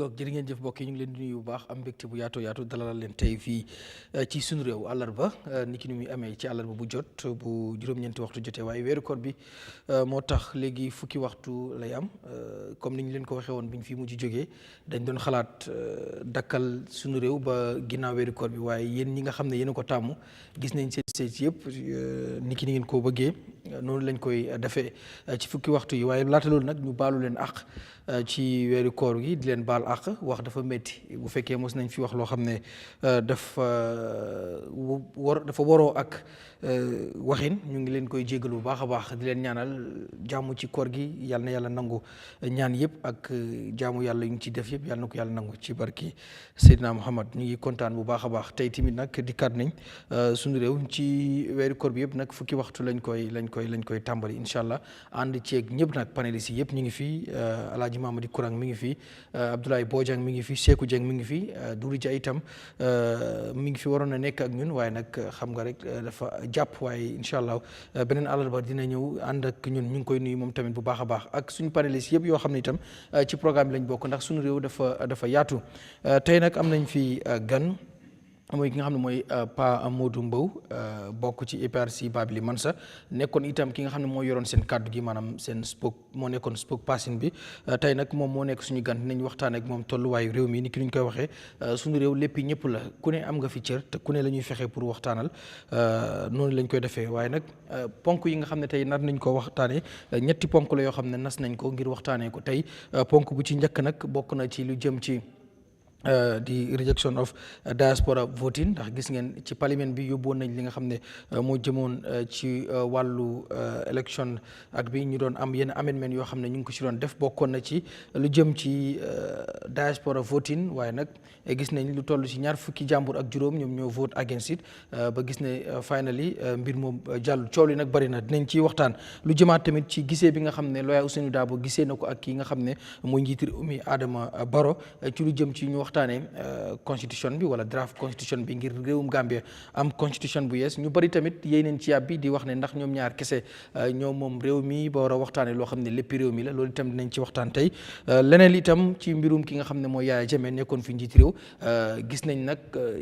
jërë ngeen jëf mbokk yi ñu ngi leen di nuyu bu baax am mbégte bu yaatu dalal leen tey fii ci sunu réew àllarba niki ni muy amee ci àllarba bu jot bu juróom-ñeenti waxtu jotee waaye weeru koor bi moo tax léegi fukki waxtu lay am comme ni ñu leen ko waxee woon bi ñu fi mujj jógee dañ doon xalaat dakkal sunu réew ba ginnaaw weeru koor bi waaye yéen ñi nga xam ne yéen a ko tàmm gis nañ seen seet yëpp niki ni ngeen ko bëggee noonu lañ koy defee ci fukki waxtu yi waaye laata loolu nag ñu baalu leen àq ci weeru koor gi di leen baal àq wax dafa métti bu fekkee mos nañ fi wax loo xam ne dafa waroo ak waxin ñu ngi leen koy jégalu bu baax a baax di leen ñaanal jàmm ci koor gi yal na yàlla nangu ñaan yëpp ak jaamu yàlla yu ngi ci def yëpp yal na ko yàlla nangu ci barki Seydina Muhammad ñu ngi kontaan bu baax a baax tey tamit nag dikkaat nañ suñu réew ci weeru koor bi yëpp nag fukki waxtu lañ koy tàmbali incha allah ànd ceeg ñëpp nag panélistes yi yëpp ñu ngi fi Alaaji Mamadi Kurang mi ngi fi Abdoulaye Bojang mi ngi fi Seeku Jeng mi ngi fi Doudou Dia itam mi ngi fi waroon a nekk ak ñun waaye nag xam nga rek dafa jàpp waaye incha allah beneen àllarba dina ñëw ànd ak ñun ñu ngi koy nuyu moom tamit bu baax a baax ak suñu panélistes yëpp yoo xam ne itam ci programme bi lañ bokk ndax suñu réew dafa yaatu tey nag am nañ fi gan mooy ki nga xam ne mooy Pa Modou Mbow bokk ci APRC Babili Mansa nekkoon itam ki nga xam ne moo yoroon seen kàddu gi maanaam seen moo nekkoon spokesperson bi tey nag moom moo nekk suñu gan dinañ waxtaan ak moom tolluwaayu réew mi ni ki ñu koy waxee suñu réew lépp ñëpp la ku ne am nga fi cër te ku ne la ñuy fexe pour waxtaanal noonu lañ koy defee waaye nag ponk yi nga xam ne tey nar nañ ko waxtaanee ñetti ponk la yoo xam ne nas nañ ko ngir waxtaanee ko tey ponk bu ci njëkk nag bokk na ci lu jëm ci di rejection of diaspora voting ndax gis ngeen ci parlement bi yóbbuwoon nañ li nga xam ne moo jëmoon ci wàllu election ak bi ñu doon am yenn amendement yoo xam ne ñu ngi ko ci doon def bokkoon na ci lu jëm ci diaspora voting waaye nag gis nañ lu toll ci ñaar fukki jàmbur ak juróom ñoom ñoo vote against it ba gis ne finally mbir moom jàll coow li nag bari na dinañ ci waxtaan lu jëmaat tamit ci gisee bi nga xam ne lawyer Ousainou Darboe gisee na ko ak ki nga xam ne mooy njiitu réew mi Adama Barrow ci lu jëm ci ñu waxtaanee constitution bi wala draft constitution bi ngir réewum Gambia am constitution bu yees ñu bari tamit yéy neen ci yàbbi di wax ne ndax ñoom ñaar kese ñoom moom réew mi ba war a waxtaanee loo xam ne lépp réew mi la loolu itam dinañ ci waxtaan tey leneen itam ci mbirum ki nga xam ne mooy Yahya Jammeh nekkoon fi njiit réew gis nañ nag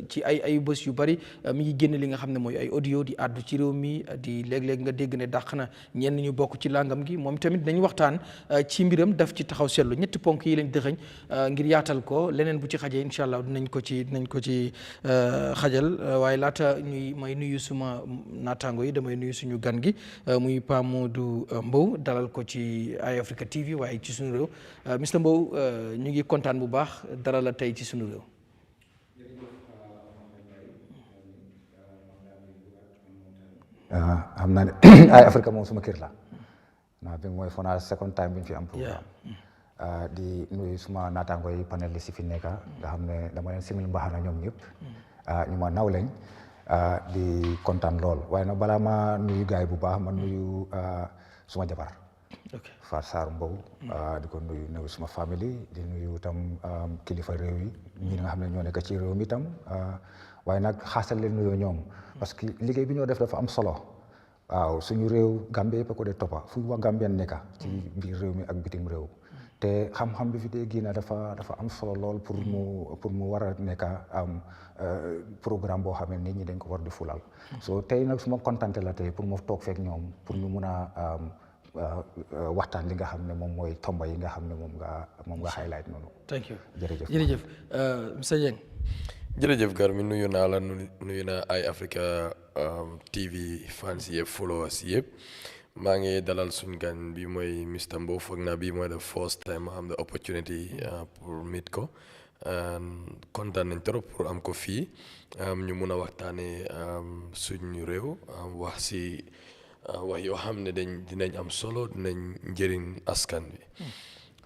ci ay bés yu bari mi ngi génn li nga xam ne mooy ay audio di àddu ci réew mi di léeg-léeg nga dégg ne dàq na ñenn ñu bokk ci langam gi moom tamit dañ waxtaan ci mbiram daf ci taxaw seetlu ñetti ponk yi lañ dëxëñ ngir yaatal ko leneen bu ci xajee incha allah dinañ ko ci xajal waaye laata may nuyu suma naataango yi damay nuyu suñu gan gi muy Pa Modou Mbow dalal ko ci Eyeafrica TV waaye ci suñu réew Mr Mbow ñu ngi kontaan bu baax dara la tey ci suñu réew. xam naa ne Eyeafrica moom suma kër la naa bi mooy fona second time bi ñu fi am programme di nuyu suma naataango yi panéliste yi fi nekk nga xam ne dama leen simil mbaxana ñoom ñëpp ñu ma naw lañ di kontaan lool waaye nag balaa ma nuyu gaay bu baax ma nuyu suma jabar Fatou Sarr Mbow di ko nuyu suma famille di nuyu itam kilifa réew yi ñi nga xam ne ñoo nekk ci réew mi itam waaye nag xaasal leen nuyoo ñoom parce que liggéey bi ñoo def dafa am solo waaw suñu réew Gambie yëpp a ko dee toppa fu waa Gambien nekk ci biir réew mi ak bitim réew te xam-xam bi fi dee génn dafa am solo lool pour mu war a nekk am programme boo xam ne nit ñi dañ ko war di fulal so tey nag suma kontante la tey pour mu toog feek ñoom pour ñu mun a waxtaan li nga xam ne moom mooy tomba yi nga xam ne moom nga highlight noonu. thank you jërëjëf Mr Dieng. jërëjëf Garmi nuyu naa la nuyu naa Eyeafrica TV fans yëpp followers yëpp maa ngi dalal suñ gan bi mooy Mr Mbow foog naa bii mooy the first time ma am the opportunity pour meet ko kontaan nañ trop pour am ko fii ñu mun a waxtaanee suñu réew wax si wax yoo xam ne dinañ am solo dinañ njëriñ askan bi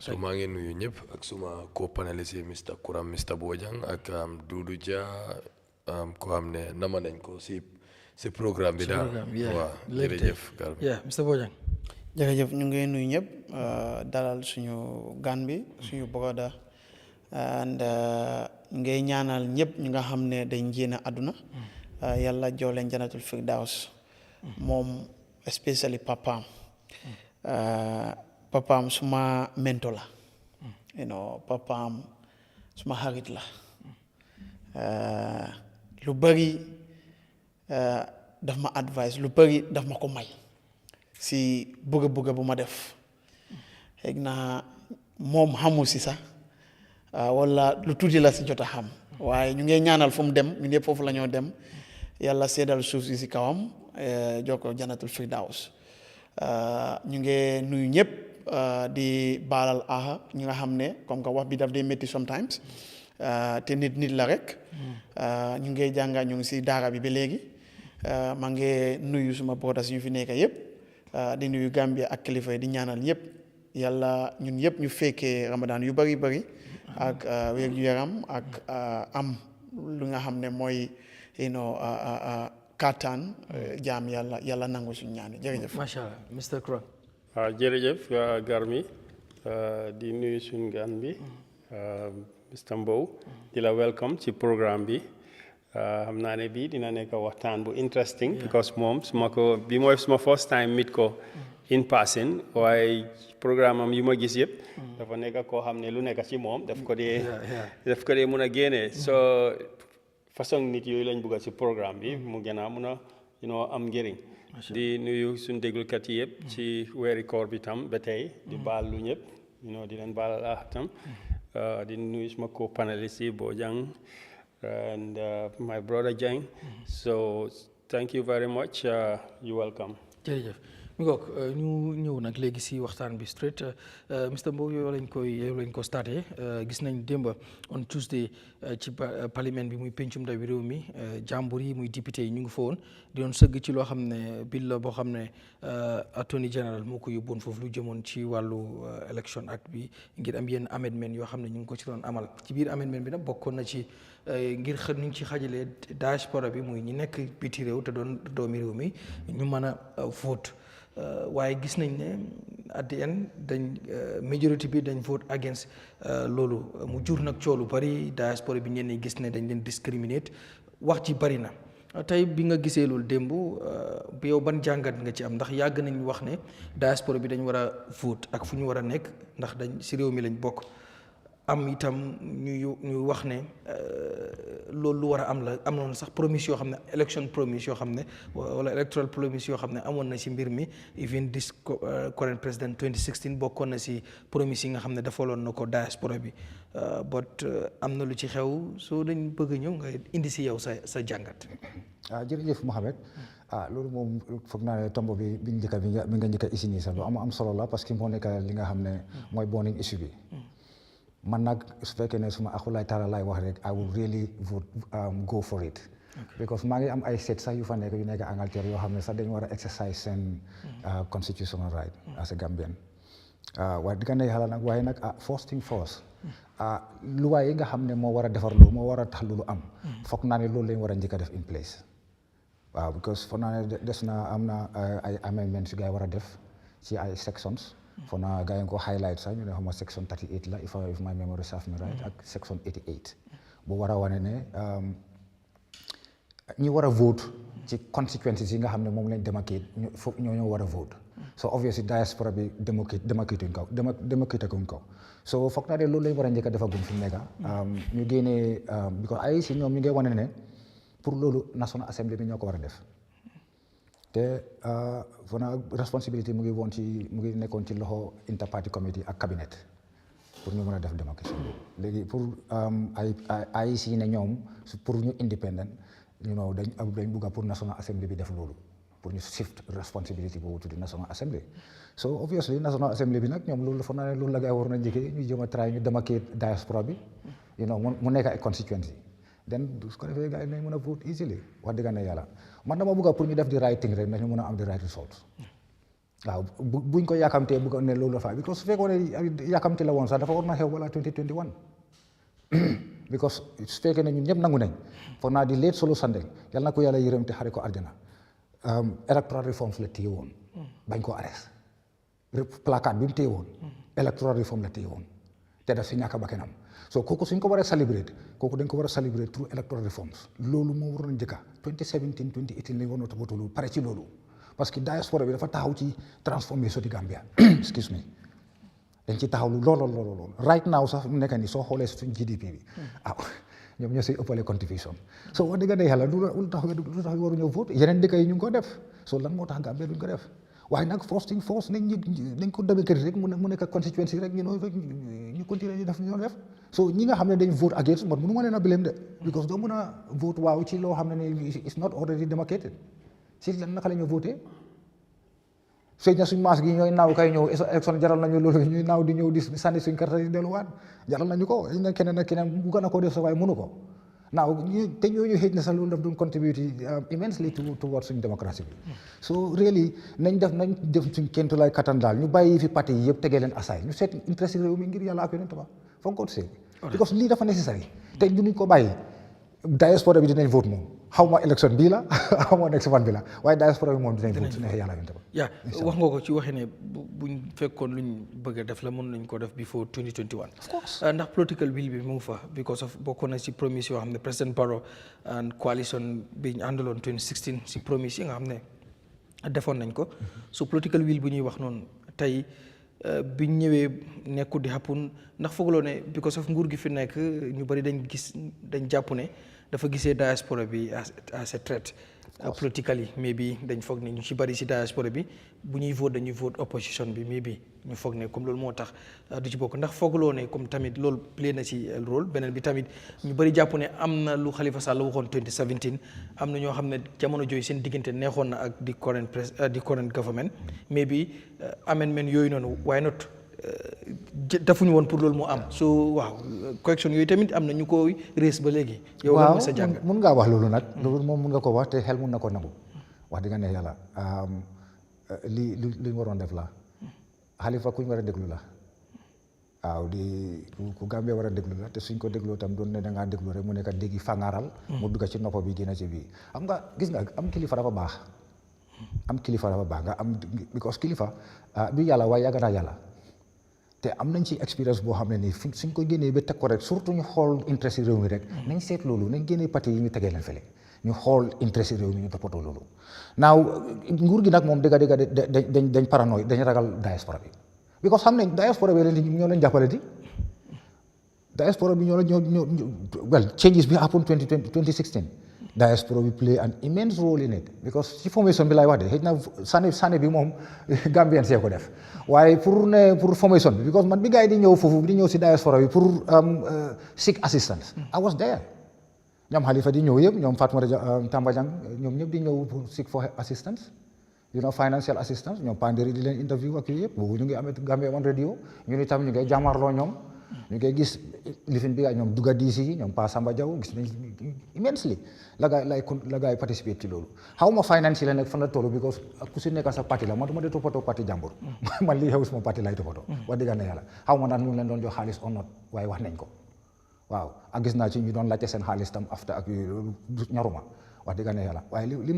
so maa ngi nuyu ñëpp ak suma co-paneliste Mr Kuram Mr Bojang ak Doudou Dia ko xam ne nama nañ ko si programme bi daal waaw jërëjëf Mr Bojang. jërëjëf ñu ngi nuyu ñëpp dalal suñu gan bi suñu broda and ngay ñaanal ñëpp ñi nga xam ne dañ génn àdduna yàlla jox leen janatul firdaws moom especially papaam suma mento la papaam suma xarit la lu bëri daf ma advice lu bëri daf ma ko may si bëgg bu ma def xëy na moom xamul si sax wala lu tuuti la si jot a xam waaye ñu ngi ñaanal fu mu dem ñu ñëpp foofu la ñoo dem yàlla seedal suuf si kawam jox ko janatul firdaws ñu ngi nuyu ñëpp di baalal aha ñi nga xam ne comme que wax bi daf dee métti sometimes te nit la rek ñu ngi jànga ñu ngi si daara bi ba léegi maa ngi nuyu suma brothers yu fi nekk yëpp di nuyu Gambia ak kilifa yi di ñaanal ñëpp yàlla ñun yëpp ñu fekkee Ramadan yu bari ak wér gu yaram ak am lu nga xam ne mooy kattan jaam yàlla nangu suñu ñaan jërëjëf. macha allah Mr. Krang. waaw jërëjëf Garmi di nuyu suñu gan bi Mr. Mbow di la welcome ci programme bi xam naa ne bii dina nekk waxtaan bu interesting because moom bi mooy suma first time meet ko in person waaye programme am yu ma gis yëpp dafa nekk koo xam ne lu nekk ci moom daf ko dee mun a génne so façon nit yooyu lañ bëgg ci programme bi mu gën a mun a am njëriñ di nuyu suñ déglukat yi yëpp ci weeri koor bi tam ba tey di baal lu ñëpp di leen baal tam di nuyu suma co-panelists yi Bojang and my brother Jang so thank you very much you welcome jërëjëf mi ngoog ñu ñëw nag léegi si waxtaan bi straight Mr. Mbow yow lañ ko starté gis nañ démba on Tuesday ci parlement bi muy pencum ndawi réew mi jàmbur yi muy député yi ñu ngi fa woon di doon sëgg ci loo xam ne bill la boo xam ne attorney general moo ko yóbboon foofu lu jëmoon ci wàllu election act bi ngir am yenn amendement yoo xam ne ñu ngi ko ci doon amal ci biir amendement bi nag bokkoon na ci ngir ñu ngi ci xajalee diaspora bi muy ñi nekk biti réew te doon doomi réew mi ñu mën a vote waaye gis nañ ne at the end dañ majority bi dañ vote against loolu mu jur nag coolu bari diaspora bi ñenn ñi gis ne dañ leen discriminate wax ci bari na tey bi nga gisee loolu démb bi yow ban jàngat nga ci am ndax yàgg nañ wax ne diaspora bi dañ war a vote ak fu ñu war a nekk ndax dañ si réew mi lañ bokk am itam ñu wax ne loolu lu war a am la amoon sax promise yoo xam ne election promise yoo xam ne wala electoral promise yoo xam ne amoon na si mbir mi even this current president 2016 bokkoon na si promise yi nga xam ne defaloon na ko diaspora bi but am na lu ci xew soo dañ bëgg ñëw nga indi si yow sa jàngat. jërëjëf Mohamed loolu moom foog naa ne tomb bi bi nga njëkk a isi nii sax lu am solo la parce que moo nekk li nga xam ne mooy burning issue bi. man nag su fekkee ne suma akulaay taala laay wax rek I would really vote go for it because maa ngi am ay seet sax yu fa nekk yu nekk Angleterre yoo xam ne sax dañu war a exercise seen constitutional right as a Gambian waaye diggante yàlla nag waaye nag first thing first luwaay yi nga xam ne moo war a defar loolu moo war a tax loolu am foog naa ne loolu lañ war a njëkk a def in place waaw because foog naa ne des na am na ay amendments yu gars yi war a def ci ay sections for now gars yi ko highlight sax ñu ne xam section 38 la if my memory serves me right ak section 88 bu war a wane ne ñi war a vote ci consequences yi nga xam ne moom lañ demarcate ñoo war a vote so obviously diaspora bi demarcate kuñ kaw so foog naa ne loolu lañ war a njëkk a defagum fi mu nekk ñu génnee because ay si ñoom ñu ngi wane ne pour loolu National Assembly bi ñoo ko war a def te fona responsibility mu ngi nekkoon ci loxo interparty committee ak cabinet pour ñu mën a def démocratie léegi pour ay si ne ñoom pour ñu independent dañ bugga pour National Assembly bi def loolu pour ñu shift responsibility boobu tuddi National Assembly so obviously National Assembly bi nag ñoom loolu foog naa ne loolu la gaa war na njëkkee ñu jéem a try ñu démarquer diaspora bi mu nekk ay constituency then su ko defee gars yi nañ mën a vote easily wax dëgg ne yàlla man dama bëgg pour ñu def di right thing rek nañu mën a am di right results waaw buñ ko yàkkamtee bëgg ne loolu dafa because su fekkoon ne yàkkamte la woon sax dafa war na xew wala 2021 because su fekkee ne ñun ñëpp nangu nañ foog naa di late solo Sunday yal na ko yàlla yërëm te xare ko àjjana electoral reforms la téye woon bañ ko arrest placard bi mu téye woon electoral reform la téye woon te daf si ñàkk bakkanam so kooku suñ ko war a celebrate kooku dañ ko war a celebrate through electoral reforms loolu moo waroon njëkka 2017 2018 lañ waroon a toppatoo loolu pare ci loolu parce que diaspora bi dafa taxaw ci transformation di Gambia excuse me dañ ci taxaw lool right now sax mu nekk nii soo xoolee suñ GDP bi ñoom ñoo siy ëppale contribution so wax dëgg yàlla lu tax waruñoo vote yeneen dëkk yi ñu ngi ko def so lan moo tax Gambia duñ ko def waaye nag force nañ ko démocratie rek mu nekk constituency rek ñu continuer ñu def ñu def so ñi nga xam ne dañ vote against man mënu ma leen a blame de because doo mën a vote waaw ci loo xam ne ni it's not already democrated si lan naka la ñu voté sëñ na suñ maas gi ñooy naaw kay ñëw élection jaral nañu loolu ñuy naaw di ñëw di sànni suñ carte di delluwaat jaral nañu ko keneen ak keneen bu gën a ko def sa waaye mënu ko naaw te ñooñu xëj na sax loolu daf doon contribute immensely towards suñ démocratie bi so really nañ def suñ kentu lay kattan daal ñu bàyyi fi parti yi yëpp tegee leen aside ñu seet intérêt réew mi ngir yàlla ak yonent ba foog ko see because lii dafa nécessaire te ñu nuñ ko bàyyi diaspora bi dinañ vote moom xaw ma élection bii la xaw ma next one bi la waaye diaspora bi moom dinañ vote su neexee yàlla yonent ba yaa wax nga ko ci waxee ne buñ fekkoon luñ bëgg a def la mën nañ ko def before 2021 of course ndax political will bi mu ngi fa because of bokk na si promise yoo xam ne président Barrow and coalition bi ñu àndaloon 2016 si promise yi nga xam ne defoon nañ ko so political will bu ñuy wax noonu tey biñ ñëwee nekkul di happen ndax foogaloo ne because of nguur gi fi nekk ñu bari dañ jàpp ne dafa gisee diaspora bi as a threat politically maybe dañ foog ne ñu ci bari si diaspora bi bu ñuy vote dañuy vote opposition bi maybe ñu foog ne comme loolu moo tax du ci bokk ndax foogaloo ne comme tamit loolu play na ci rôle beneen bi tamit ñu bari jàpp ne am na lu Halifa Sallah waxoon 2017 am na ñoo xam ne jamono jooyu seen diggante neexoon na ak di current government maybe amendment yooyu noonu why not defuñu woon pour loolu moo am so waaw correction yooyu tamit am na ñu ko rees ba léegi yow lan mooy sa jàng mun ngaa wax loolu nag loolu moom mun nga ko wax te xel mun na ko nangu wax dëgg ne yàlla li waroon def la Halifa kuñ war a déglu la waaw ku Gambia war a déglu la te suñ ko dégloo tam doon ne da ngaa déglu rek mu nekk déggi fangaaral mu dugg ci noppa bi génn ci bii xam nga gis nga am kilifa dafa baax nga am because kilifa bi yàlla waaye yàgg naa yàlla te am nañ ci expérience boo xam ne nii suñ ko génnee ba teg ko rek surtout ñu xool intérêt réew mi rek nañ seet loolu nañ génnee parti yi ñu tegee leen fële ñu xool intérêt réew mi ñu toppatoo loolu naaw nguur gi nag moom dëgg dañ paranoïde dañ ragal diaspora bi because xam ne diaspora bi ñoo leen jàppale di diaspora bi well changes bi happen 2016 diaspora bi play an immense role in it because ci formation bi lay wax de xëy na sànni bi moom Gambien see ko def waaye pour formation bi because man bi gars yi di ñëw foofu di ñëw si diaspora bi pour seek assistance I was there ñoom Halifa di ñëw yëpp ñoom Fatoumatta Tambajang ñoom ñëpp di ñëw pour seek for assistance financial assistance ñoom Panderi di leen interview ak yooyu yëpp boobu ñu ngi amee Gambia One Radio ñu ni tam ñu ngay jàmmarloo ñoom ñu ngay gis lifin bi ñoom Duga DC ñoom Pa Samba Diaw gis nañ immensely la gaay participate ci loolu xaw ma finance la nekk fan la toll because ku si nekk sa parti la man du ma dee toppatoo parti jàmbur man lii xew suma parti lay toppatoo wax dëgg ne yàlla xaw ma naan ñu leen doon jox xaalis or not waaye wax nañ ko waaw ak gis naa ci ñu doon laajte seen xaalis tam after ak yooyu ñaruma wax dëgg ne yàlla waaye li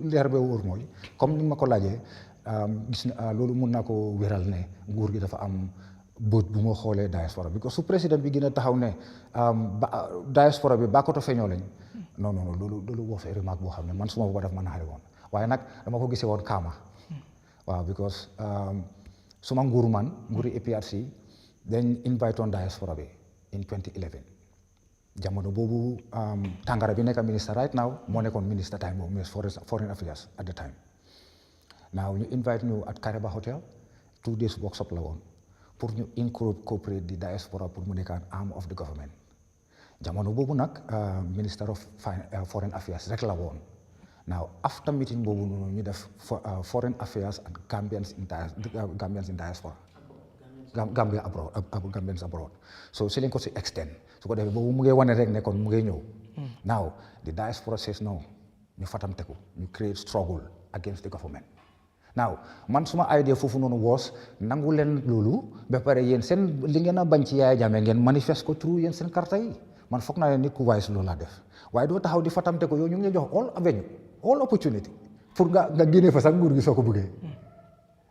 leer ba wóor mooy comme ni ma ko laajee gis na loolu mun naa ko wéral ne nguur gi dafa am bët bu ma xoolee diaspora bi su président bi gën a taxaw ne diaspora bi bàkkoto feeñoo lañ non loolu wax remarque boo xam ne man suma booba daf ma naxari woon waaye nag dama ko gisee woon kaama waaw because suma nguuri APRC dañ invite on diaspora bi in 2011 jamono boobu Tangara bi nekk ministre right now moo nekkoon ministre time boobu ministre foreign affairs at the time now ñu invite ñu at Kareba Hotel 2 days workshop la woon pour ñu incorporate di diaspora pour mu nekk an arm of the government jamono boobu nag minister of foreign affairs rek la woon now after meeting boobu noonu ñu def foreign affairs and Gambians in diaspora Gambians abroad so si lañ ko si extend su ko defee boobu mu ngi wane rek ne kon mu ngi ñëw now the diaspora says no ñu fatam teku ñu create struggle against the government now man suma idea foofu noonu was nangu leen loolu ba pare yéen seen li ngeen a bañ ci Yahya Jammeh ngeen manifeste ko through yéen seen karta yi man foog naa ne nit ku wise loolu laa def waaye doo taxaw di fatamte ko yow ñu ngi jox all avenue all opportunity pour nga génnee fa sax nguur gi soo ko bëggee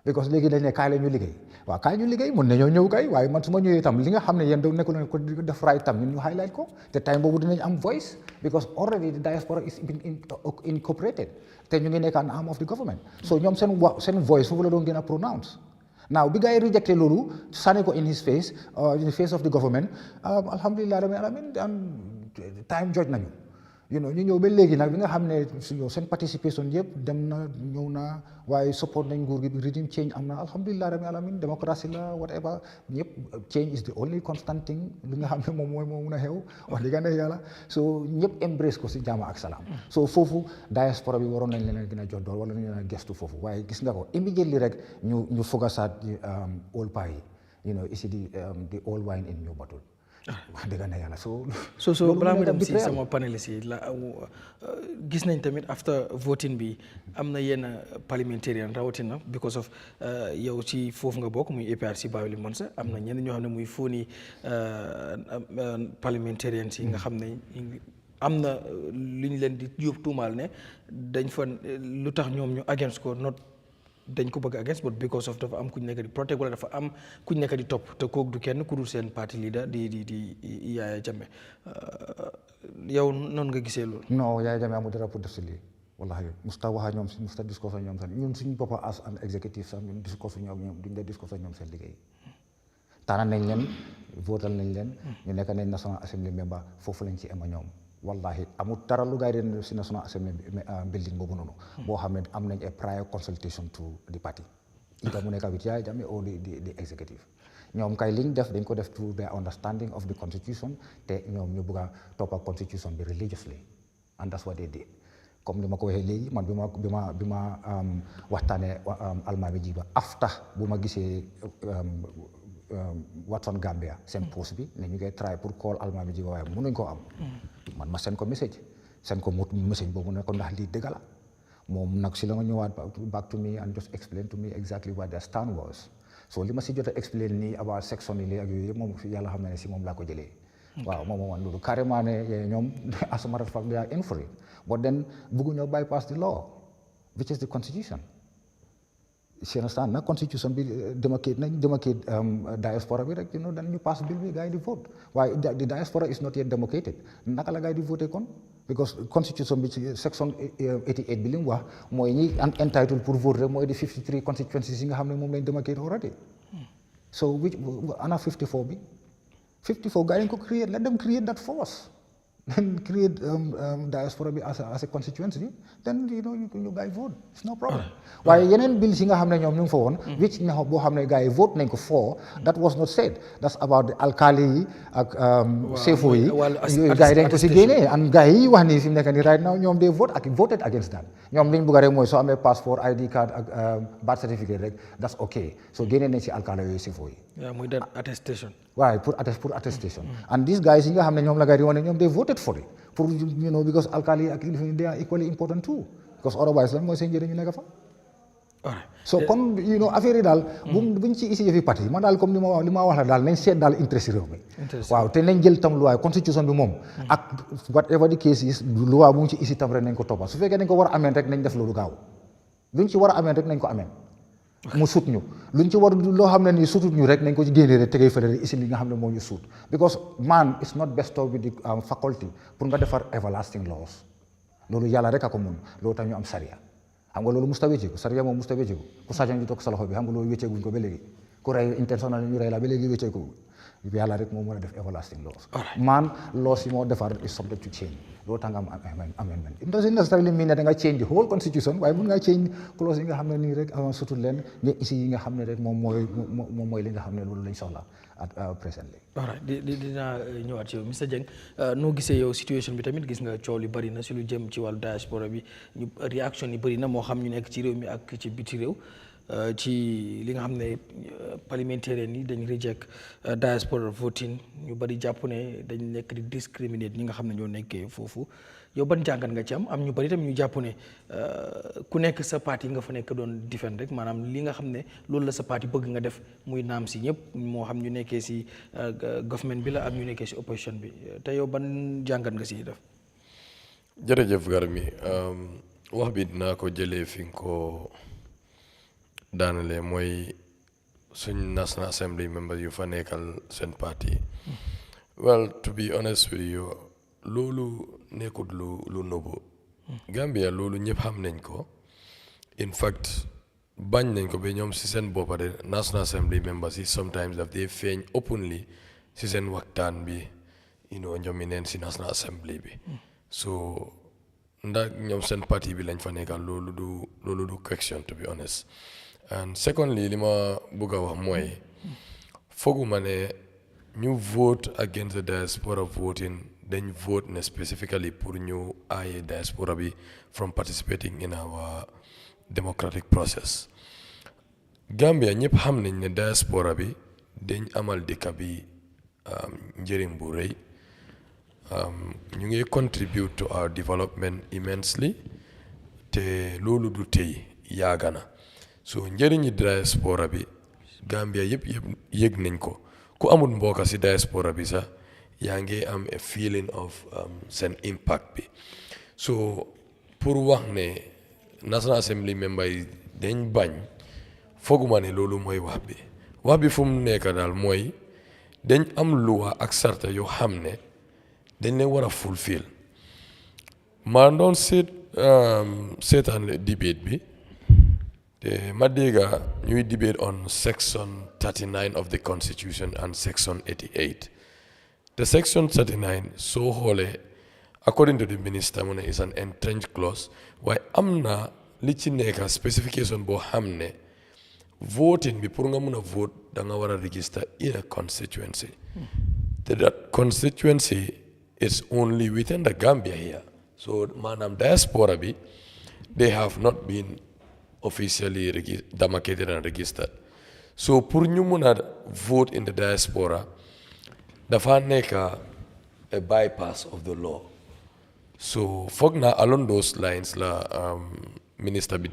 because léegi dañ ne kaay la ñu liggéey waaw kaay ñu liggéey mën nañoo ñëw kay waaye man su ma ñëwee tam li nga xam ne yéen da nekkul ne ko def right tam ñun ñu highlight ko te time boobu dinañ am voice because already the diaspora is incorporated te ñu ngi nekk an arm of the government so ñoom seen voice foofu la doon gën a pronounce now bi gars yi rejecté loolu sànni ko in his face in the face of the government alhamdulillah rabbil alamin time jot nañu you know ñu ñëw ba léegi nag bi nga xam ne seen participation yëpp dem na ñëw na waaye support nañ nguur gi regime change am na alhamdulillah rabbil alamin démocratie la whatever ñëpp change is the only constant thing li nga xam ne moom mooy moo mun a xew wax dëgg yàlla so ñëpp embrace ko si jaama ak salaam so foofu diaspora bi waroon nañ leen gën a jot dool wala ñu leen a gestu foofu waaye gis nga ko immediately rek ñu fogasaat old pie you know isi the old wine in new bottle wax dëgg yàlla so balaa muy dem si sama panéliste yi la gis nañ tamit after voting bi am na yenn parliamentarian rawatina because of yow ci foofu nga bokk muy APRC Bawili Monsa am na ñenn ñoo xam ne muy fóoni parliamentarian yi nga xam ne am na lu ñu leen di yóbbu tuumaal ne dañ fa lu tax ñoom ñu against ko not dañ ko bëgg against but because of dafa am kuñ nekk di protect wala dafa am kuñ nekk di topp te kooku du kenn ku dul seen parti leader di Yahya Jammeh yow noonu nga gisee loolu. non Yahya Jammeh amul dara pour def si lii wallahi musta wax ak ñoom musta discuss ak ñoom sax ñun suñu boppa as an executive sax ñun discuss ñoom duñ dee discuss ak ñoom seen liggéey tànn nañ leen votal nañ leen ñu nekk nañ National Assembly member foofu lañ ci am ñoom wallahi amul dara lu gaay den si National Assembly building boobu noonu boo xam ne am nañ a prior consultation to the party ita mu nekk with Yahya Jammeh or the executive ñoom kay liñ def dañ ko def to their understanding of the constitution te ñoom ñu bëgg a toppa constitution bi religiously and that's what they did comme ni ma ko waxee léegi man bi ma waxtaanee Almami Jiba after bu ma gisee Watson Gambia seen post bi ne ñu koy try pour call Almami Jiba waaye mënuñ koo am man ma seen ko message boobu ne ko ndax lii dëgg la moom nag si la nga ñëwaat back to me and just explain to me exactly what their stand was so li ma si jot a explain nii about section yi ak yooyu yëpp moom yàlla xam na ne si moom laa ko jëlee waaw moom man loolu carrément ne ñoom as a matter of fact they are in for it but then bëgguñoo bypass the law which is the constitution si understand na constitution bi demarcate diaspora bi rek you know dañ ñu pass bill bi gars yi di vote waaye the diaspora is not yet demarcated naka la gars yi di voté kon because constitution bi ci section 88 bi li mu wax mooy ñi entitled pour vote rek mooy di 53 constituencies yi nga xam ne moom lañ demarcate already so which ana 54 bi 54 gars yi ko create let them create that force then create diaspora bi as a constituency then you know you guys vote it's no problem waaye yeneen bills yi nga xam ne ñoom ñu ngi fa woon which nga boo xam ne gars yi vote nañ ko for that was not said that's about the alkali yi ak sefo yi yooyu gars yi dañ ko si génnee and gars yi wax ni fi mu nekk ni right now ñoom they voted against that ñoom liñ bëgg rek mooy soo amee passeport ID card ak birth certificate rek that's okay so génnee nañ si alkali yooyu sefo yi muy that attestation waaye pour attestation and these guys yi nga xam ne ñoom la gars yi wane ñoom they voted for it pour you know because alkali ak they are equally important too because otherwise lan mooy seen njëriñ ñu nekk fa so kon you know affaire yi daal buñ ci isi yëfi parti man daal comme li ma wax la daal nañ seet daal intérêt réew mi waaw te nañ jël tam loi constitution bi moom ak whatever the case is loi bu mu ci isi tam rek nañ ko toppa su fekkee dañ ko war a ameen rek nañ def loolu gaaw luñ ci war a ameen rek nañ ko ameen mu suut ñu luñ ci war loo xam ne nii suutut ñu rek nañ ko ci génnee rek tegee fële isi li nga xam ne moo ñu suut because man it's not bestowed with the faculty pour nga defar everlasting laws loolu yàlla rek a ko mun loolu tax ñu am sariya xam nga loolu musta wécceeku sariya moom musta wécceeku ku sàccoon ñu toog sa loxo bi xam nga loolu wécceekuñ ko ba léegi ku rey intentional ñu rey la ba léegi wécceeku yàlla rek moo mën a def everlasting laws man laws yi moo defar is subject to change loolu tax nga am amendment it doesn't necessarily mean ne da nga change the whole constitution waaye mun nga change clause yi nga xam ne nii rek sutul leen mais ici yi nga xam ne rek moom mooy li nga xam ne loolu lañ soxla at presently. alright dinaa ñëwaat ci yow Mr Jeng noo gisee yow situation bi tamit gis nga coow li bëri na si lu jëm ci wàllu diaspora bi ñu réaction yi bëri na moo xam ñu nekk ci réew mi ak ci biti réew ci li nga xam ne parliamentarian yi dañ reject diaspora voting ñu bëri jàpp ne dañ nekk di discriminate ñi nga xam ne ñoo nekkee foofu yow ban jàngat nga ci am ñu bëri tam ñu jàpp ne ku nekk sa parti nga fa nekk doon defend rek maanaam li nga xam ne loolu la sa parti bëgg nga def muy naam si ñëpp moo xam ñu nekkee si government bi la ak ñu nekkee si opposition bi te yow ban jàngat nga si def. jërëjëf Garmi wax bi dinaa ko jëlee fi nga ko daanale mooy suñ National Assembly members yu fa nekkal seen parti well to be honest with you loolu nekkut lu nëbbu Gambia loolu ñëpp xam nañ ko in fact bañ nañ ko ba ñoom si seen boppa de National Assembly members yi sometimes daf dee feeñ openly si seen waxtaan bi ñoomi neen si National Assembly bi so ndax ñoom seen parti bi lañ fa nekkal loolu du question to be honest and secondly li ma bëgg a wax mooy fooguma ne ñu vote against the diaspora voting dañ vote ne specifically pour ñu aaye diaspora bi from participating in our democratic process Gambia ñëpp xam nañ ne diaspora bi dañ amal dëkk bi njëriñ bu rëy ñu ngi contribute to our development immensely te loolu du tey yàgg na so njëriñi diaspora bi Gambia yëpp yëg nañ ko ku amul mbokk si diaspora bi sax yaa ngi am a feeling of seen impact bi so pour wax ne National Assembly member yi dañ bañ fooguma ne loolu mooy wax bi fu mu nekk daal mooy dañ am luwa ak sarta yoo xam ne dañ leen war a fulfill maa doon seetaan debate bi te ma dégga ñuy debate on section 39 of the constitution and section 88 the section 39 soo xoolee according to the minister mu ne is an entrenched clause waaye am na li ci nekk specification boo xam ne voting bi pour nga mun a vote da nga war a register in a constituency that constituency is only within the Gambia here so maanaam diaspora bi they have not been officially demarcated and registered so pour ñu mun a vote in the diaspora dafa nekk a bypass of the law so foog naa along those lines la minister bi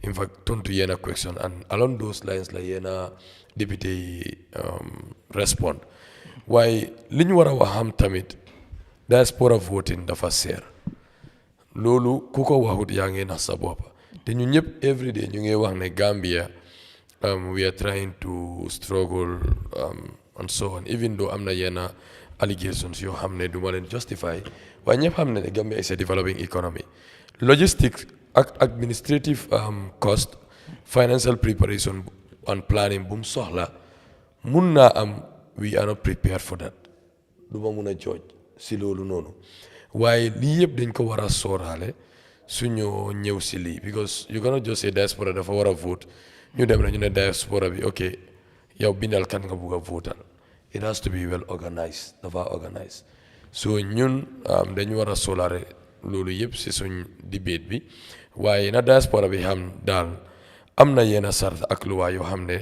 in fact tontu yenn question and along those lines la yenn député respond waaye li ñu war a wax xam tamit diaspora voting dafa seer loolu ku ko waxut yaa ngi nax sa bopp te ñu ñëpp every day ñu ngi wax ne Gambia we are trying to struggle and so on even though am na yenn allegations yoo xam ne du ma leen justify waaye ñëpp xam ne Gambia is a developing economy logistics ak administrative cost financial preparation and planning bu mu soxla mun naa am we are not prepared for that du ma mun a jooj si loolu noonu waaye lii yëpp dañ ko war a sooraale suñu ñëw si lii because you cannot just say diaspora dafa war a vote ñu dem na ñu ne diaspora bi ok yow bindal kan nga bugg a votal it has to be well organized dafa organized so ñun dañu war a sóoraale loolu yëpp si suñ debate bi waaye na diaspora bi xam daal am na yenn sart ak luwaa yoo xam ne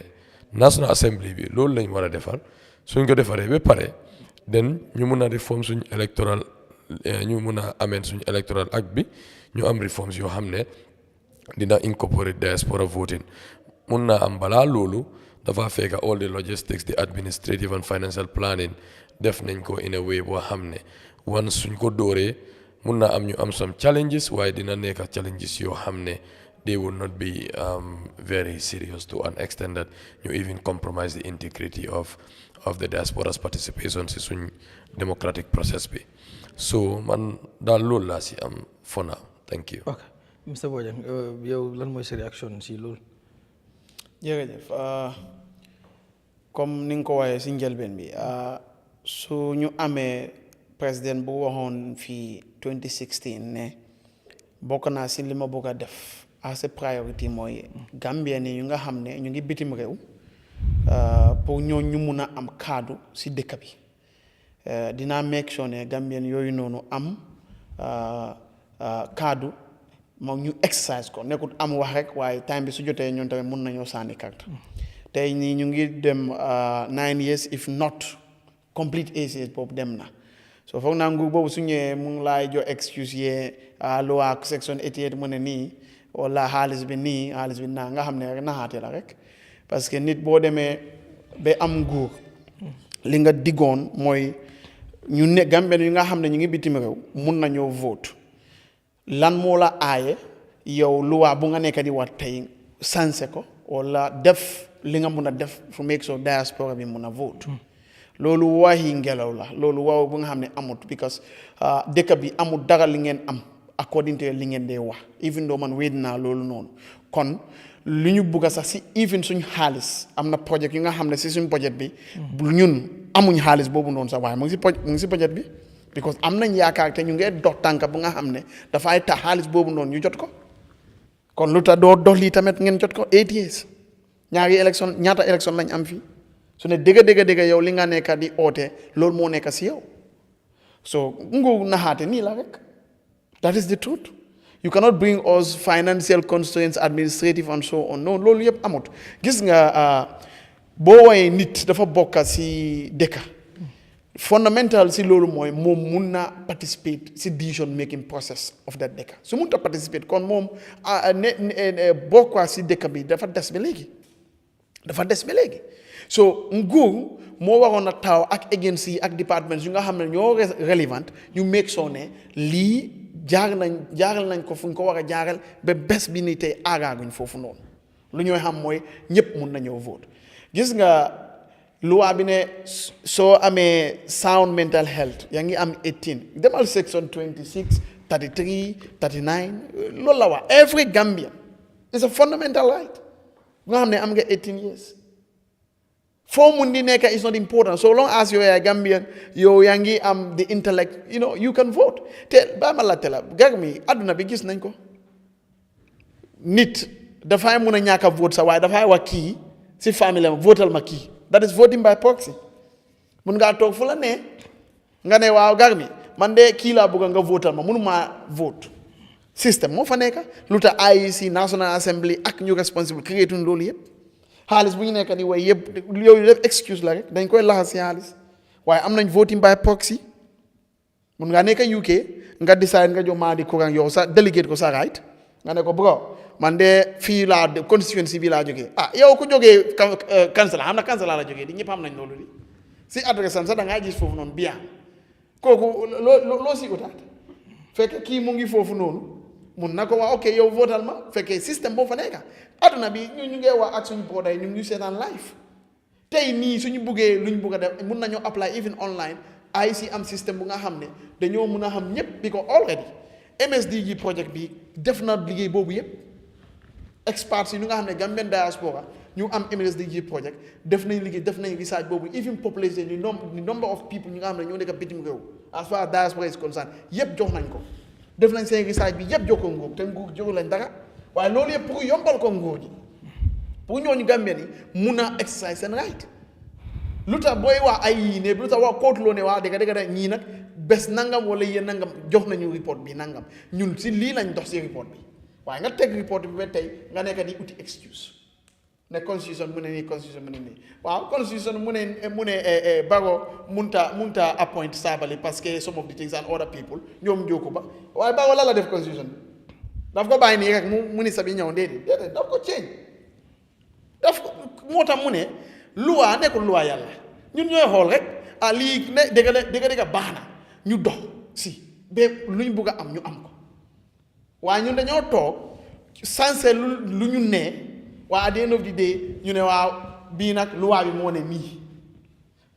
National Assembly bi loolu lañ war a defar suñ ko defaree ba pare den ñu mun a reform suñ electoral ñu mun a amend suñ electoral act bi ñu am reforms yoo xam ne dina incorporate diaspora voting mun naa am balaa loolu dafa fekk all the logistics the administrative and financial planning def nañ ko in a way boo xam ne once suñ ko dóoree mun naa am ñu am some challenges waaye dina nekk challenges yoo xam ne they will not be very serious to an extent that you even compromise the integrity of the diaspora's participation si suñ democratic process bi so man daal loolu laa si am for now thank you. ok Mr Bojang yow lan mooy sa réaction si loolu. jërëjëf comme ni nga ko waxee si njëlbeen bi su ñu amee président bu waxoon fii 2016 ne bokk naa si li ma bëgg a def as a priority mooy Gambien yi nga xam ne ñu ngi bitim réew pour ñoo ñu mun a am kaddu si dëkk bi dinaa make sure ne Gambien yooyu noonu am kaddu moom ñu exercise ko nekkut am wax rek waaye time bi su jotee ñoom tamit mun nañoo sànni carte tey nii ñu ngi dem 9 years if not complete 8 years boobu dem na so foog naa nguur boobu su ñëwee mu ngi laay jox excuse yee loi section 88 mu ne nii wala xaalis bi nii xaalis bi naa nga xam ne rek naxaate la rek parce que nit boo demee ba am nguur li nga diggoon mooy ñu ne Gambien yi nga xam ne ñu ngi bitim réew mun nañoo vote lan moo la aaye yow loi bu nga nekk di wax tey sanse ko wala def li nga mun a def fu make sure diaspora bi mun a vote loolu waxi ngelaw la loolu waaw bu nga xam ne amut because dëkk bi amut dara li ngeen am according to li ngeen dee wax even though man wéet naa loolu noonu kon li ñu bugg sax si even suñ xaalis am na projet yi nga xam ne si suñ budget bi ñun amuñ xaalis boobu noonu sax waaye mu ngi si budget bi because am nañ yaakaar te ñu ngee dox tànk bu nga xam ne dafay tax xaalis boobu noonu ñu jot ko kon lu tax doo dox lii tamit ngeen jot ko 8 years ñaata élection lañ am fii su ne dëgg yow li nga nekk di oote loolu moo nekk si yow so nguur naxaate nii la rek that is the truth you cannot bring us financial constraints administrative and so on no loolu yëpp amut gis nga boo woowee nit dafa bokk si dëkka fundamental si loolu mooy moom mun na participate si decision making process of that dëkka su mun ta participate kon moom bokk si dëkka bi dafa des ba léegi so nguur moo waroon a taw ak agency ak departments yu nga xam ne ñoo relevant ñu make sure ne lii jaaral nañ ko fu ñu ko war a jaaral ba bés bi ni tey aagaaguñ foofu noonu lu ñooy xam mooy ñëpp mun na ñëw vote gis nga loi bi ne soo amee sound mental health yaa ngi am 18 demal section 26 33 39 loolu la wax every Gambian is a fundamental right nga xam ne am nga 18 years foo mun di nekk is not important so long as you are Gambian yow yaa ngi am the intellect you can vote te ba ma laajte la gar mi àdduna bi gis nañ ko nit dafay mun a ñàkk a vote sa waaye dafay wax kii si famille am votal ma kii that is voting by proxy mun ngaa toog fu la ne nga ne waaw gar mi man de kii laa bëgg nga votal ma mënumaa vote système moo fa nekk lu tax IEC National Assembly ak ñu responsible créé loolu yëpp xaalis bu ñu nekk di way yëpp yooyu def excuse la rek dañ koy laxas si xaalis waaye am nañ voting by proxy mun ngaa nekk UK nga decide nga jox maa di courant yow sa delegate ko sa right nga ne ko bro man de fii laa constituency bi laa jógee yow ku jógee kansala xam na kansala la jógee di ñëpp xam nañ loolu di si adresse am sax da ngaa gis foofu noonu bien kooku loo si utaat fekk kii mu ngi foofu noonu mun na ko waa ok yow votal ma fekkee système boo fa nekka adduna bi ñu ngi wax ak suñu booday ñu ngi seetaan live tey nii suñu buggee luñ bugg a def mun nañoo apply even online IEC am système bu nga xam ne dañoo mun a xam ñëpp bi ko already MSDG project bi def na liggéey boobu yëpp experts yi ñu nga xam ne Gambian Diaspora ñu am MSDG project def nañ liggéey def nañ research boobu even population the number of people ñu nga xam ne ñoo nekk bitim réew as far as diaspora is concerned yëpp jox nañ ko def nañ seen research bi yëpp jox ko nguur te nguur joxu lañ dara waaye loolu yëpp pour yombal ko nguur gi pour ñooñu Gambien yi mun a exercise seen right lu tax booy wax ay yii ne lu tax wax kóotu loo ne waa dëgg ñii nag bés nangam wala yéen nangam jox nañu report bi nangam ñun si lii lañ dox si report bi waaye nga teg report bi ba tey nga nekk di uti excuse ne constitution mu ne nii constitution mu ne nii waaw constitution mu ne Barrow munta appoint Sabally parce que some of the things and other people ñoom jóoku ba waaye Barrow la def constitution bi daf ko bàyyi nii rek mu ni sabi ñëw déedéet daf ko change daf ko moo tax mu ne loi nekkul loi yàlla ñun ñooy xool rek lii ne dëgg baax na ñu dox si ba lu ñu bugg a am ñu am ko waaye ñun dañoo toog sansé lu ñu ne waaye at the end of the day ñu ne waaw bii nag loi bi moo ne nii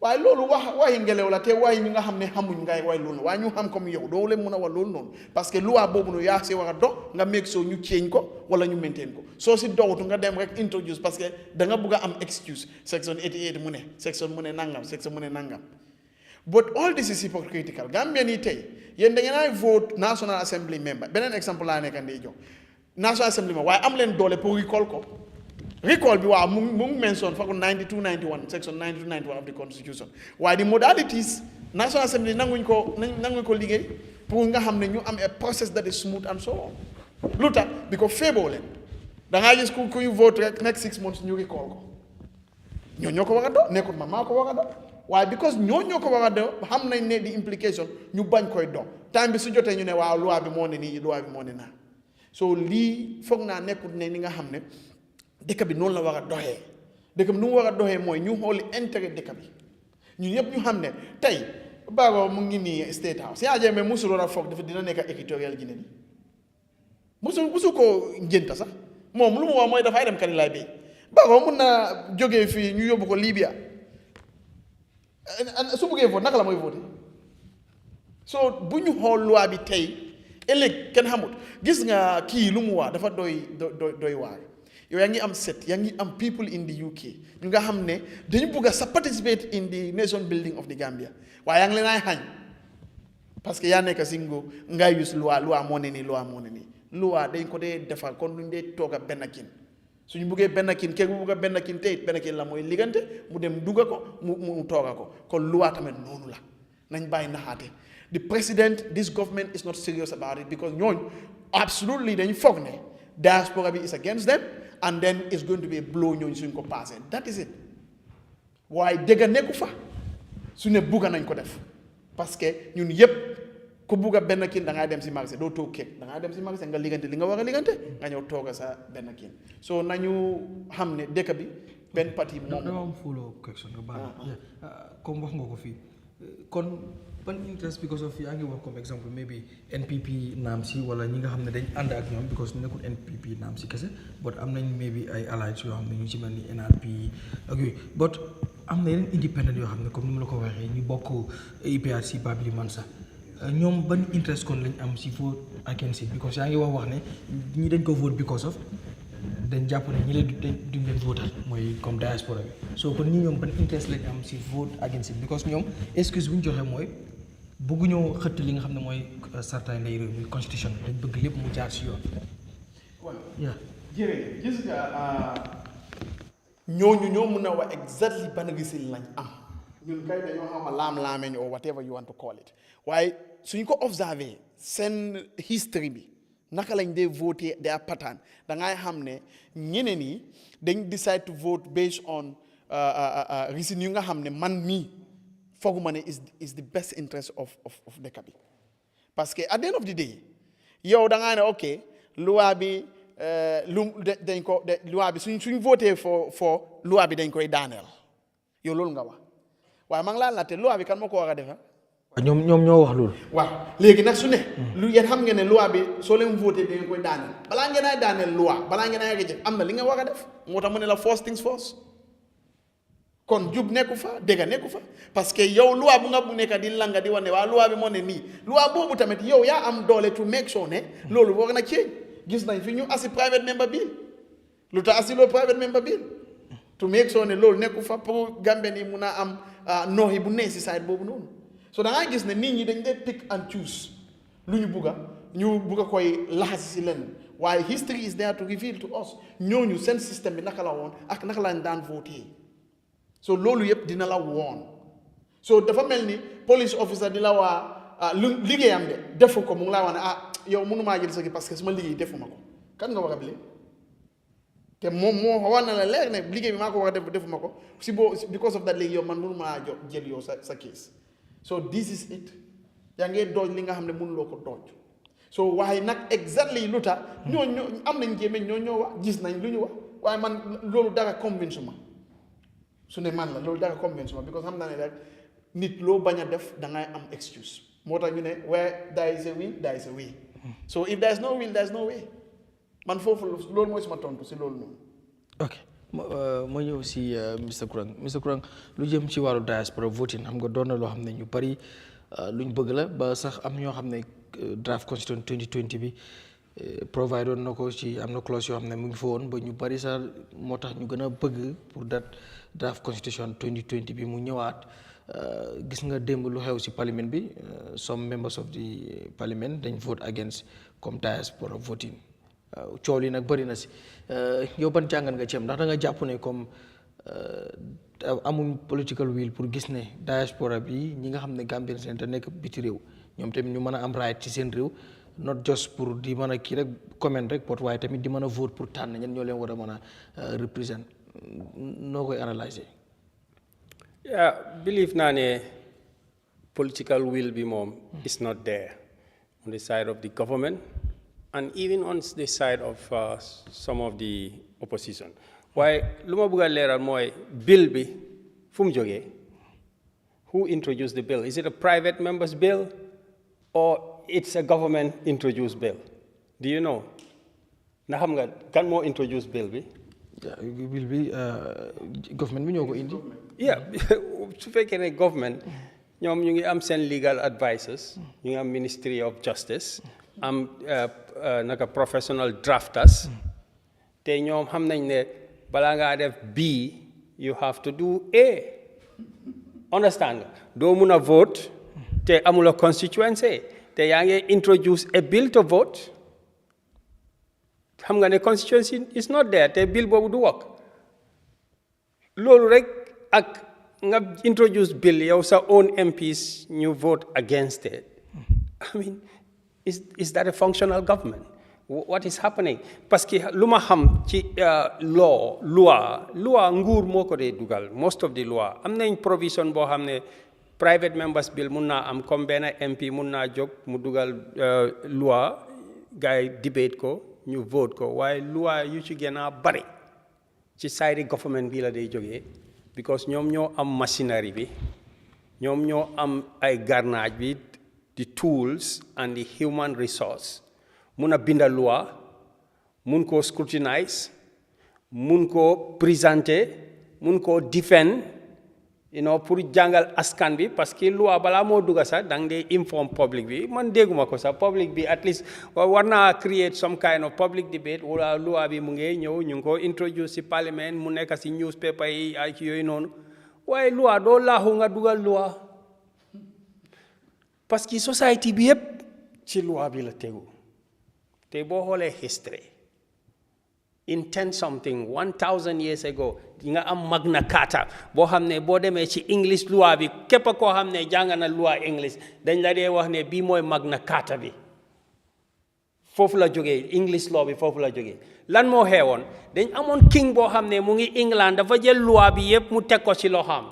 waaye loolu waxi ngelaw la te waaye ñu nga xam ne xamuñ ngay way loolu waaye ñu xam comme yow doo leen mën a wax loolu noonu parce que loi boobu noonu yaa si war a dox nga make sure ñu change ko wala ñu maintain ko soo si dowutu nga dem rek introduce parce que da nga bugg a am excuse section 88 mu ne section mu ne nangam section mu ne nangam but all this is hypocritical Gambien yi tey yéen da ngeen ay vote National Assembly member beneen exemple laa nekk ndey jox National Assembly member waaye am leen doole pour recall ko recall bi waaw mu ngi mention fa ko 92 91 section 92 91 of the constitution waaye the modalities National Assembly nanguñ ko liggéey pour nga xam ne ñu am a process that is smooth and so on lu tax bi ko feeboo leen da ngaa gis kuy vote rek next 6 months ñu recall ko ñoo ko war a do nekkul man maa ko war a do waaye because ñoo ko war a do xam nañ ne di implication ñu bañ koy do time bi su jotee ñu ne waaw loi bi moo ne nii loi bi moo ne naa so lii foog naa nekkul ne ni nga xam ne dëkk bi noonu la war a doxee dëkk bi nu mu war a doxee mooy ñu xooli intérêt dëkk bi ñun ñëpp ñu xam ne tey Barrow mu ngi nii State House Yahya Jammeh musul war a foog dafa dina nekk équatorial Guinée bi musu ko njënta sax moom lu mu wax mooy dafay dem Kanilaay bi Barrow mun na jógee fii ñu yóbbu ko Libya su buggee vote naka la mooy vote so bu ñu xool loi bi tey ëllëg kenn xamut gis nga kii lu mu wax dafa doy waar yow yaa ngi am yaa ngi am people in the UK ñu nga xam ne dañu bëgg a sa participate in the nation building of the Gambia waaye yaa ngi leen ay xañ parce que yaa nekk si ngay use loi moo ne nii loi dañ ko dee defar kon luñ dee toog a benn kin suñu buggee benn kin kee bu bugg a benn kin te it benn kin la mooy liggante mu dem dugga ko mu tooga ko kon loi tamit noonu la nañ bàyyi naxaate the president this government is not serious about it because ñooñu absolutely dañu foog ne diaspora bi is against them and then it's going to be a blow ñooñu suñ ko passé that is it waaye dëgg nekku fa su ne bugga nañ ko def parce que ñun yëpp ku bugg a benn kin da ngay dem si marché doo toog keek da ngay dem si marché nga liggante li nga war a liggante nga ñëw tooga sa benn kin so nañu xam ne dëkk bi benn parti moom dama am follow question nga baal comme wax nga ko fii kon ban interest because of yaa ngi wax comme exemple maybe NPP naam si wala ñi nga xam ne dañ ànd ak ñoom because nekkul NPP naam si kese but am nañ maybe ay allies yoo xam ne ñu ci mel ni NRP ak yooyu but am na yeneen independent yoo xam ne comme ni ma la ko waxee ñu bokk APRC Babili Mansa ñoom ban interest kon lañ am si vote against it because yaa ngi wax ne ñi dañ ko vote because of dañ jàpp ne ñi leen duñ leen votal mooy comme diaspora bi so kon ñi ñoom ban interest lañ am si vote against it because ñoom excuse bu ñu joxe mooy bëgguñoo xëtt li nga xam ne mooy sartaay ndey réew mi constitution bi dañ bëgg lépp mu jaar si yoon. waaw jërëjëf gis nga ñooñu ñoo mun a wax exactly ban gisin lañ am ñun kay dañoo xam a laam-laamee or whatever you want to call it waaye suñ ko observé seen history bi naka lañ dee voté their pattern da ngay xam ne ñeneen yi dañ decide to vote based on reason yu nga xam ne man mii fooguma ne is the best interest of dëkk bi parce que at the end of the day yow da ngaa ne ok loi bi dañ ko loi bi suñ voté for loi bi dañ koy daaneel yow loolu nga wax waaye maa ngi laa laajte loi bi kan moo ko war a defar. ñoom ñoo wax loolu. waaw léegi nag su ne. lu yéen xam ngeen ne loi bi soo leen voté da ngeen koy daaneel balaa ngeen ay daaneel loi balaa ngeen ay reject am na li nga war a def moo tax mu ne la first things first kon jub nekku fa dégg nekku fa parce que yow loi bu nga bu nekk di langa di wane waa loi bi moo ne nii loi boobu tamit yow yaa am doole to make sure ne loolu war na change gis nañ fi ñu asi private member bill lu tax asi loolu private member bill to make sure ne loolu nekku fa pour Gambien yi mun a am nooxi bu nee si side boobu noonu. so da ngay gis ne nit ñi dañ dee pick and choose lu ñu bugga koy laxasi si lenn waaye history is there to reveal to us ñooñu seen système bi naka la woon ak naka lañ daan voté so loolu yëpp dina la woon so dafa mel ni police officer di la waa lu liggéeyam de defu ko mu ngi laa wax ne yow mënumaa jël sa gi parce que suma liggéey defuma ko kan nga war a bile te moom moo war na la leer ne liggéey bi maa ko war a def defuma ko because of that léegi yow man mënumaa jël yow sa case so this is it yaa ngee dooj li nga xam ne mënuloo ko dooj so waaye nag exactly lu tax ñoo am nañ jéemeñ ñoo wax gis nañ lu ñu wax waaye man loolu dara convince ma su ne man la loolu dara convince ma because xam naa ne rek nit loo bañ a def da ngay am excuse moo tax ñu ne where there is a will there is a way so if there is no will there is no way man foofu loolu mooy suma tontu si loolu noonu. ok ma ñëw si Mr Kurang lu jëm ci wàllu diaspora voting xam nga doon na loo xam ne ñu bari luñ bëgg la ba sax am ñoo xam ne draft constitution 2020 bi provide woon na ko ci am na clause yoo xam ne mu ngi fa woon ba ñu bari sax moo tax ñu gën a bëgg pour draft constitution 2020 bi mu ñëwaat gis nga démb lu xew si parliament bi some members of the parliament dañ vote against comme diaspora voting coow li nag bëri na si yow ban jàngat nga ci am ndax da nga jàpp ne comme amuñ political will pour gis ne diaspora bi ñi nga xam ne Gambien seen te nekk biti réew ñoom tamit ñu mën a am right ci seen réew not just pour di mën a kii rek comment rek pot waaye tamit di mën a vote pour tànn ñen ñoo leen war a mën a represent noo koy analyser. believe naa ne political will bi moom is not there on the side of the government and even on the side of some of the opposition waaye lu ma bëgg a leeral mooy bill bi fu mu jógee who introduced the bill is it a private member's bill or it's a government introduced bill do you know na xam nga kan moo introduce bill bi. bill bi government bi ñoo ko indi. su fekkee ne government ñoom ñu ngi am seen legal advisors ñu ngi am ministry of justice am naka professional drafters te ñoom xam nañ ne balaa ngaa def B you have to do A understand nga doo mun a vote te amula constituency te yaa ngi introduce a bill to vote xam nga ne constituency is not there te bill boobu du work loolu rek ak nga introduce bill yow sa own MPs ñu vote against it I mean is that a functional government what is happening parce que lu ma xam ci loi nguur moo ko dee dugal most of the law am nañ provision boo xam ne private members bill mun naa am comme benn MP mun naa jóg mu dugal loi gars yi debate ko ñu vote ko waaye loi yu ci gën a bari ci side government bi la day jógee because ñoom ñoo am machinery bi ñoom ñoo am ay garnage bi the tools and the human resource mun a binda loi mun koo scrutinize mun koo présenter mun koo defend pour jàngal askan bi parce que loi balaa moo dugga sax da nga dee inform public bi man dégguma ko sax public bi at least war naa create some kind of public debate wala loi bi mu ngi ñëw ñu ngi ko introduce ci parliament mu nekk ci newspaper yi ak yooyu noonu waaye loi doo laaxu nga dugal loi parce que society bi yëpp ci loi bi la tegu te boo xoolee history in 1000 years ago nga am Magna Carta boo xam ne boo demee ci English loi bi képp koo xam ne jàng na loi English dañ la dee wax ne bii mooy Magna Carta bi foofu la jógee English law bi foofu la jógee lan moo xewoon dañ amoon king boo xam ne mu ngi England dafa jël loi bi yëpp mu teg ko ci loxoom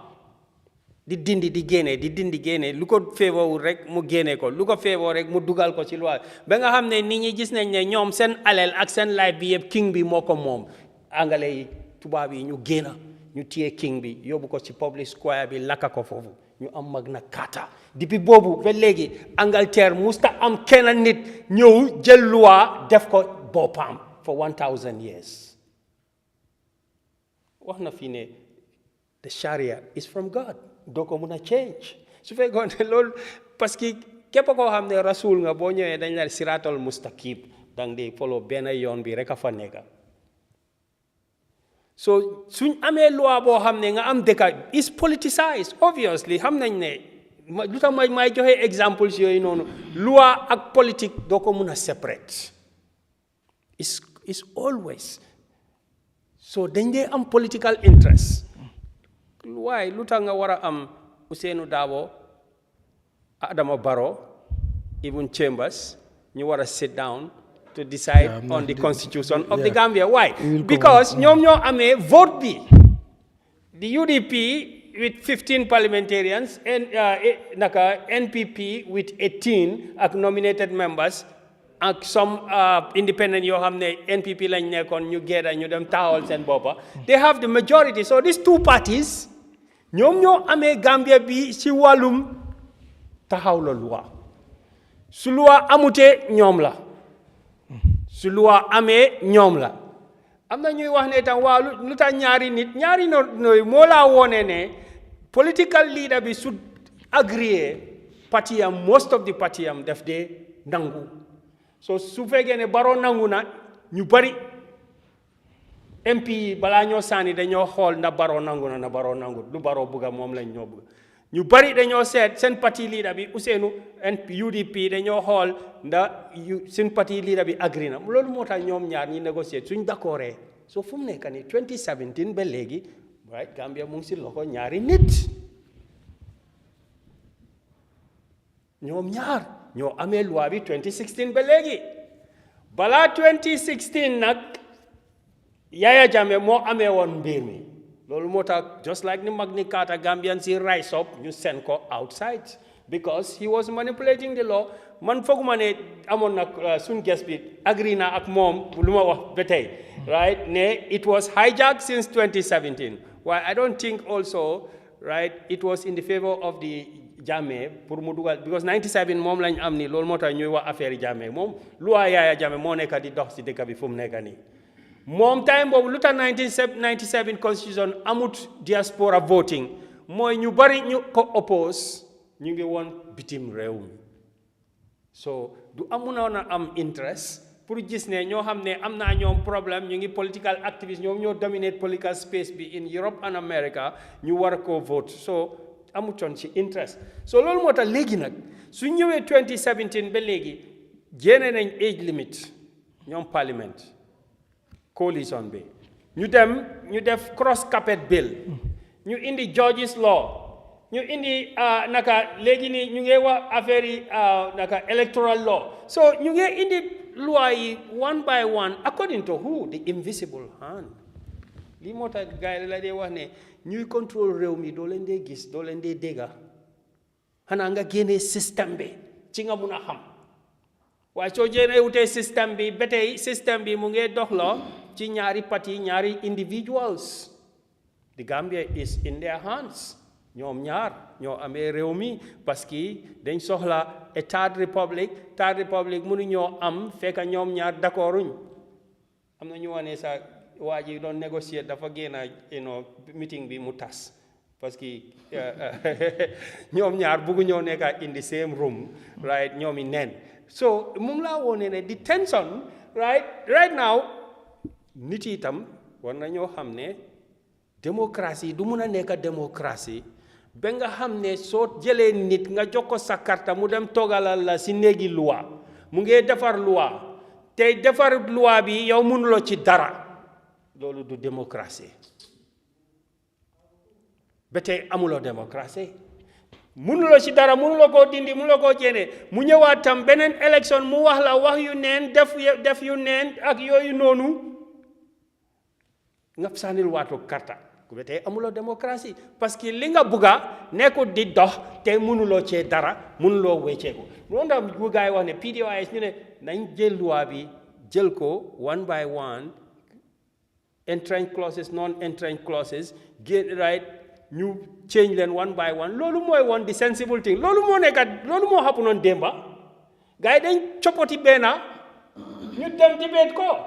di dindi génne lu ko féewoowul rek mu génne ko lu ko féewoo rek mu dugal ko ci loi ba nga xam ne nit ñi gis nañ ne ñoom seen alal ak seen life bi yëpp king bi moo ko moom anglais yi tubaab yi ñu génna ñu téye king bi yóbbu ko ci public square bi lakka ko foofu ñu am Magna Carta depuis boobu ba léegi Angleterre musta am kenn nit ñëw jël loi def ko boppam for 1000 years wax na fi ne the Sharia is from God doo ko mun a change su fekkoon ne loolu parce que képp koo xam ne rasul nga boo ñëwee dañ la siratal mustaqim dang di follow benn yoon bi rek a fa nekka so suñ amee loi boo xam ne nga am dëkka is politicized obviously xam nañ ne lu tax may joxe examples yooyu noonu loi ak politique doo ko mun a separate is always so dañ dee am political interest waaye lu tax nga war a am Ousainou Darboe Adama Barrow even Chambers ñu war a sit down to decide on the constitution of the Gambia why because ñoom ñoo amee vote bi the UDP with 15 parliamentarians and naka NPP with 18 ak nominated members ak some independent yoo xam ne NPP lañ nekkoon ñu génn ñu dem taxawal seen boppa they have the majority so these two parties ñoom ñoo amee Gambia bi ci wàllum taxaw la loi su loi amutee ñoom la su loi amee ñoom la am na ñuy wax ne tam waaw lu tax ñaari nooy moo laa woone ne political leader bi su agréé parti am most of the parti am def dee nangu so su fekkee ne Barrow nangu na ñu bari MP yi balaa ñoo sànni dañoo xool na Barrow nangu na Barrow nangu lu Barrow bëgga moom lañ ñoo bëgg ñu bari dañoo seet seen parti leader bi Ousainou UDP dañoo xool ndax seen parti leader bi agree na loolu moo tax ñoom ñaar ñi négocier suñ d'accordé so fu mu nekk nii 2017 ba léegi waaye Gambia mu ngi si loxo ñaari nit ñoom ñaar ñoo amee loi bi 2016 ba léegi balaa 2016 nag Yahya Jammeh moo amee woon mbir mi loolu moo tax just like ni Magna Carta Gambians yi rise up ñu send ko outside because he was manipulating the law man fooguma ne amoon nag suñ guest bi agree na ak moom lu ma wax ba tey right ne it was hijacked since 2017 waaye I don't think also right it was in the favor of the Jammeh pour mu dugal because 97 moom lañ am ni loolu moo tax ñuy wax affaire Jammeh moom loi Yahya Jammeh moo nekk di dox si dëkk bi fu mu nekk nii moom time boobu lu tax 1997 constitution amut diaspora voting mooy ñu bari ñu ko oppose ñu ngi woon bitim réew mi so du amunoon a am interest pour gis ne ñoo xam ne am naa ñoom problème ñu ngi political activist ñoom ñoo dominate political space bi in Europe and America ñu war koo vote so amutoon ci interest so loolu moo tax léegi nag su ñëwee 2017 ba léegi génne nañ age limit ñoom parliament coalition bi ñu dem ñu def cross carpet bill ñu indi George's law ñu indi naka léegi nii ñu ngi wax affaire yi naka electoral law so ñu ngi indi loi yi one by one according to who the invisible hand lii moo tax gars yi la dee wax ne ñuy contrôle réew mi doo leen dee gis doo leen dee dégga xanaa nga génnee système bi ci nga mun a xam waaye soo génnee wutee système bi ba tey système bi mu ngi doxloo ci ñaari parti ñaari individuals the Gambia is in their hands ñoom ñaar ñoo amee réew mi parce que dañ soxla a third republic mënu ñoo am fekk ñoom ñaar d'accorduñ am na ñu wane sa waa ji doon négocier dafa génn meeting bi mu tas parce que ñoom ñaar bëggu ñoo nekk in the same room right ñoom i neen so mu ngi laa wone ne the tension right now nit yi itam war na ñoo xam ne démocratie du mun a nekk démocratie ba nga xam ne soo jëlee nit nga jox ko sa karta mu dem toogalal la si néegi loi mu ngi defar loi tey defar loi bi yow mënuloo ci dara loolu du démocratie ba tey amuloo démocratie mënuloo ci dara mënuloo koo dindi mënuloo koo jéene mu ñëwaat tam beneen élection mu wax la wax yu neen def yu neen ak yooyu noonu nga sànnil waatu karta ba tey amuloo démocratie parce que li nga bugga nekkul di dox te mënuloo cee dara mënuloo wecceeku loolu ndax bu gaa yi wax ne PDOIS ñu ne nañ jël loi bi jël ko one by one entrenched clauses non entrenched clauses get right ñu change leen one by one loolu mooy woon di sensible thing loolu moo xapu noonu démba gaa yi dañ coppati benn ñu dem debate ko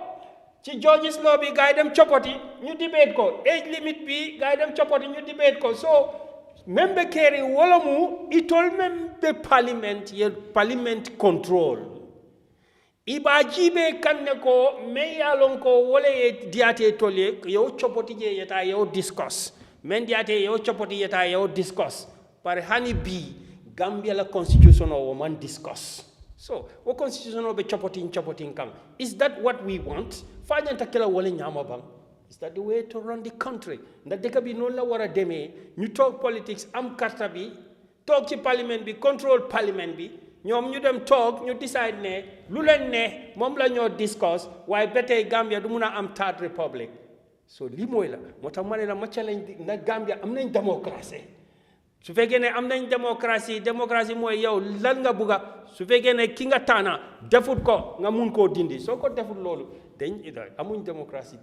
ci George's law bi gaa yi dem coppati ñu debate ko age limit bi gaa yi dem coppati ñu debate ko so membe keri wala mu itol membe parliament control iba jibe kanne ko me yalon ko wala ye diate tolye yow coppati je yeta yow discuss men diate yow coppati yeta yow discuss par hani bi Gambia la constitution o man discuss so what constitution o be chopping kam is that what we want fanyanta kala wala nyama bam is that the way to run the country nda deka bi non la wara démé ñu talk politics am carte bi talk ci parliament bi control parliament bi ñom ñu dem talk ñu decide ne lu len ne mom la ñoo discuss waaye bété Gambia du mëna am third republic so li moy la motax mané la ma challenge na Gambia am nañ démocratie su fekkee ne am nañ démocratie mooy yow lan nga bugga su fekkee ne ki nga taana defut ko nga mun koo dindi soo ko defut loolu dañ amuñ démocratie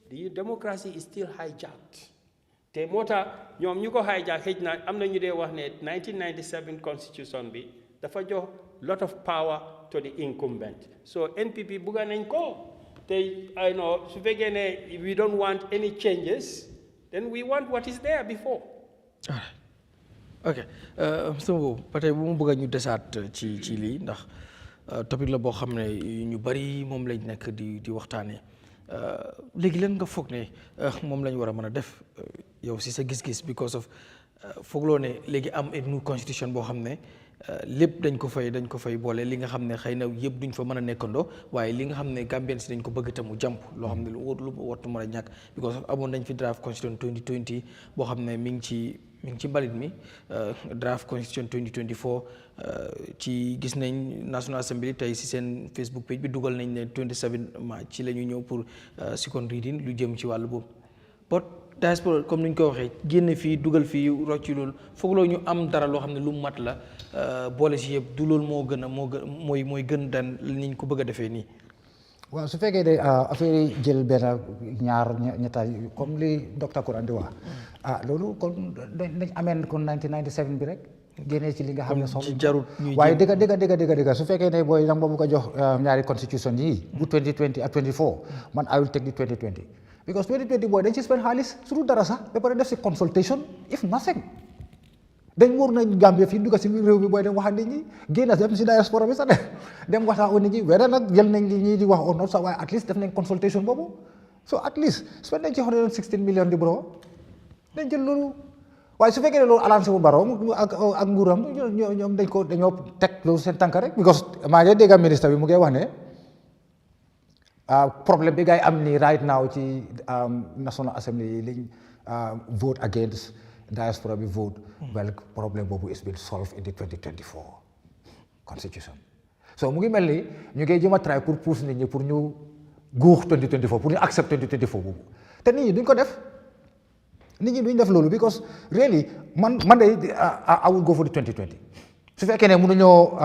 the democracy is still hijacked te moo tax ñoom ñu ko hijack xëj na am na ñu dee wax ne 1997 constitution bi dafa jox lot of power to the incumbent so NPP bugga nañ ko te I know su fekkee ne we don't want any changes then we want what is there before. ok sama boobu ba tey bu mu bëgg ñu desaat ci lii ndax topic la boo xam ne ñu bari moom lañ nekk di waxtaanee léegi leen nga foog ne moom lañ war a mën a def yow si sa gis-gis because of foogloo ne léegi am une new constitution boo xam ne lépp dañ ko fay boole li nga xam ne xëy na yëpp duñ fa mën a nekkandoo waaye li nga xam ne Gambien si dañ ko bëgg tamu jàmp loo xam ne lu wartu mën a ñàkk because of amoon nañ fi draft constitution 2020 boo xam ne mi ngi ci mbalit mi draft constitution 2024 ci gis nañ National Assembly tey si seen Facebook page bi dugal nañ ne 27 March ci la ñu ñëw pour second reading lu jëm ci wàllu boobu but diaspora comme ni ñu ko waxee génn fii dugal fii rocci loolu foog loo ñu am dara loo xam ne lu mat la boole si yëpp du loolu mooy gën daan ni ñu ko bëgg a defee nii. waaw su fekkee de affaire yi jël benn ñaar ñetta comme li docteur Kourane di wax loolu kon dañ ameen kon 1997 bi rek génnee ci li nga xam ne soxla jarut ñuy waaye dëgg su fekkee ne booy danga ma bëgg a jox ñaari constitution yi bu 2020 ak 24 man I will take the 2020 because 2020 booy dañ ci spend xaalis su dul dara sax ba pare def si consultation if nothing dañ wóor nañ Gambia fii dugg si réew mi booy dem wax nit ñi génn dem si diaspora bi sax dem waxtaan nit ñi weda nag jël nañ li ñi di wax or not sax waaye at least def nañ consultation boobu so at least spend nañ ci 116 million di bro dañ jël loolu waaye su fekkee ne loolu alancé bu baro ak nguuram ñoom dañoo teg loolu seen tànk rek because maa ngi dégg ministre bi mu ngi wax ne problème bi gars yi am nii right now ci National Assembly yi liñ vote against diaspora bi vote well problème boobu is been solved in the 2024 constitution so mu ngi mel ni ñu ngi jëm a try pour pousse nit ñi pour ñu guux 2024 pour ñu accept 2024 boobu te nit ñi duñ ko def nit ñi duñ def loolu because really man de I will go for the 2020 su fekkee ne mënuñoo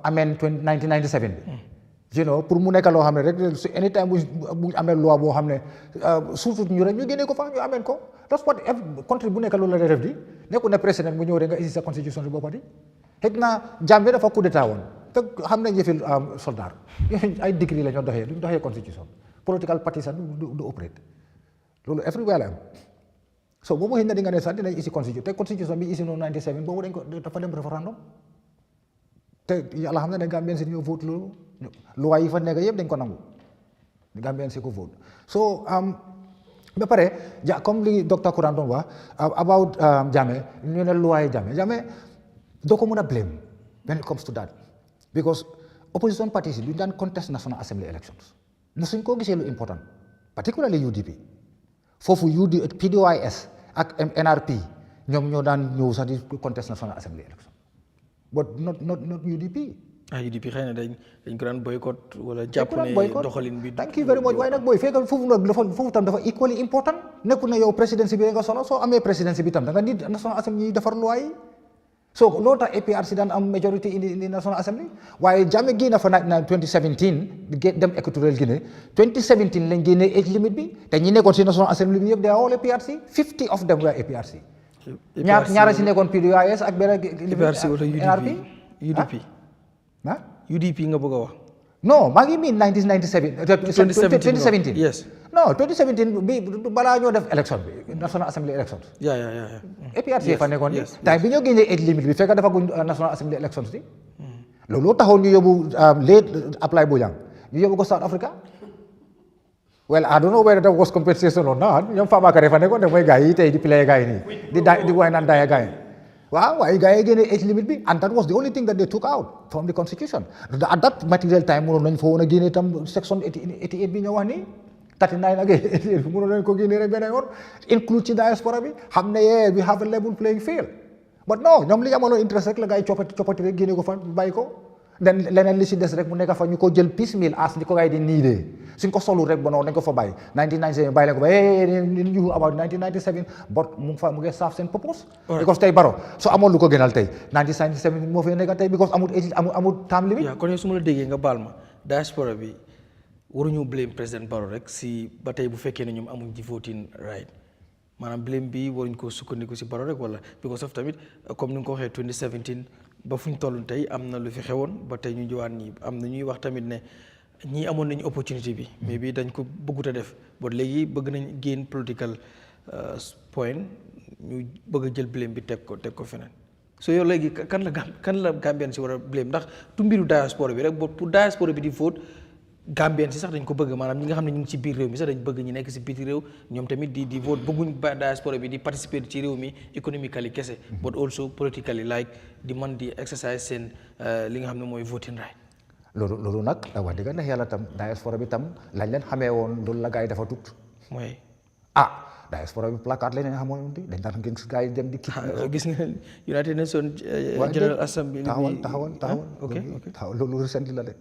amend 1997 bi you know pour mu nekk loo xam ne rek anytime bu amee loi boo xam ne surtout ñu rek ñu génnee ko fa ñu ameen ko that's what country bu nekk loolu la def di nekkul ne président bu ñëw rek nga isi sa constitution si boppati xëy na Gambie dafa coup d'état woon te xam nañ yëfi soldat ay degré la ñoo doxee duñ doxee constitution political party sax du operate loolu everywhere la am so boobu xëy na di nga ne sax dinañ isi constitution te constitution bi isi noonu 97 boobu dañ ko dafa dem référendum te yàlla xam na ne Gambien si ñoo vote loolu loi yi fa nekk yëpp dañ ko nangu Gambien si ko vote so ba pare comme li docteur Kuran doon wax about Jammeh ñu ne loi yi Jammeh doo ko mën a blame when it comes to that because opposition parties yi duñ daan contest National Assembly elections mosuñ koo gisee lu important particularly UDP foofu PDOIS ak NRP ñoom ñoo daan ñëw sax di contest National Assembly election but not UDP. UDP xëy na dañ ko daan boycott wala jàpp ne doxalin bi. thank you very much waaye nag booy fekk foofu tam dafa equally important nekkul na yow présidence bi nga solo soo amee présidence bi tam da nga nit National Assembly ñuy defar loi yi so loolu tax APRC daan am majority in the National Assembly waaye Jammeh génn fa na 2017 dem Equatorial Guinée 2017 lañ génnee age limit bi te ñi nekkoon si National Assembly bi yëpp they are all APRC 50 of them were APRC. ñaara si nekkoon PDOIS ak benn APRC wala UDP UDP nga bëgg a wax. non maa ngi miin 2017 yes non 2017 bi balaa ñoo def election bi National Assembly elections. yaa APRC fa nekkoon ni time bi ñoo génnee age limit bi fekk dafa guñ National Assembly elections bi loolu taxoon ñu yóbbu late apply Bojang ñu yóbbu ko South Africa well I don't know whether that was compensation or not ñoom Fabakary fa nekkoon def mooy gars yi tey di play gars yi nii di way naan daaya gars yi waaw waaye gars yi génnee age limit bi and that was the only thing that they took out from the constitution at that material time mënoon nañ fa woon a génnee tam section 88 bi ñoo wax nii 39 ak 88 bi mënoon nañ ko génnee rek benn yoon include ci diaspora bi xam ne we have a level playing field but non ñoom li amaloon interest rek la gars yi coppati rek génne ko fa bàyyi ko den leneen li si des rek mu nekk fa ñu ko jël piecemeal as ni ko gars yi di niidee suñ ko solul rek ba noonu dañ ko fa bàyyi 1997 bàyyi leen ko ba ñu about 1997 but mu ngi saaf seen purpose because tey Barrow so amoon lu ko gënal tey 1997 moo fi nekk tey because amul time limit. kon su ma la déggee nga baal ma diaspora bi waruñu blame président Barrow rek si ba tey bu fekkee ne ñoom amuñ ci voting right maanaam blame bi waruñ ko sukkandiku si Barrow rek wala because of tamit comme ni nga ko waxee 2017 ba fuñ toll tey am na lu fi xewoon ba tey ñu jiwaat ñi am na ñuy wax tamit ne ñii amoon nañu opportunité bi mais bi dañ ko bëggut a def ba léegi bëgg nañ gain political point ñu bëgg a jël blame bi teg ko feneen so yow léegi kan la Gambien si war a blame ndax du mbiru diaspora bi rek pour diaspora bi di vote Gambien si sax dañ ko bëgg maanaam ñi nga xam ne ñu ngi ci biir réew mi sax dañ bëgg ñu nekk si biti réew ñoom tamit di vote bëgguñ diaspora bi di participer ci réew mi economically kese but also politically like di man di exercise seen li nga xam ne mooy voting right. loolu nag wax dëgg neex yàlla tam diaspora bi tam lañ leen xamee woon loolu la gars yi dafa tut mooy diaspora bi placard lañ leen xamoon dañ daan gis gars yi dem di kii gis nga United Nations General Assembly taxawal loolu recently la de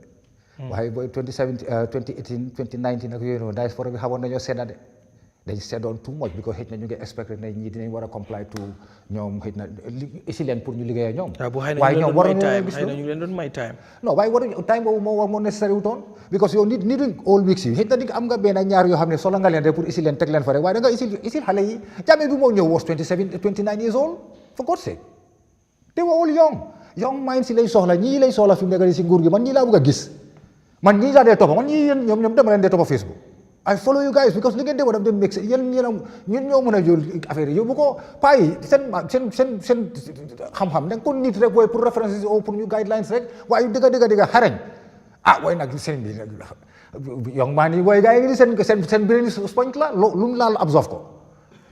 waaye booy 2018 2019 ak yooyu noonu diaspora bi xamoon nañoo sedda de dañ seddoon too much because xëy na ñu ngi expect ne ñii dinañ war a comply to ñoom xëy na isi leen pour ñu liggéey ak ñoom waaye ñoom waroon gis xëy na ñu leen doon may time non waaye waruñ time boobu moo necessary wutoon because yow nit all weeks yi xëy na di am nga benn ñaar yoo xam ne solo nga leen rek pour isi leen teg leen fa rek waaye da nga isil xale yi Jammeh bi moo ñëw was 29 years old for God's sake they were all young minds si lañ soxla ñii lañ soxla fi mu nekk si nguur gi man ñii laa bëgg a gis man ñii laa dee toppa man ñii ñoom dama leen dee toppa Facebook I follow you guys because li ngeen di def dem mix yéen ñun ñoo mën a jël affaire yi yóbbu ko pas yi seen xam-xam da nga ko nit rek booy pour références ou pour ñu guidelines rek waaye dëgg xarañ waaye nag seen bi young man yi booy gars yi seen brain sponge la lu mu laal absorbe ko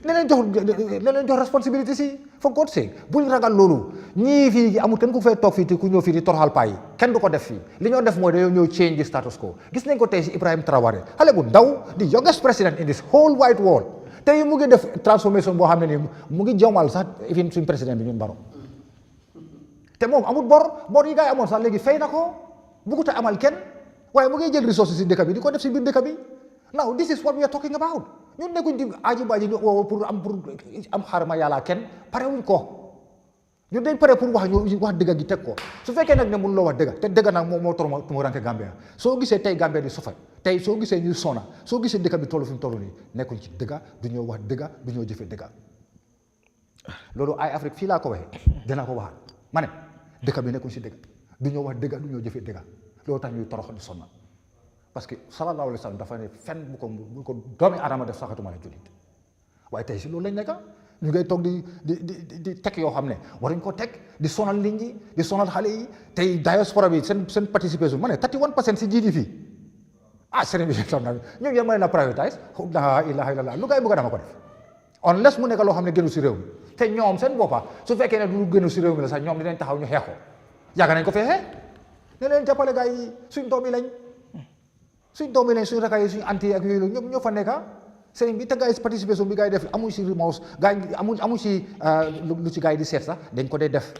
ne leen jox responsabilité si for God's sake buñ ragal loolu ñii fii amul kenn ku fay toog fii te ku ñëw fii di toroxal paa yi kenn du ko def fii li ñoo def mooy dañoo ñëw change the status quo gis nañ ko tey si Ibrahim Traoré xale bu ndaw the youngest president in this whole wide world tey mu ngi def transformation boo xam ne nii mu ngi jomal sax even suñ président bi ñun Barrow te moom amul bor yi gars yi amoon sax léegi fay na ko bugut a amal kenn waaye mu ngi jël ressources si dëkk bi di ko def si biir dëkk bi now this is what we are talking about ñun nekkuñ di aji baaji pour am xarma yàlla kenn pare wuñ ko ñun dañ pare pour wax dëgg gi teg ko su fekkee nag ne mun loo wax dëgg te dëgg nag moo tumuranke Gambia soo gisee tey Gambia di sufay tey soo gisee ñuy sona soo gisee dëkk bi toll fi mu toll nii nekkuñ ci dëgg du ñoo wax dëgg du ñoo jëfee dëgg loolu Eyeafrica fii laa ko waxee dinaa ko waxaat ma ne dëkk bi nekkuñ si dëgg du ñoo wax dëgg du ñoo jëfee dëgg loolu tax ñuy torox di sonna parce que sallallahu alayhi wa sallam dafa ne fen bu ko doomi aadama def saxatuma la jullit waaye tey si loolu lañ nekk ñu ngay toog di teg yoo xam ne waruñ ko teg di sonal nit ñi di sonal xale yi tey diaspora bi seen participation ma ne 31% si GDP sëriñ bi xam na ñoom yéen mën na privatise la ilaha illallah lu ngay bëgg a dama ko def unless mu nekk loo xam ne gënu si réew mi te ñoom seen boppa su fekkee ne du gënu si réew mi la sax ñoom dinañ taxaw ñu xeex ko yàgg nañ ko fee ne leen jàppale gars yi suñ doom yi lañ suñ raka yi suñ anti ak yooyu ñoom ñoo fa nekka sëriñ bi te gars yi participation bi gars yi def amuñ si remorse gars yi amuñ si lu ci gars yi di seet sax dañ ko dee def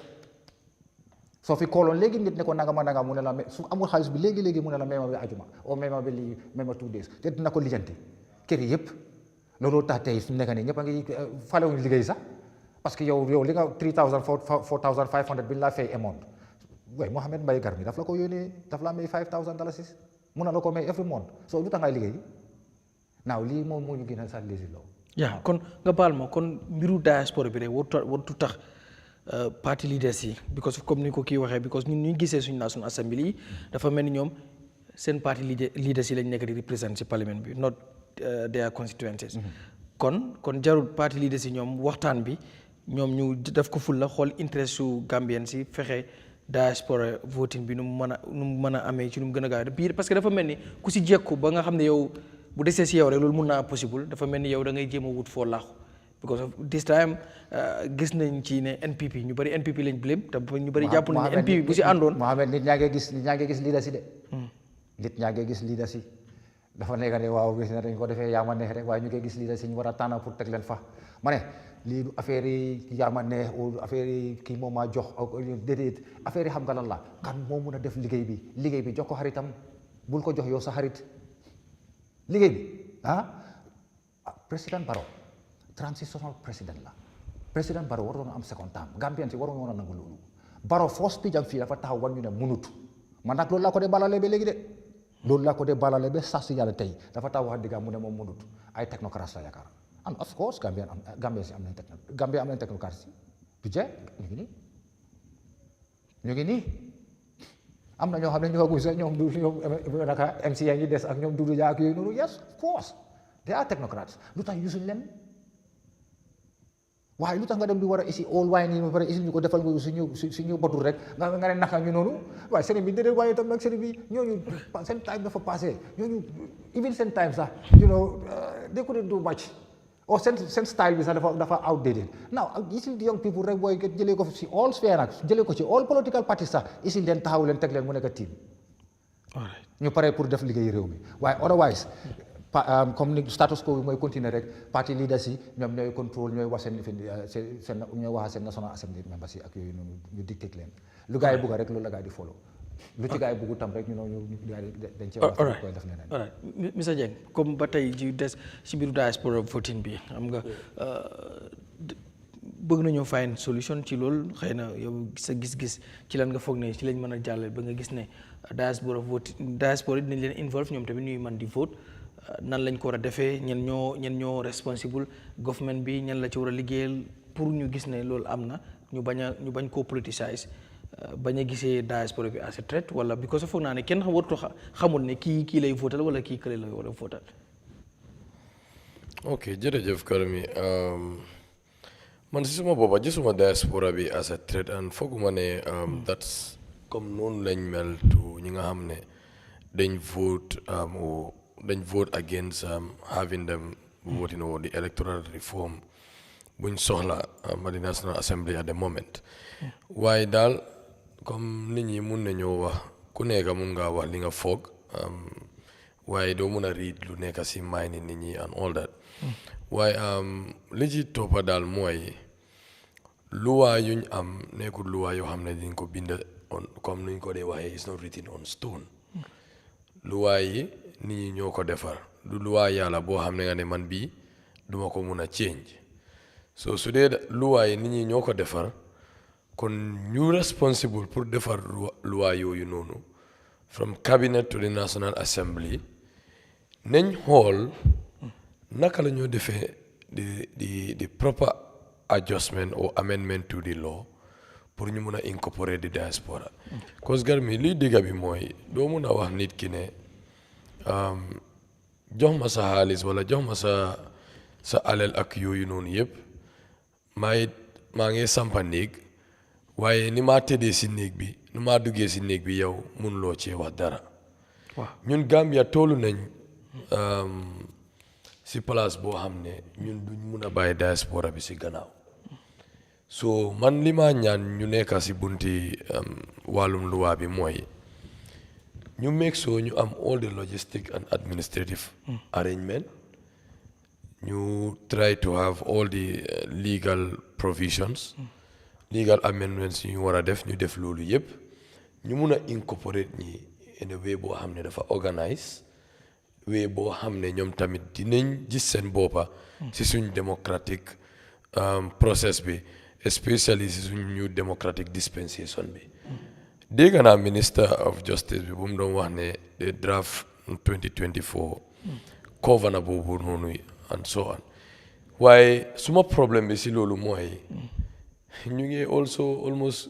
soo fi kooloon léegi nit ne ko nangama mu ne la su amul xaalis bi léegi mu ne la meema bi ajuma o meema bi lii meema 2 days te dina ko lijjanti kër yi yëpp loolu tax tey fi mu nekk nii ñëpp a ngi falewuñ liggéey sax parce que yow li nga 3000 4500 bi ñu laa fay amount waaye Mohamed Mbaye Garmi daf la ko yónnee daf la may $5,000 mun na la ko may every month so lu tax ngay liggéey naaw lii moom moo ñu gën a sax léegi loolu. yaa kon nga baal ma kon mbiru diaspora bi rek wartu tax party leaders yi because comme ni ko kii waxee because ñun ñu gisee suñu National Assembly yi dafa mel ni ñoom seen party leaders yi lañ nekk di represent ci parlement bi not their constituencies. kon jarul party leaders yi ñoom waxtaan bi ñoom ñu def ko ful la xool interest su Gambien si fexe diaspora voting bi nu mu mën a amee ci nu mu gën a gaaw biir parce que dafa mel ni ku si jekku ba nga xam ne yow bu desee si yow rek loolu mun naa possible dafa mel ni yow da ngay jéem a wut foo laaxu because of this time gis nañ ci ne NPP ñu bëri NPP lañ blame te ñu bëri jàpp nañ ne NPP bu si àndoon Mohamed nit ñaa ngi gis leader si de nit ñaa ngi gis leader si dafa nekk ne waaw gis na dañ ko defee yaa ma neex rek waaye ñu koy gis leader si ñu war a tànn pour teg leen fa ma ne lii du affaire yi yaa ma neex ou affaire yi kii moom maa jox déedéet affaire yi xam nga lan la kan moo mun a def liggéey bi jox ko xaritam bul ko jox yow sa xarit liggéey bi président Barrow transitional président la président Barrow waroon am second term Gambien si waroon woon a nangu loolu Barrow first speech am fii dafa taxaw wan ñu ne munut man nag loolu laa ko dee balale ba léegi de loolu laa ko dee balale ba sax si yàlla tey dafa taxaw wax dëgg mu ne moom munut ay technocrates la yaakaar and of course Gambia am nañ technocratie du jeex ñu ngi nii am na ñoo xam ne ñoo guñ sax ñoom naka MC yaa ngi des ak ñoom Doudou Dia ak yooyu noonu yes of course they are technocrats lu tax yusuñ leen waaye lu tax nga dem di war a isi all wine yi ba pare isi ñu ko defal nga suñu botul rek nga ne naka ñu noonu waaye sëriñ bi déedéet waaye tam nag sëriñ bi ñooñu seen time dafa passé ñooñu even seen time sax you know they couldn't do much or seen style bi sax dafa outdated now isi young people rek booy jëlee ko si all sphere nag jëlee ko ci all political parties sax isi leen taxaw leen teg leen mu nekk team ñu pare pour def liggéey réew mi waaye otherwise comme ni status quo bi mooy continuer rek party leaders yi ñoom ñooy contrôle ñooy wax seen ñooy wax seen National Assembly members yi ak yooyu noonu ñu dictate leen lu gars yi bëgg rek loolu la gars yi di follow lu ci gars yi bëgg tam rek ñu dañ cee wax koy def leneen. all right Mr Dieng comme ba tey ji des si biir diaspora voting bi xam nga bëgg nañoo find solution ci loolu xëy na yow sa gis-gis ci lan nga foog ne ci lañ mën a jàllale ba nga gis ne diaspora dinañ leen involve ñoom tamit ñuy mën di vote nan lañ ko war a defee ñen ñoo responsible government bi ñan la ci war a liggéeyal pour ñu gis ne loolu am na ñu bañ koo politicize bañ a gisee diaspora bi as a threat wala because foog naa ne kenn warut xamul ne kii lay votal wala kii kële lay war a votal. ok jërëjëf Karmi man si suma boppa gisuma diaspora bi as a threat and fooguma ne that's comme noonu lañ mel to ñi nga xam ne dañ vote against having them voting over the electoral reform buñ soxla at the National Assembly at the moment waaye daal comme nit ñi mun nañoo wax ku nekk mun ngaa wax li nga foog waaye doo mun a read lu nekk si mind nit ñi and all that waaye li ci toppa daal mooy luwaa yuñ am nekkul luwaa yoo xam ne dañ ko bind on comme nuñ ko dee waxee it's not written on stone luwaa yi nit ñi ñoo ko defar du luwaa yàlla boo xam ne nga ne man bii duma ko mun a change so su dee luwaa yi nit ñi ñoo ko defar kon ñu responsible pour defar luwaa yooyu noonu from cabinet to the National Assembly nañ xool naka la ñoo defee the proper adjustment or amendment to the law pour ñu mun a incorporate the diaspora cause Garmi liy digga bi mooy doo mun a wax nit ki ne jox ma sa xaalis wala jox ma sa alal ak yooyu noonu yëpp maa ngi sampa néeg waaye ni maa tëddee si néeg bi ni maa duggee si néeg bi yow mënuloo cee wax dara ñun Gambia toolu nañ si place boo xam ne ñun duñ mun a bàyyi diaspora bi si gannaaw so man li ma ñaan ñu nekka si bunti wàllum luwaa bi mooy ñu make sure ñu am all the logistic and administrative arrangement ñu try to have all the legal provisions legal amendments ñu war a def ñu def loolu yëpp ñu mun a incorporate ñi in a way boo xam ne dafa organise way boo xam ne ñoom tamit dinañ gis seen boppa si suñ democratic process bi especially si suñ new democratic dispensation bi dégg naa minister of justice bi bu mu doon wax ne the draft 2024 cover na boobu noonu and so on waaye suma problème bi si loolu mooy ñu ngi also almost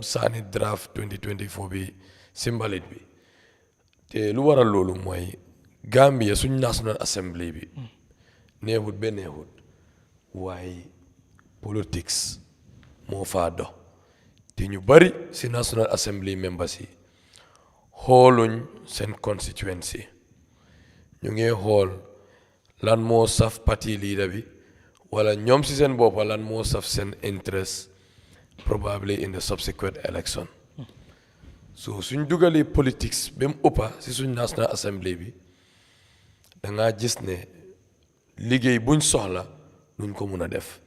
saani draft 2024 bi si mbalit bi te lu waral loolu mooy Gambia suñ National Assembly bi neexut ba neexut waaye politics moo faa dox te ñu bari si National Assembly members yi xooluñ seen constituency ñu ngi xool lan moo saf parti leader bi wala ñoom si seen boppa lan moo saf seen interest probably in the subsequent election so suñ dugalee politics ba mu ëppa si suñ National Assembly bi dangaa gis ne liggéey buñ soxla duñ ko mun a def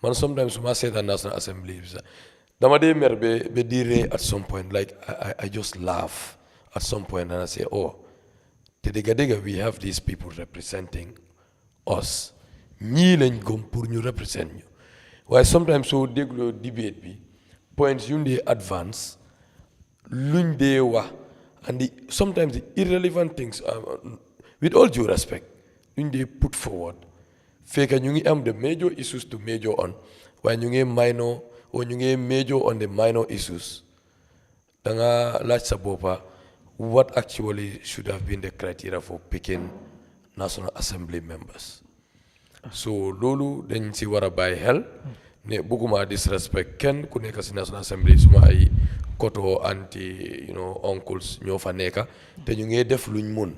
man sometimes su ma seetaan National Assembly bi sax dama dee mer ba di ree at some point like I just laugh at some point and I say te dëgga we have these people representing us ñii lañ gëm pour ñu represent ñu waaye sometimes soo dégloo debate bi points yu dee advance luñ dee wax and sometimes the irrelevant things with all due respect luñ dee put forward fekk ñu ngi am the major issues to major on waaye ñu ngi minor or ñu ngi major on the minor issues da nga laaj sa boppa what actually should have been the criteria for picking National Assembly members so loolu dañ si war a bàyyi xel ne bëgguma disrespect kenn ku nekk si National Assembly suma ay koto anti uncles ñoo fa nekka te ñu ngi def luñ mun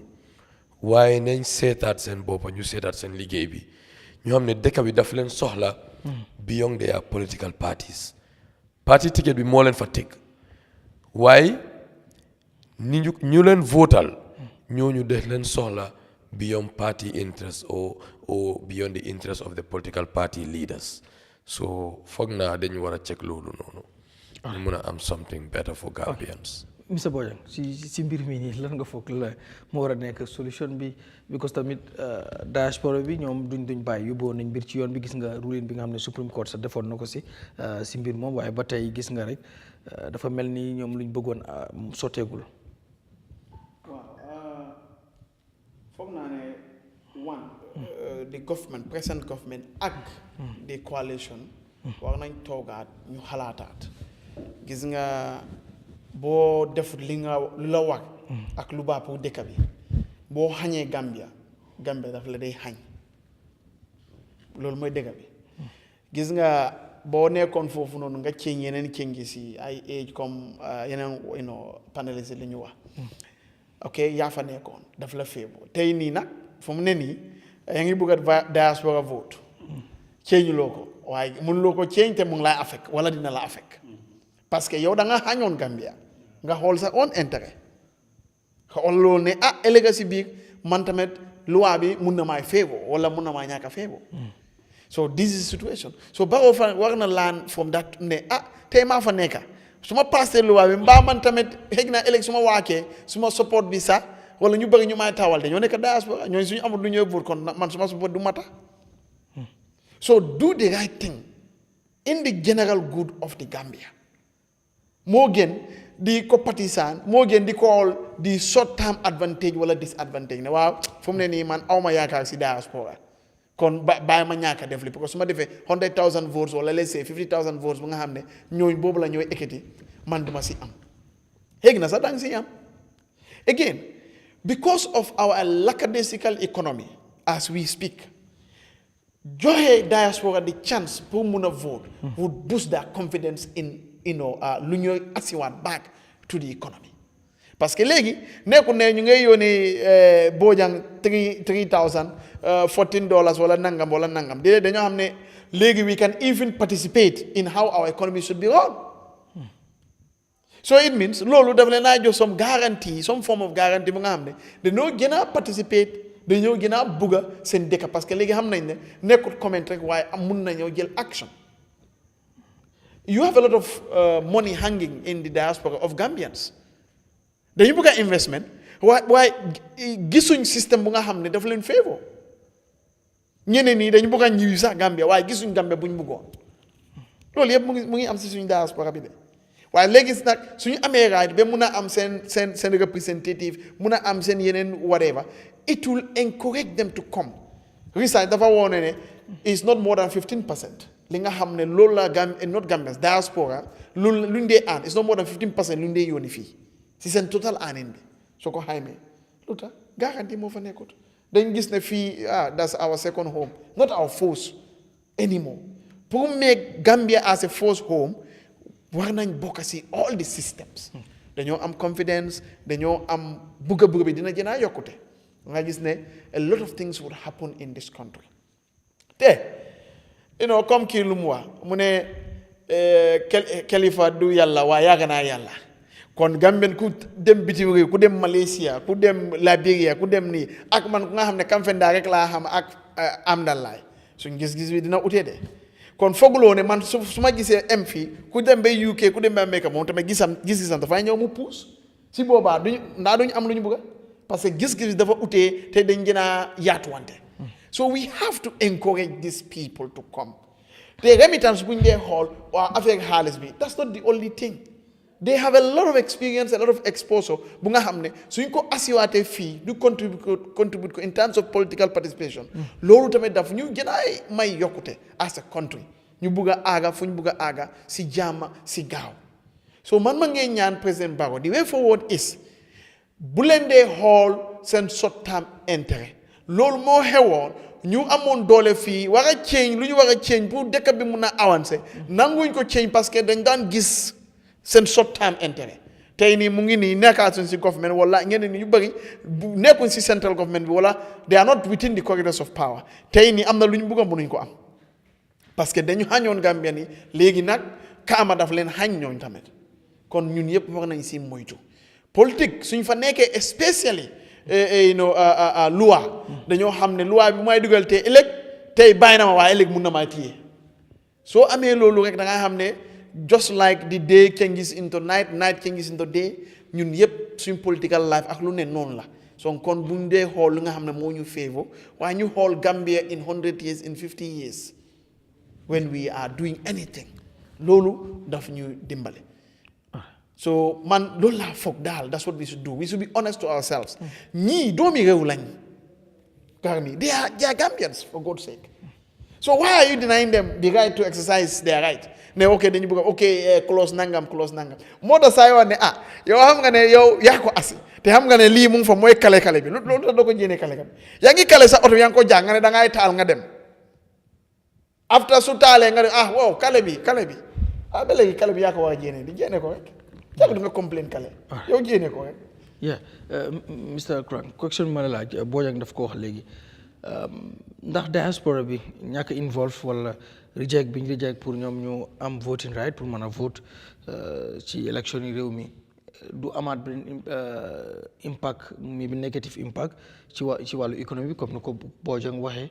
waaye nañ seetaat seen boppa ñu seetaat seen liggéey bi ñoo xam ne dëkk bi daf leen soxla beyond their political parties party ticket bi moo leen fa teg waaye ni ñu leen votal ñooñu def leen soxla beyond party interest or beyond the interest of the political party leaders so foog naa dañu war a check loolu noonu ñu mun a am something better for Gambians. Mr Bojang si mbir mi nii lan nga foog la moo war a nekk solution bi because tamit diaspora bi ñoom duñ bàyyi yóbboo nañ mbir ci yoon bi gis nga ruling bi nga xam ne Supreme Court sax defoon na ko si mbir moom waaye ba tey gis nga rek dafa mel ni ñoom luñ bëggoon sotteegul. waaw foog naa ne the government present government ak the coalition war nañ toogaat ñu xalaataat gis nga boo def lu la war ak lu baax pour dëkk bi boo xañee Gambia daf la day xañ loolu mooy dëgg bi gis nga boo nekkoon foofu noonu nga change yeneen change si ay age comme yeneen paneliste li ñu wax ok yaa fa nekkoon daf la feebu tey nii nag fu mu ne nii yaa ngi bëgg a diaspora vote change loo ko waaye mënuloo ko change te mu ngi lay affect wala dina la affect parce que yow da nga xañoon Gambia nga xool sa own intérêt xool loolu ne ëllëg si biir man tamit loi bi mun na maay feebu wala mun na maa ñàkk a feebu so this is situation so Barrow fa war na laan from that ne tey maa fa nekka su ma passé loi bi mbaa man tamit xëy na ëllëg su ma waakee su ma support bi sax wala ñu bëgg ñu may tawal te ñoo nekk diaspora ñooñu suñu amul lu ñuy vote kon man su ma support du mata so do the right thing in the general good of the Gambia moo gën di ko partisan moo gën di ko di short term advantage wala disadvantage ne waaw fu mu ne nii man awma yaakaar si diaspora kon bàyyi ma ñàkk a def li parce que su ma defee 100,000 votes wala let's say 50,000 votes bu nga xam ne ñooñu boobu la ñooy ekkati man duma si am xëy na sax danga si am again because of our lackadaisical economy as we speak joxe diaspora the chance pour mun a vote would boost their confidence in lu ñooy asiwaat back to the economy parce que léegi nekkul ne ñu ngay yónnee Bojang $3,000 $14 wala nangam déedéet dañoo xam ne léegi we can even participate in how our economy should be run so it means loolu daf leen naa jox some guarantee some form of guarantee bu nga xam ne dañoo gën a participate dañoo gën a bugga seen dëkk parce que léegi xam nañ ne nekkul comment rek waaye mun nañoo jël action you have a lot of money hanging in the diaspora of Gambians dañu bëgg a investment waaye gisuñ système bu nga xam ne dafa leen favor ñeneen ñi dañu bëgg a ñëw sax Gambia waaye gisuñ Gambia buñ bëggoon loolu yëpp mu ngi am si suñu diaspora bi de waaye léegi nag suñu amee right ba mun a am seen representative mun a am seen yeneen whatever it will encourage them to come research dafa woone ne is not more than 15% li nga xam ne loolu la not Gambians diaspora loolu luñ dee aan is not more than 15% luñ dee yónni fii si seen total aanin bi soo ko xaymee lu tax garantie moo fa nekkut dañ gis ne fii that's our second home not our first anymore pour make Gambia as a first home war nañ bokk si all the systems dañoo am confidence dañoo am bugga bi dina gën a yokkute nga gis ne a lot of things would happen in this country te comme kii lu mu wax mu ne kilifa du yàlla waa yàgg naa yàlla kon Gambien ku dem bitim réew ku dem Malaysia ku dem Liberia ku dem nii ak man ku nga xam ne Kamfenda rek laa xam ak Amdallaay suñ gis-gis bi dina utee de kon fooguloo ne man su ma gisee am fii ku dem ba UK ku dem ba Amerika moom tamit gis-gisam dafay ñëw mu puus si boobaa duñu am lu ñu bëgg parce que gis-gis dafa utee te dañ gën a yaatuwante so we have to encourage these people to come te remittance bu ñu dee xool waa affaire xaalis bi that's not the only thing they have a lot of experience a lot of exposure bu nga xam ne suñ ko asiwaatee fii du contribute ko in terms of political participation loolu tamit daf ñu gën a may yokkute as a country ñu bugg a aaga fu ñu bugg a aaga si jàmm si gaaw so man ma ngeen ñaan président Barrow the way forward is bu leen dee xool seen short term intérêt loolu moo xewoon ñu amoon doole fii war a change lu ñu war a change pour dëkk bi mun a avancer nanguñ ko change parce que dañ daan gis seen short term intérêt tey nii mu ngi nii nekkaatuñ si government wala ñeneen ñi ñu bëri nekkuñ si central government bi wala they are not within the corridors of power tey nii am na lu ñu bëgg a mënuñ ko am parce que dañu xañoon Gambien yi léegi nag kaama daf leen xañ ñooñ tamit kon ñun yëpp war nañ si moytu politique suñ fa nekkee especially loi dañoo xam ne loi bi may dugal te ëllëg tey bàyyi na ma waaye ëllëg mun na maa téye soo amee loolu rek da nga xam ne just like the day changes into night night changes into day ñun yëpp suñ political life ak lu ne noonu la so kon buñ dee xool li nga xam ne moo ñu favor waaye ñu xool Gambia in 100 years in 50 years when we are doing anything loolu daf ñu dimbale so man loolu laa foog daal that's what we should do we should be honest to ourselves ñii doomi réew lañ garmi they are Gambians for God's sake so why are you denying them the right to exercise their right ne ok dañu bëgg close nangam moo tax saa yoo ne yow xam nga ne yow yaa ko asi te xam nga ne lii mu ngi fa mooy kale bi loolu tax doo ko jéene kale yaa ngi kale sa oto yaa ngi ko jàng nga ne da ngay taal nga dem after su taalee nga ne wow kale bi ba léegi kale bi yaa ko war a jéene di jéene ko rek jàpp di nga complain kale yow jéene ko rek. yeah Mr. Kran question ma la laaj Bojang daf ko wax léegi ndax diaspora bi ñàkk involve wala reject bi ñu reject pour ñoom ñu am voting right pour mën a vote ci élection yi réew mi du amaat benn impact mi bi negative impact ci wàllu économie bi comme ni ko Bojang waxee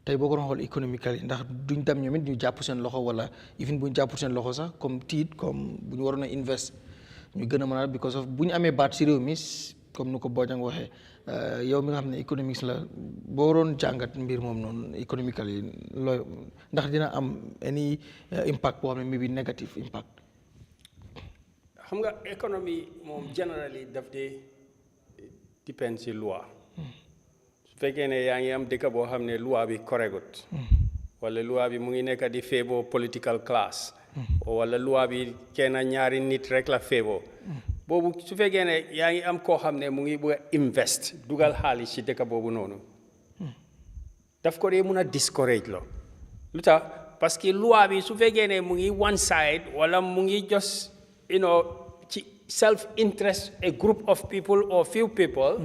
tey boo ko doon xool économiquement ndax duñ dem ñoom it ñu jàpp seen loxo wala even bu ñu jàpp seen loxo sax comme bu ñu waroon a invest ñu gën a mën a because of bu ñu amee baat si réew mi comme ni ko Bojang waxee yow mi nga xam ne économique la boo waroon jàngat mbir moom noonu économiquement looy ndax dina am any impact boo xam ne mi bi negative impact. xam nga économie moom generally daf dee depend ci loi. su fekkee ne yaa ngi am dëkk boo xam ne loi bi correct wala loi bi mu ngi nekk di favor political class. wala loi bi kenn ñaari nit rek la favor. boobu su fekkee ne yaa ngi am koo xam ne mu ngi bëgg a invest dugal xaalis ci dëkk boobu noonu daf ko dee mun a discourage lo lu tax parce que loi bi su fekkee ne mu ngi one side wala mu ngi just ci self interest a group of people or few people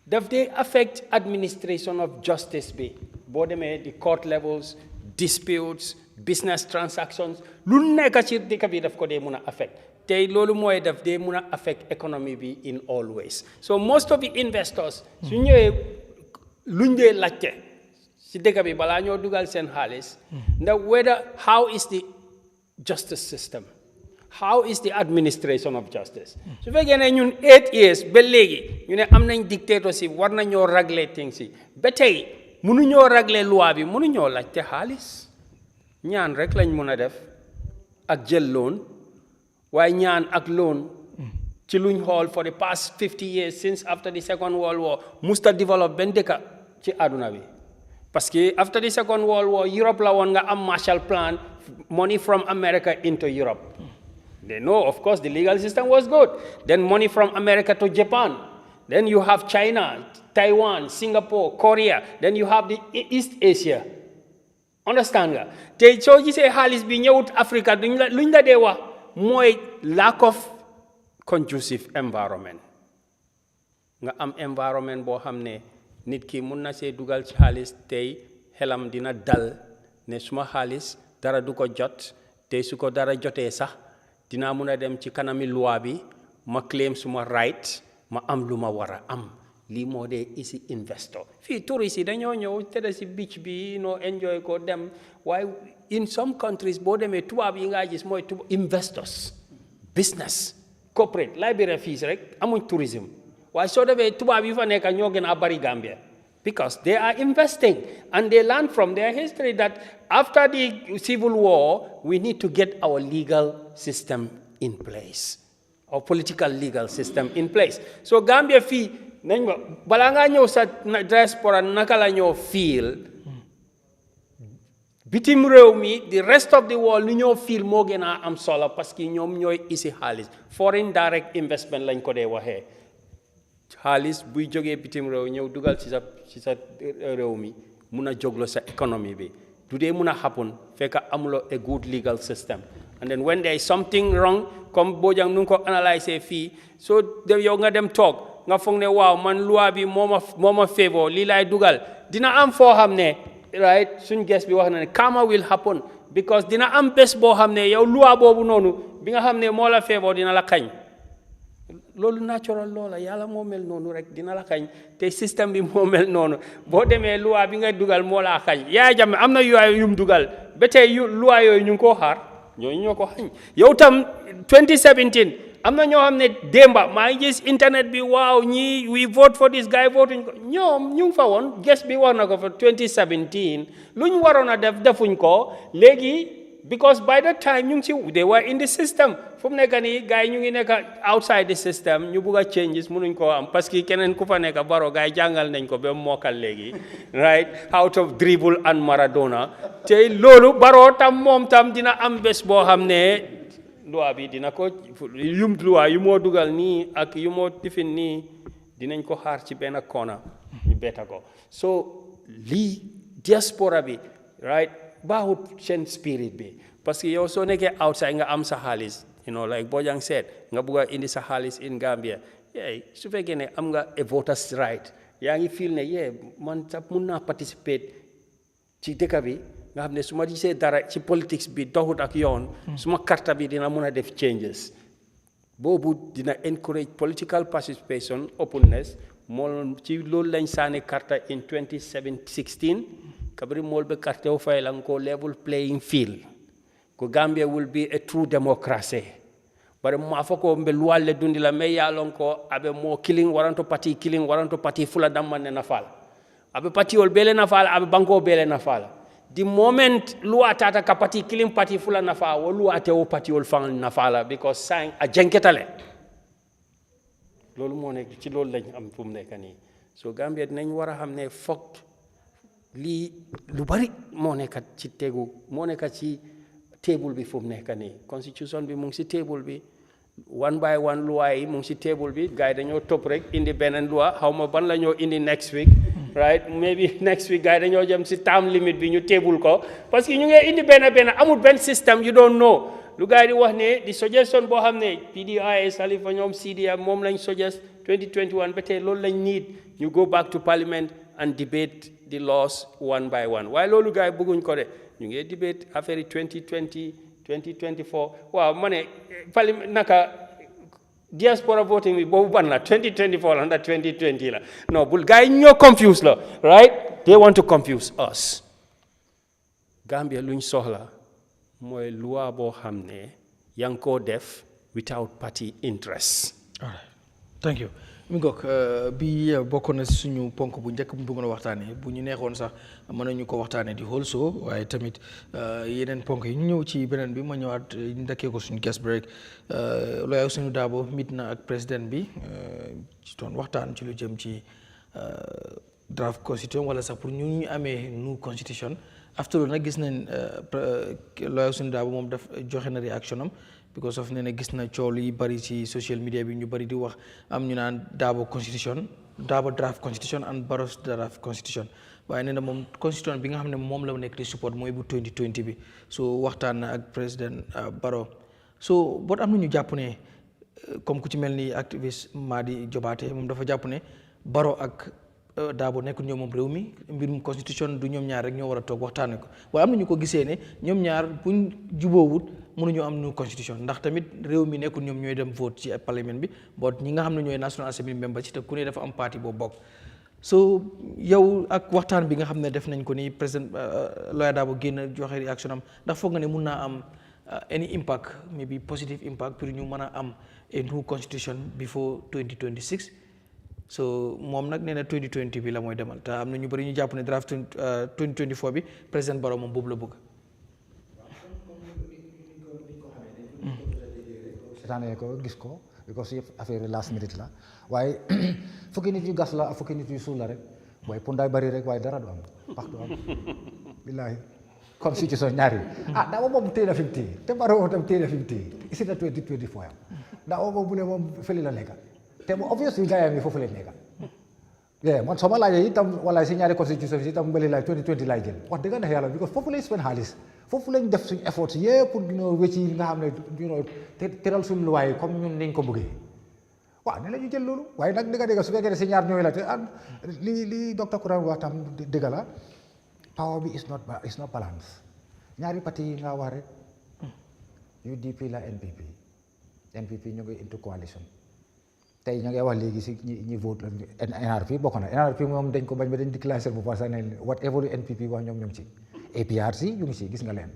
daf dee affect administration of justice bi boo demee di court levels disputes business transactions lu nekk ci dëkk bi daf ko dee mun a affect tey loolu mooy daf dee mun a affect economy bi in all ways so most of the investors su ñëwee luñ dee laajte ci dëkk bi balaa ñoo dugal seen xaalis ndax how is the justice system how is the administration of justice su fekkee ne ñun 8 years ba léegi ñu ne am nañ dictatorship war nañoo régler things yi ba tey mënuñoo régler loi bi mënuñoo laajte xaalis ñaan rek lañ mën a def ak jël loan waaye ñaan ak loan ci luñ xool for the past 50 years since after the second world war musta develop benn dëkk ci àdduna bi parce que after the second world war Europe la woon nga am Marshall Plan money from America into Europe they know of course the legal system was good then money from America to Japan then you have China Taiwan Singapore Korea then you have the East Asia understand nga te soo gisee xaalis bi ñëwut Africa luñ la dee wax mooy lack of conducive environment nga am environment boo xam ne nit ki mun na see dugal ci xaalis tey xelam dina dal ne suma xaalis dara du ko jot tey su ko dara jotee sax dinaa mun a dem ci kanami loi bi ma claim suma right ma am lu ma war a am lii moo dee isi investor fii touriste yi dañoo ñëw tëdd si beach bi enjoy ko dem waaye in some countries boo demee tubaab yi nga gis mooy investors business corporate Liberia fees rek amuñ tourism waaye soo demee tubaab yi fa nekk ñoo gën a bari Gambia because they are investing and they learn from their history that after the civil war we need to get our legal system in place our political legal system in place so Gambia fii nañ ba balaa ngaa ñëw sa diaspora naka la ñoo feel bitim réew mi the rest of the world lu ñoo feel moo gën a am solo parce que ñoom ñooy isi xaalis foreign direct investment lañ ko dee waxee xaalis buy jógee bitim réew ñëw dugal ci sa réew mi mun a jóglo sa économie bi du dee mun a happen fekk amuloo a good legal system and then when there is something wrong comme Bojang nu ko analyser fii so yow nga dem toog nga foog ne waaw man loi bi moo ma favor lii laay dugal dina am foo xam ne right suñ guest bi wax na ne karma will happen because dina am bés boo xam ne yow loi boobu noonu bi nga xam ne moo la favor dina la kañ loolu natural loola yàlla moo mel noonu rek dina la kañ te système bi moo mel noonu boo demee loi bi nga dugal moo laa kañ Yahya Jammeh am na yum dugal ba tey loi yooyu ñu ngi koo xaar ñooñu ñoo ko xañ yow tam 2017 am na ñoo xam ne démba maa ngi gis internet bi waaw ñii we vote for this guy votuñ ko ñoom ñu ngi fa woon guest bi wax na ko fa 2017 lu ñu waroon a defuñ ko léegi because by the time ñu ngi si they were in the system fu mu nekk nii gars yi ñu ngi nekk outside the system ñu bugg a changes mënuñ koo am parce que keneen ku fa nekk baro gars yi jàngal nañ ko ba mokkal léegi right how to dribble and Maradona te loolu baro tam moom tam dina am bés boo xam ne loi bi dina ko loi yu moo dugal nii ak yu moo tifin nii dinañ ko xaar ci benn koona ñu betta ko so lii diaspora bi right baaxut seen spirit bi parce que yow soo nekkee outside nga am sa xaalis like Bojang said nga bugg a indi sa xaalis in Gambia su fekkee ne am nga a voters right yaa ngi feel ne man sax mun naa participate ci dëkk bi nga xam ne su ma gisee dara ci politics bi doxut ak yoon suma karta bi dina mun a def changes boobu dina encourage political participation openness mool ci loolu lañ saani karta in 2016 kabri mool be carte o fay lang ko level playing field ko Gambia will be a true democracy bare mo afako mbe luwalle dundi la me yalon ko abe mo killing waranto party fula damman na fala abe party ol bele na fala abe banko bele na fala the moment luwa tata ka party killing party fula na fala wo luwa te o party ol fan na fala because sang a jenketale lolu mo nek ci lolu lañ am fum nek ni so Gambia dinañ wara xamne fokk li lu bari mo nek ci tegu mo nek ci table bi fum nek ni constitution bi mu ngi ci table bi one by one loi mu ngi ci table bi gaay dañoo top rek indi benen loi xawma ban la ñoo indi next week right maybe next week gaay dañoo jëm ci term limit bi ñu table ko parce que ñu ngi indi ben amul ben system you don't know lu gaay di wax ne di suggestion boo xam ne PDI Salifa ñoom CDA moom lañ suggest 2021 ba tey loolu lañ need ñu go back to parliament and debate the laws one by one waaye loolu gaay bëgguñ ko de ñu ngi debate affaire 2020 2024 waaw ma ne naka diaspora voting bi boobu ban la 2024 la ndax 2020 la non bul gars yi ñoo confuse la right they want to confuse us Gambia luñ soxla mooy loi boo xam ne yaa ngi koo def without party interest. all right thank you mi ngoog bi bokk na suñu ponk bu njëkk bu bëggoon a waxtaanee bu ñu neexoon sax mën nañu ko waxtaanee di whole show waaye tamit yeneen ponk yi ñu ñëw ci beneen bi ma ñëwaat ndakkee ko suñu guest break lawyer Sunu Darboe mit na ak président bi ci doon waxtaan ci lu jëm ci draft constitution wala sax pour ñu amee new constitution after all nag gis nañ lawyer Sunu Darboe moom daf joxe na réaction am because of nee na gis na coow yi bari ci social media bi ñu bari di wax am ñu naan Darboe draft constitution and Barrow's draft constitution waaye nee na moom constitution bi nga xam ne moom la nekk di support mooy bu 2020 bi so waxtaan na ak président Barrow so boot am na ñu jàpp ne comme ku ci mel ni activiste Madi Jobaate moom dafa jàpp ne Barrow ak Darboe nekkul ñoom moom réew mi mbirum constitution du ñoom ñaar rek ñoo war a toog waxtaane ko waaye am na ñu ko gisee ne ñoom ñaar buñ juboowut mënuñoo am nu constitution ndax tamit réew mi nekkul ñoom ñooy dem vote ci parlement bi boot ñi nga xam ne ñooy National Assembly member ci te ku ne dafa am parti boo bokk so yow ak waxtaan bi nga xam ne def nañ ko ni président lawyer Darboe génn joxe réaction am ndax foog nga ne mun naa am any impact maybe positive impact pour ñu mën a am a new constitution before 2026 so moom nag nee na 2020 bi la mooy demal te am na ñu bëri ñu jàpp ne draft 2024 bi président Barrow moom boobu la bëgg. seetaanee ko gis ko because yëpp affaire last minute la waaye fukki nit yu gas la fukki nit yu suul la rek waaye pundaay bari rek waaye dara du am pax du am billaahi constitution ñaari Darboe moom téye na fi mu téye te Barrow tam téye na fi mu téye isi na 2024 yam Darboe moom bu ne moom fële la nekka te mu obviously gaayam yi foofu leen nekka man soo ma laajee itam wala si ñaari constitution si itam mbali laay 2020 laay jël wax dëgg neex yàlla because foofu lañ spend xaalis foofu lañ def suñu effort yëpp pour wécci nga xam ne teral suñu luwaay comme ñun niñ ko bëggee waaw ne la ñu jël loolu waaye nag dëgg su fekkee ne si ñaar ñooy la te li docteur Kuran wax tam dëgg la power bi is not balance ñaari parti yi nga wax rek UDP la NPP ñu ngi into coalition tey ñu ngi wax léegi si ñi vote NRP bokk na NRP moom dañ ko bañ ba dañ déclarer bu parce que ne whatever NPP wax ñoom ñoo ngi ci APRC ñu ngi ci gis nga leen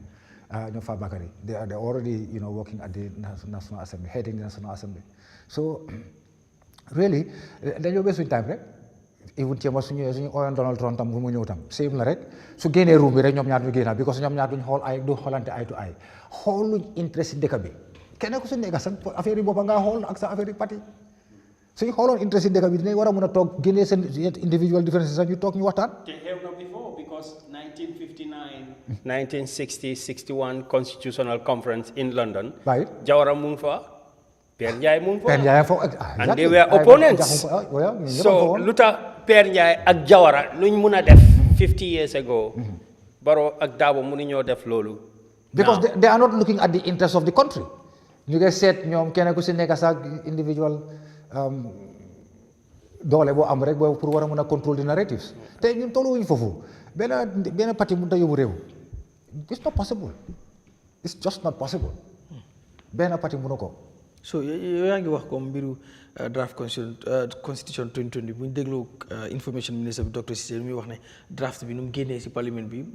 ñoom Fabakary they are already working at the National Assembly heading the National Assembly so really dañoo bés suñu time rek even ci ma suñu oyoon Donald Trump tam mu ñëw tam same la rek su génnee room bi rek ñoom ñaar ñu génn because ñoom ñaar duñ xoolante eye to eye xooluñ interest dëkk bi kenn ku su nekk sa affaire yi boppa nga xool ak sa affaire yi parti suñu xooloon interest dëkk bi dinañ war a mën a toog génnee seen individual differences sax ñu toog ñu waxtaan. te xew na before because 1959 1960 61 constitutional conference in London. right Jawara mu ngi fa. Père Ndiaye mu ngi fa. Père Ndiaye foofu and they were opponents. So lu tax Père Ndiaye ak Jawara luñ mun a def 50 years ago. Barrow ak Dabo mënuñoo def loolu. because they are not looking at the interest of the country. ñu ngi seet ñoom kenn ku si nekk sax individual doole boo am rek boo pour war a mën a contrôle the narratives te ñun tolluwuñu foofu benn parti mënut a yóbbu réew. It's not possible. It's just not possible. benn parti mënu ko. so yow yaa ngi wax comme mbiru draft constitution 2020 bu ñu déglu information ministre bi docteur Cissé muy wax ne draft bi nu mu génnee si parlement bi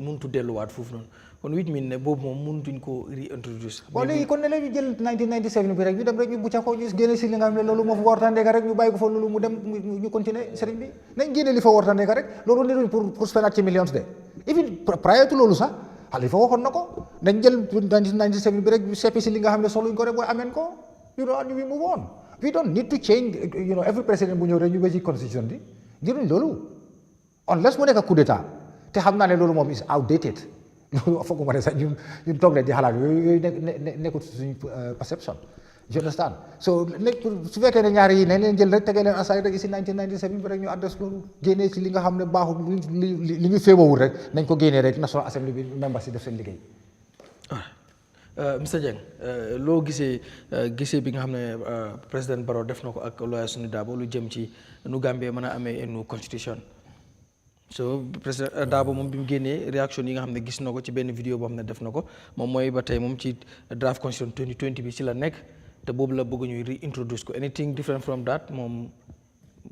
muntu delluwaat foofu noonu kon wit min ne boobu moom mënutuñ ko réintroduce. bon léegi kon ne la ñu jël 1997 bi rek ñu dem rek ñu bucca ko ñu génne si li nga xam ne loolu moo fa warta nekk rek ñu bàyyi ko fa loolu mu dem ñu continuer sëriñ bi nañ génne li fa warta nekk rek loolu ne pour spend ci millions de even prior to loolu sax Halifa waxoon na ko nañ jël 1997 bi rek seppi si li nga xam ne soxluñ ko rek booy ameen ko you know and we move on. We don't need to change every president bu ñëw rek ñu ba ci constitution bi jëruñ loolu unless mu nekk coup d'état te xam naa ne loolu moom is outdated loolu fooguma ne sax ñun toog leen di xalaat yooyu nekkul suñu perception you understand so su fekkee ne ñaari yi nañ leen jël rek tegee leen aside rek si 1997 bi rek ñu adresse loolu génnee ci li nga xam ne baaxul li ñu féebawul rek nañ ko génnee rek National Assembly bi members si def seen liggéey. Mr Dieng loo gisee bi nga xam ne président Barrow def na ko ak lawyer Sunu Dabo lu jëm ci nu Gambie mën a amee nu constitution so président Dabo moom bi mu génnee réaction yi nga xam ne gis na ko ci benn vidéo boo xam ne def na ko moom mooy ba tey moom ci draft constitution 2020 bi ci la nekk te boobu la bëgg ñuy reintroduce ko anything different from that moom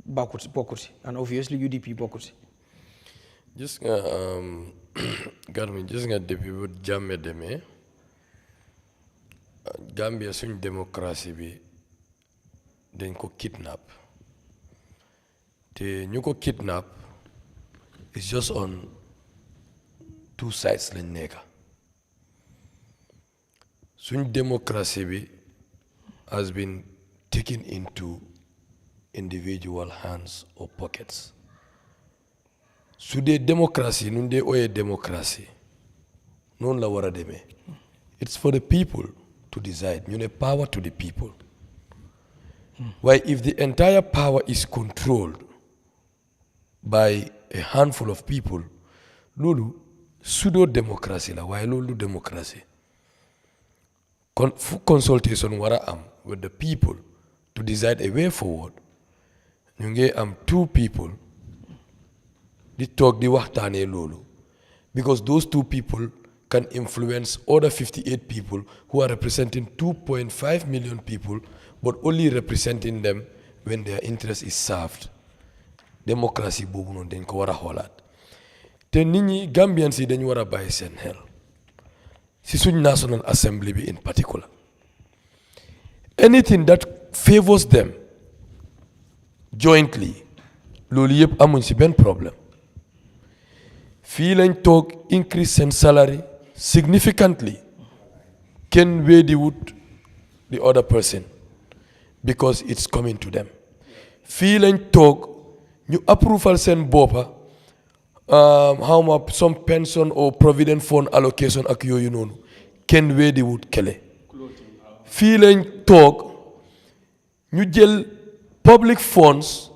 bokkut si and obviously UDP bokkut si. gis nga Garmi gis nga depuis bu Jammeh demee Gambia suñ démocratie bi dañ ko kidnap te ñu ko kidnap it's just on two sides lañ nekka suñ démocratie bi has been taken into individual hands or pockets su dee démocratie nun dee ooyee démocratie noonu la war a demee it's for the people to decide ñu ne power to the people why if the entire power is controlled by a handful of people loolu pseudo démocratie la waaye loolu du démocratie kon fu consultation war a am with the people to decide a way forward ñu ngi am two people di toog di waxtaanee loolu because those two people can influence other 58 people who are representing 2.5 million people but only representing them when their interest is served. Democracy boobu noonu dañ ko war a xoolaat te nit ñi Gambians yi dañ war a bàyyi seen xel si suñ National Assembly bi in particular anything that favors them jointly loolu yëpp amuñ si benn problème fii lañ toog increase seen salary significantly kenn weddiwut the other person because it's coming to them fii lañ toog ñu approval seen boppa xawma some pension or provident fund allocation ak yooyu noonu kenn weddiwut kele fii lañ toog ñu jël public funds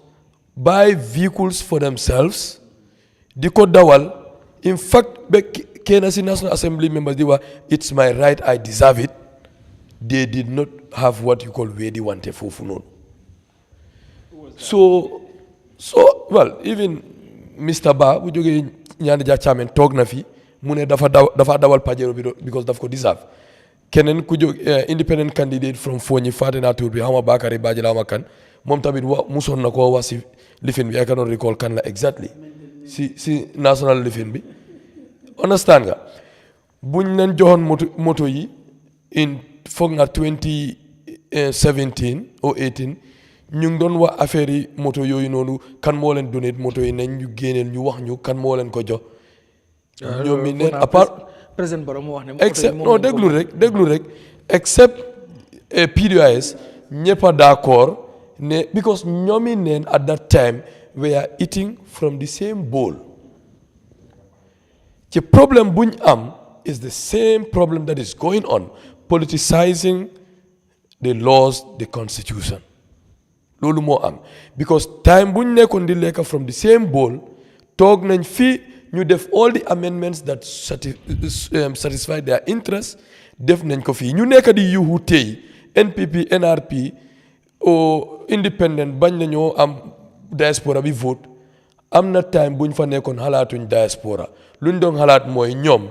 buy vehicles for themselves di ko dawal in fact ba kenn si National Assembly members di wax it's my right I deserve it they did not have what you call weddi wante foofu noonu so well even Mr Ba bu jógee ñaani ja chairman toog na fi mu ne dafa dawal Pajero bi because daf ko deserve keneen ku jóg independent candidate from Foni faate naa tur bi xama Bakary Badji la ma kan moom tamit musoon na koo wax si lifin bi I cannot recall kan la exactly si national lifin bi understand nga buñ leen joxoon moto yi in foog na 2017 or 18 ñu ngi doon wax affaire yi moto yooyu noonu kan moo leen donate moto yi nañ ñu génneel ñu wax ñu kan moo leen ko jox ñoom mi neen à part président Barrow mu wax ne except non déglu rek except PDOIS ñëpp a d'accord ne because ñoom mi neen at that time we are eating from the same bowl ci problème buñ am is the same problem that is going on politicizing the laws the constitution loolu moo am because time buñ nekkoon di lekk from the same bowl toog nañ fi ñu def all the amendments that satisfy their interest def nañ ko fii ñu nekk di yuuxu tey NPP NRP o independent bañ nañoo am diaspora bi vote am na time buñ fa nekkoon xalaatuñ diaspora luñ doon xalaat mooy ñoom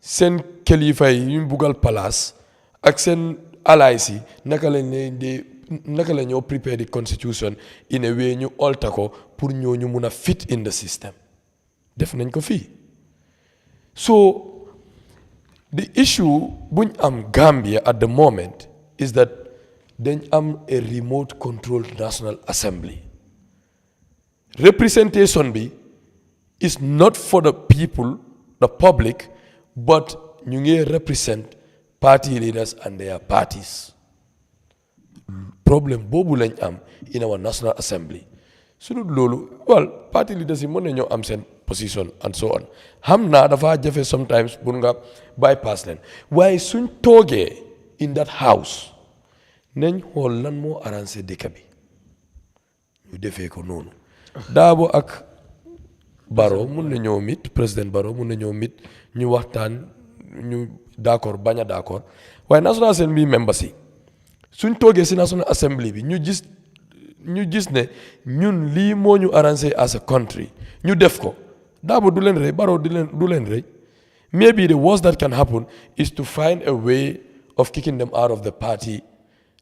seen kilifa yi ñu buggal palace ak seen allies yi naka la ñoo prepare the constitution in a way ñu alter ko pour ñooñu mun a fit in the system def nañ ko fii so the issue buñ am Gambia at the moment is that dañ am a remote controlled National Assembly representation bi is not for the people the public but ñu ngi represent party leaders and their parties problème boobu lañ am in our National Assembly su dul loolu well party leaders yi mën nañoo am seen position and so on xam naa dafa jafe sometimes pour nga bypass leen waaye suñ toogee in that house nañ xool lan moo arrangé dëkk bi ñu defee ko noonu Daabo ak Barrow mun nañoo mit président Barrow mun nañoo mit ñu waxtaan ñu d'accord bañ a d'accord waaye National Assembly members yi suñ toogee si National Assembly bi ñu gis ne ñun lii moo ñu arrangé as a country ñu def ko Daabo du leen rëy Barrow du leen rëy maybe the worst that can happen is to find a way of kicking them out of the party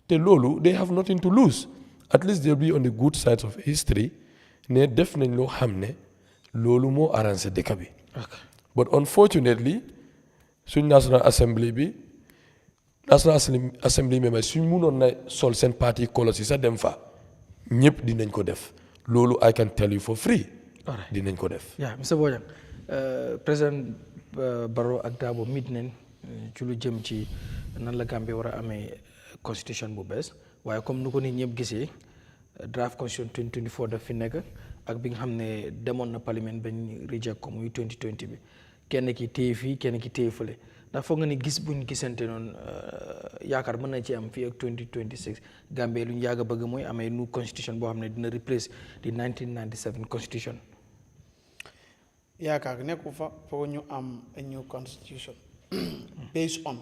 te loolu they have nothing to lose at least they'll be on the good side of history ne def nañ loo xam ne loolu moo arrangé dëkk bi but unfortunately suñ National Assembly members suñ munoon na sol seen party colours yi sax dem fa ñëpp dinañ ko def loolu I can tell you for free dinañ ko def Mr Bojang président Barrow ak Daabo mit nañ ci lu jëm ci nan la Gambie war a amee constitution bu bees waaye comme nu ko nit ñëpp gisee draft constitution 2024 daf fi nekk ak bi nga xam ne demoon na parlement bañ reject ko muy 2020 bi kenn ki téye fii kenn ki téye fële ndax foog nga ni gis buñ gisante noonu yaakaar mën na ci am fii ak 2026 Gambie lu ñu yàgg a bëgg mooy amee new constitution boo xam ne dina replace di 1997 constitution. yaakaar nekku fa pour ñu am a new constitution based on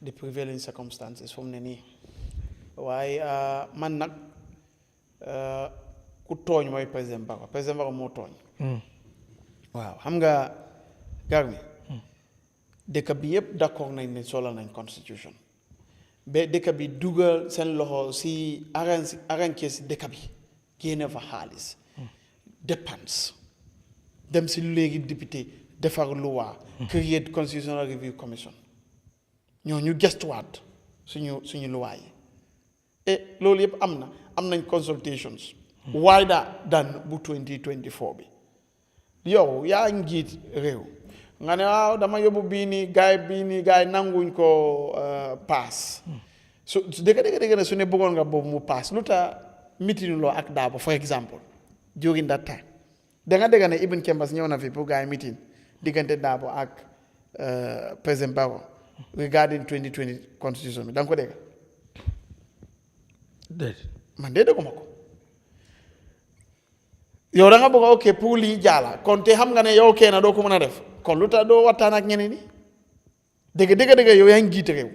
the prevailing circumstances fu mu ne nii waaye man nag ku tooñ mooy président Barrow moo tooñ. waaw xam nga gar mi dëkk bi yëpp d'accord nañ ne soxla nañ constitution ba dëkk bi dugal seen loxo si arrangé si dëkk bi génne fa xaalis dépense dem si léegi député defar loi create constitutional review commission ñoo ñu gestuwaat suñu loi yi et loolu yëpp am nañ consultations wider than bu 2024 bi yow yaa njiit réew nga ne waaw dama yóbbu bii nii gaay nanguñ ko paas su dëgg ne su ne bëggoon nga boobu mu paas lu tax meeting loo ak Daabo for example during that time da nga dégg ne Ibn Kembas ñëw na fi pour gaay meeting diggante Daabo ak président Barrow regarding 2020 constitution bi da nga ko dégg man de dégguma ko yow da nga bëgg ok pour lii jaala kon te xam nga ne yow kenn doo ko mën a def kon lu tax doo waxtaan ak ñeneen ñi dëgg yow yaa ngi jiite réew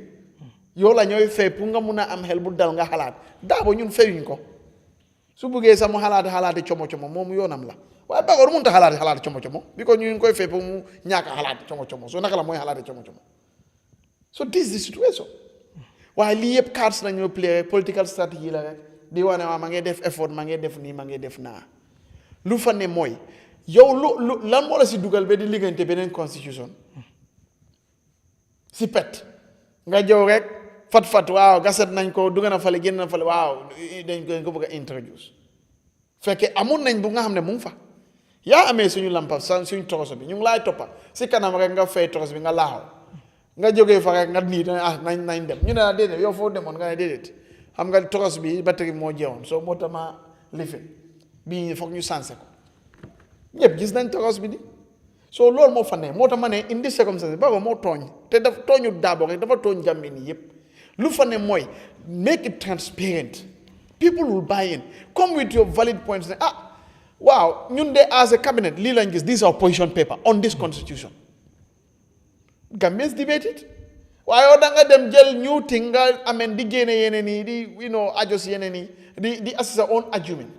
yow la ñooy fay pour nga mun a am xel bu dal nga xalaat Daabo ñun fayuñ ko su bëggee sax mu xalaati como moom yoonam la waaye Barrow mënut a xalaati como bi ko ñu ngi koy fay pour mu ñàkk a xalaati como so naka la mooy xalaati como so this is the situation waaye lii yëpp cards nañoo play political strategy la rek di wane waa ma ngay def effort ma ngay def nii ma ngay def naa lu fa ne mooy yow lu lan moo la si dugal ba di liggante beneen constitution si pet nga jow rek fat waaw gaset nañ ko dugg na fale génn na fale waaw dañ ko bëgg a introduce fekkee amoon nañ bu nga xam ne mu ngi fa yaa amee suñu lampa suñu toroso bi ñu ngi laay toppa si kanam rek nga fay toroso bi nga laaxaw nga jógee fa rek nga nii nañ dem ñu ne la déedéet yow foo demoon nga ne déedéet xam nga toros bi batterie moo jeexoon soo moo tax ma lifin bii foog ñu sensé ko ñëpp gis nañ toros bi di soo loolu moo fa ne moo tax ma ne indi circonstance Barrow moo tooñ te dafa tooñu Daabo rek dafa tooñ Gambie nii yëpp lu fa ne mooy make it transparent people will buy in come with your valid points ne waaw ñun de as a cabinet lii lañ gis this is our position paper on this constitution Gambians debate it waaye yow da nga dem jël new thing nga ameen di génne yeneen yi di adjust yeneen yi di assess sa own argument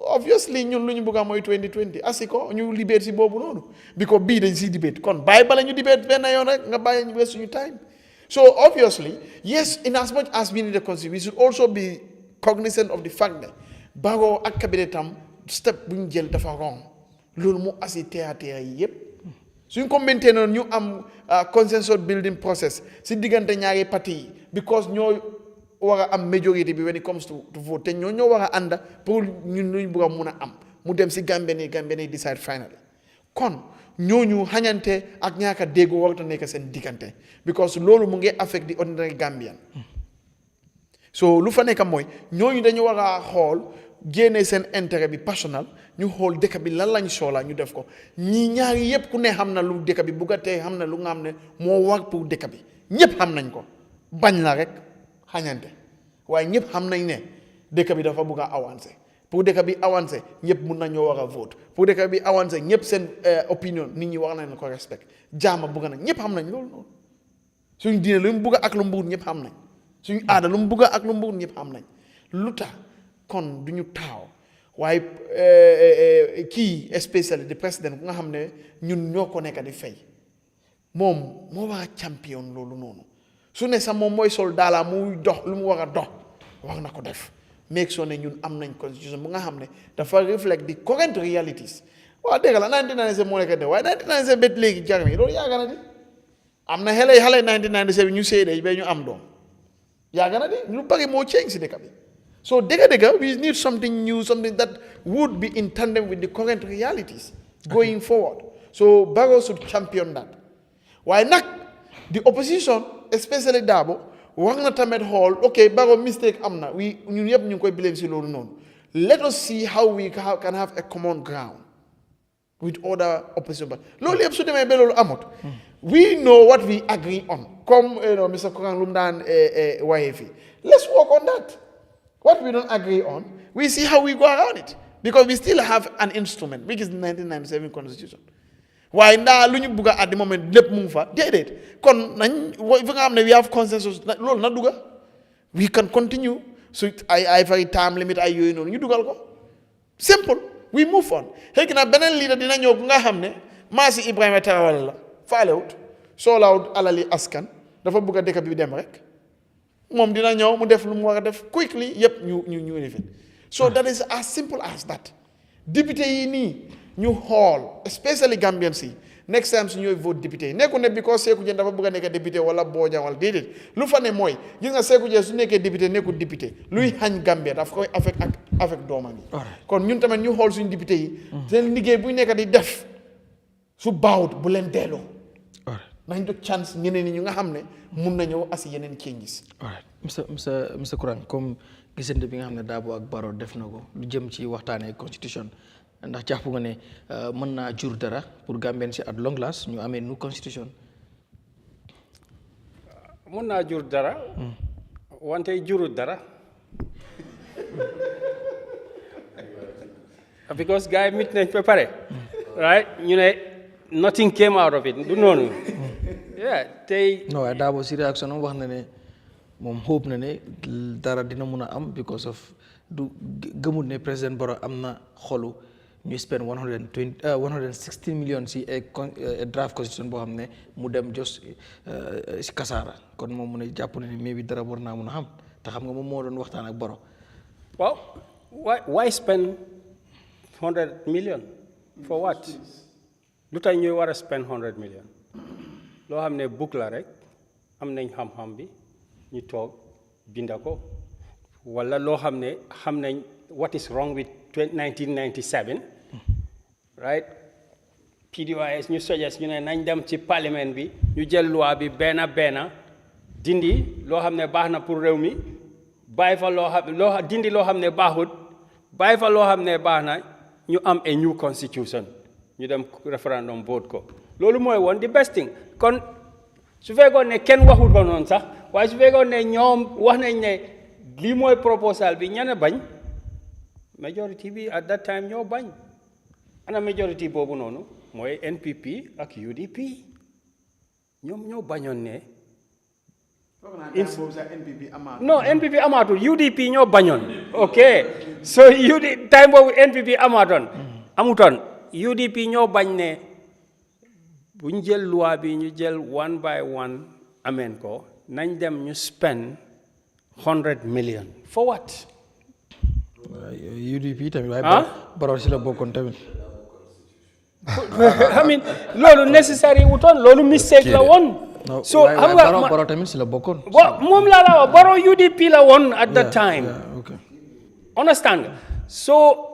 obviously ñun lu ñu bëgg a mooy 2020 asi ko ñu debate si boobu noonu because bii dañ si debate kon bàyyi bala ñu debate benn yoon rek nga bàyyi ñu waste suñu time so obviously yes in as much as we need a constitution we should also be cognizant of the fact that Barrow ak cabinetam step bu ñu jël dafa wrong loolu mu asi teya yi yëpp suñ ko maintain noonu ñu am consensus building process si diggante ñaari parti yi because ñoo war a am majority bi when it comes to vote te ñoo war a ànd pour ñun luñ bëgg a mun a am mu dem si Gambia ni decide finally kon ñooñu xañante ak ñaaka déggoo warut a nekk seen diggante because loolu mu ngi affect the ordinary Gambian so lu fa nekk mooy ñooñu dañu war a xool génne seen intérêt bi personnel ñu xool dëkk bi lan lañ soxla ñu def ko ñii ñaari yëpp ku ne xam na lu dëkk bi bugg a tey xam na lu nga xam ne moo war pour dëkk bi ñëpp xam nañ ko bañ la rek xañante waaye ñëpp xam nañ ne dëkk bi dafa bugg a avancer pour dëkk bi avancer ñëpp mun nañoo war a vote pour dëkk bi avancer ñëpp seen opinion nit ñi war nañ ko respect jaama bugg na ñëpp xam nañ loolu noonu suñ diine lu mu bugg ak lu mu bugg ñëpp xam nañ suñ aada lu mu bugg ak lu mu bugg ñëpp xam nañ lu tax kon du ñu taaw waaye kii especially the président ku nga xam ne ñun ñoo ko nekk di fay moom moo war a champion loolu noonu su ne sax moom mooy soldat la muy dox lu mu war a dox wax na ko def make sure ne ñun am nañ constitution bu nga xam ne dafa reflect the current realities waaw dégg la 1997 moo nekk de waaye 1997 ba léegi jar mi loolu yàgg na di am na xale 1997 ñu seede ba ñu am doom yàgg na di lu bari moo change si dëkk bi so dëgg we need something new something that would be in tandem with the current realities going forward so Barrow should champion that waaye nag the opposition especially Dabo wax na tamit xool ok Barrow mistake am na ñun yëpp ñu ngi koy blame si loolu noonu let us see how we can have a common ground with other opposition but loolu yëpp su demee ba loolu amut we know what we agree on comme Mr. Koran lu mu daan waxee fii let's work on that what we don't agree on we see how we go around it because we still have an instrument which is the 1997 constitution waaye ndaa lu ñu bugg at the moment lépp mu ngi fa déedéet kon nañ fi nga xam ne we have consensus loolu na dugga we can continue su ay fay time limit ay yooyu noonu ñu dugal ko simple we move on xëy na beneen leader dina ñëw ku nga xam ne Maasi Ibrahima Tarawale la faalewut soolawut alali askan dafa bugg a dëkk bi dem rek moom dina ñëw mu def lu mu war a def quickly yëpp ñu lifin so that is as simple as that député yi nii ñu xool especially Gambians yi next time su ñooy vote député yi nekku ne because Seeku Jeen dafa bëgg a nekk député wala Bojang wala déedéet lu fa ne mooy gis nga Seeku Jeen su nekkee député nekkul député luy xañ Gambia daf koy avec doomam yi kon ñun tamit ñu xool suñu député yi seen liggéey bu nekk di def su baawut bu leen delloo nañ do chance ñeneen ñi ñu nga xam ne mun na ñëw as yeneen changes Mr. Kurang comme gisante bi nga xam ne Dabo ak Barrow def na ko lu jëm ci waxtaanee constitution ndax jàpp nga ne mën naa jur dara pour Gambien si at long last ñu amee nu constitution mën naa jur dara wante jurut dara because gars yi mit nañ ba pare right ñu ne nothing came out of it du noonu yeah tey non waaye Dabo si réaction am wax na ne moom hope na ne dara dina mun a am because of du gëmul ne président Barrow am na xolu ñu spend 116 millions si draft constitution boo xam ne mu dem jos si kasaara kon moom mu ne jàpp na ne mais bi dara war naa mun a xam te xam nga moom moo doon waxtaan ak Barrow waaw why spend 100 million for what lu tax ñuy war a spend 100 million loo xam ne book la rek am nañ xam-xam bi ñu toog binda ko wala loo xam ne xam nañ what is wrong with 1997 right PDOIS ñu suggest ñu ne nañ dem ci parlement bi ñu jël loi bi benn dindi loo xam ne baax na pour réew mi bàyyi fa dindi loo xam ne baaxut bàyyi fa loo xam ne baax na ñu am a new constitution ñu dem référendum vote ko loolu mooy woon the best thing kon su fekkoon ne kenn waxut ko noonu sax waaye su fekkoon ne ñoom wax nañ ne lii mooy proposal bi ñane bañ majority bi at that time ñoo bañ ana majority boobu noonu mooy NPP ak UDP ñoom ñoo bañoon ne non NPP amaatul UDP ñoo bañoon ok so time boobu NPP amutoon UDP ñoo bañ ne buñ jël loi bi ñu jël one by one ameen ko nañ dem ñu spend 100 million for what UDP tamit waaye Barrow si la bokkoon tamit I mean loolu necessary wutoon loolu mistake la woon so xam nga Barrow tamit si la bokkoon moom laa la wax Barrow UDP la woon at that time understand so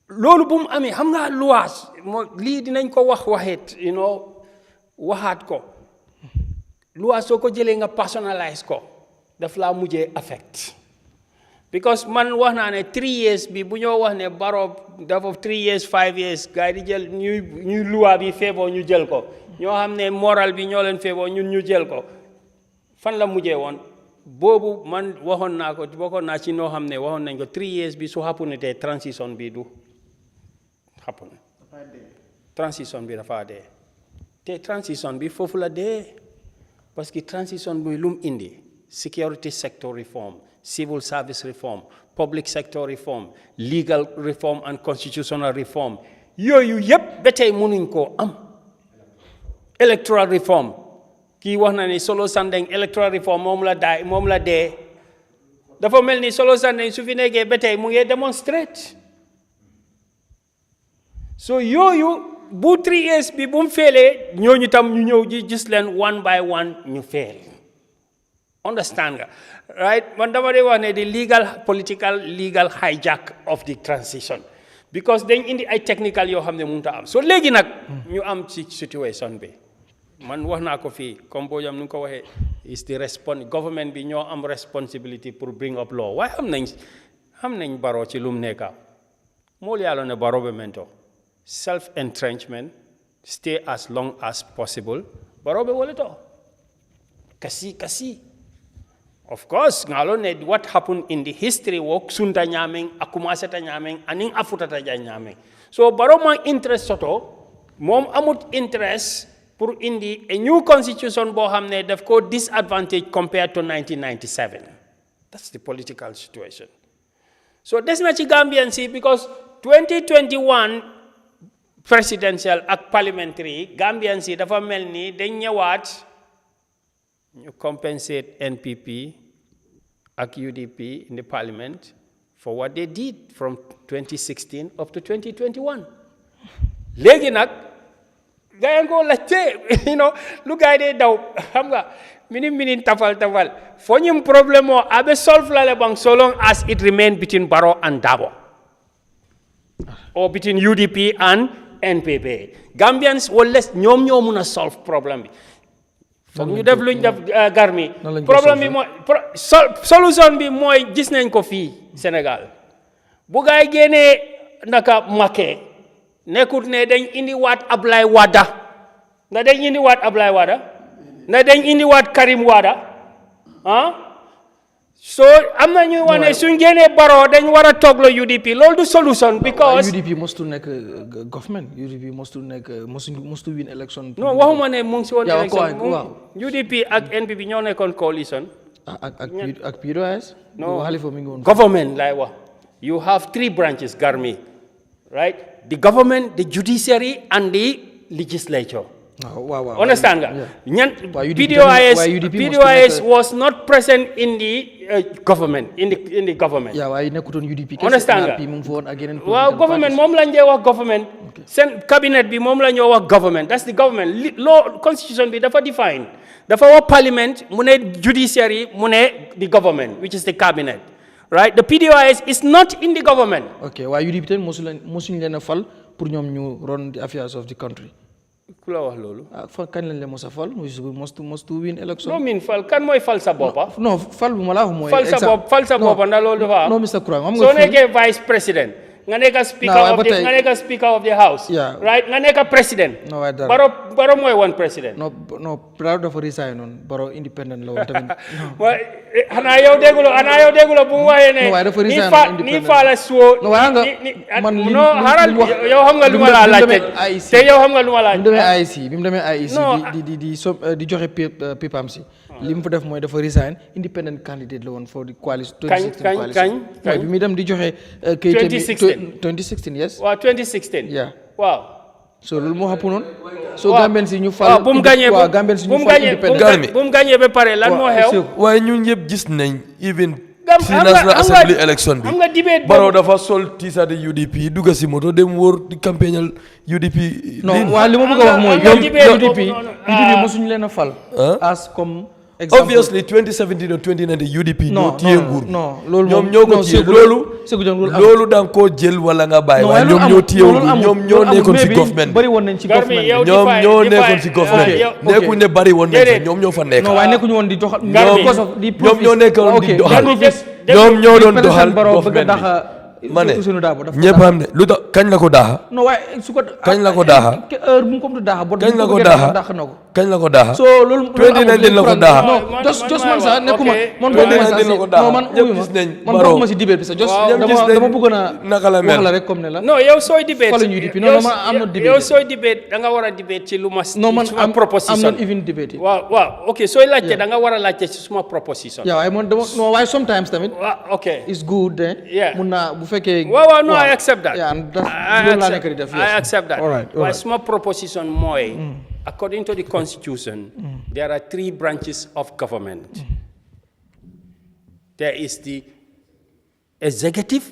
loolu bu mu amee xam nga luwaas lii dinañ ko waxeet waxaat ko luwaas soo ko jëlee nga personalize ko daf laa mujjee affect because man wax naa ne 3 years bi bu ñoo wax ne Barrow dafa 3 years 5 years gars yi di jël ñuy luwaa bi feeboo ñu jël ko ñoo xam ne moral bi ñoo leen feeboo ñun ñu jël ko fan la mujjee woon boobu man waxoon naa ko bokkoon naa ci noo xam ne waxoon nañ ko 3 years bi su happunitee transition bi du happen transition bi dafa dee te transition bi foofu la dee parce que transition bi lu mu indi security sector reform civil service reform public sector reform legal reform and constitutional reform yooyu yëpp ba tey mënuñ koo am electoral reform kii wax na ni Solo Sandeng electoral reform moom la dee dafa mel ni Solo Sandeng su fi nekkee ba tey mu ngi demonstrate so yooyu bu 3 years bi bu mu feelee ñooñu tam ñu ñëw ji gis leen one by one ñu feel understand nga right man dama dee wax ne di political legal hijack of the transition because dañ indi ay technical yoo xam ne mënut a am so léegi nag ñu am ci situation bi man wax naa ko fii comme boo jam nu ko waxee is the government bi ñoo am responsibility pour bring up law waaye xam nañ Barrow ci lu mu nekka moolu yàlla ne Barrow be mento self-entrenchment, stay as long as possible. Barobe walito. Kasi. Of course, ngalone what happened in the history work sunta nyameng, akumaseta nyameng, aning afutata nyameng. So Baroma interest soto, mom amut interest pour indi a new constitution bo hamne they've got disadvantage compared to 1997. That's the political situation. So that's much Gambian see because 2021 presidential ak parliamentary Gambian si dafa melni dañ ñëwaat ñu compensate NPP ak UDP in the parliament for what they did from 2016 up to 2021 léegi nag gaay ko laajte lu gaay dee daw xam nga minin tafal fo ñim problème o abe solve la le bang so long as it remain between Barrow and Dabo or between UDP and NPP Gambians less ñoom ñoo mun a solve problème bi foog ñu def luñ def garmi problème bi mooy solution bi mooy gis nañ ko fii Sénégal bu gaay génnee naka Macky nekkut ne dañ indi waat Ablaye Wade na dañ indi waat Ablaye Wade na dañ indi waat Karim Wade so am na ñuy wane suñ génnee Barrow dañ war a toog la UDP loolu du solution because UDP mostu nekk government UDP mostu win election non waxuma ne mu ngi si woon election UDP ak NPP ñoo nekkoon coalition ak PDOIS no Halifa mi ngi woon government lay wax you have 3 branches Garmi right the government the judiciary and the legislature wow. Understand nga? PDOIS was not present in the government. In the government. Yeah, why nekkutoon UDP? Understand nga? Wow, government moom la ñu wax government. Seen cabinet bi moom la ñu wax government. That's the government. Law constitution bi dafa define. Dafa wax parliament mu ne judiciary mu ne the government which is the cabinet. Right? The PDOIS is not in the government. Okay, why UDP ten mosuñ leen a fal pour ñoom ñu run the affairs of the country. ku la wax loolu. kan lañ leen mos a fal mostu win election. non min fal kan mooy fal sa boppa. non fal bu ma la wax mooy. fal sa boppa ndax loolu dafa am. non Mr. Kurang xam nga soo nekkee vice président. nga nekk speaker of the house. right nga nekk président. non waaye dara Barrow mooy one président. non Barrow dafa resign noonu Barrow independent la woon tamit. xanaa yow dégguloo bu mu waxee ne. waaye dafa resign ni fa la soo. waaye nga man li xaaral yow xam nga lu ma laa laajte te yow xam nga lu ma laaj. bi mu demee IEC di joxe pipam si. li mu fa def mooy dafa resign independent candidate la woon for the coalition. 2016 coalition bi muy dem di joxe. 2016 yes. waaw 2016. yeah waaw. so loolu moo xapp noonu. so Gambien si ñu fal. bu mu gagné independent. bu mu gagné ba pare lan moo xew. waaye ñun ñëpp gis nañ even si national assembly election bi am nga debate Barrow dafa sol t-shirt UDP dugga si moto dem wóor di campagnal UDP. non waaw li ma bëgg a wax mooy UDP mosuñu leen a fal. as comme. obviously 2017 or 2019 UDP ñoo téye nguur loolu ñoom ñoo ko téye loolu da nga koo jël wala nga bàyyi waaye ñoom ñoo téye nguur ñoom ñoo nekkoon si government bari woon nañ ci government ñoom ñoo nekkoon si government nekkuñ ne bari woon nañ fa ñoom ñoo fa nekk non waaye nekkuñu woon di doxal ñoom ñoo nekkoon di doxal ñoom ñoo doon doxal government ma ne ñëpp xam ne lu tax kañ la ko daaxa non waaye su ko kañ la ko daaxa heure bu mu ko daaxa kañ la ko daaxa kañ la ko daaxa so loolu 2019 la ko daaxa non just man sax nekkuma man gis nañ man bokkuma si debate bi sax just dama bëggoon a naka la mel wax la rek comme ne la non yow sooy debate fa la ñuy dippi non man am na debate yow sooy debate da nga war a debate ci lu ma non man suma proposition am not even debate waaw ok sooy laajte da nga war a laajte ci suma proposition waaye man dama non waaye sometimes tamit waaw ok it's good mun naa bu fekkee waaw no I accept that I accept that all right waaye suma proposition mooy according to the constitution there are 3 branches of government there is the executive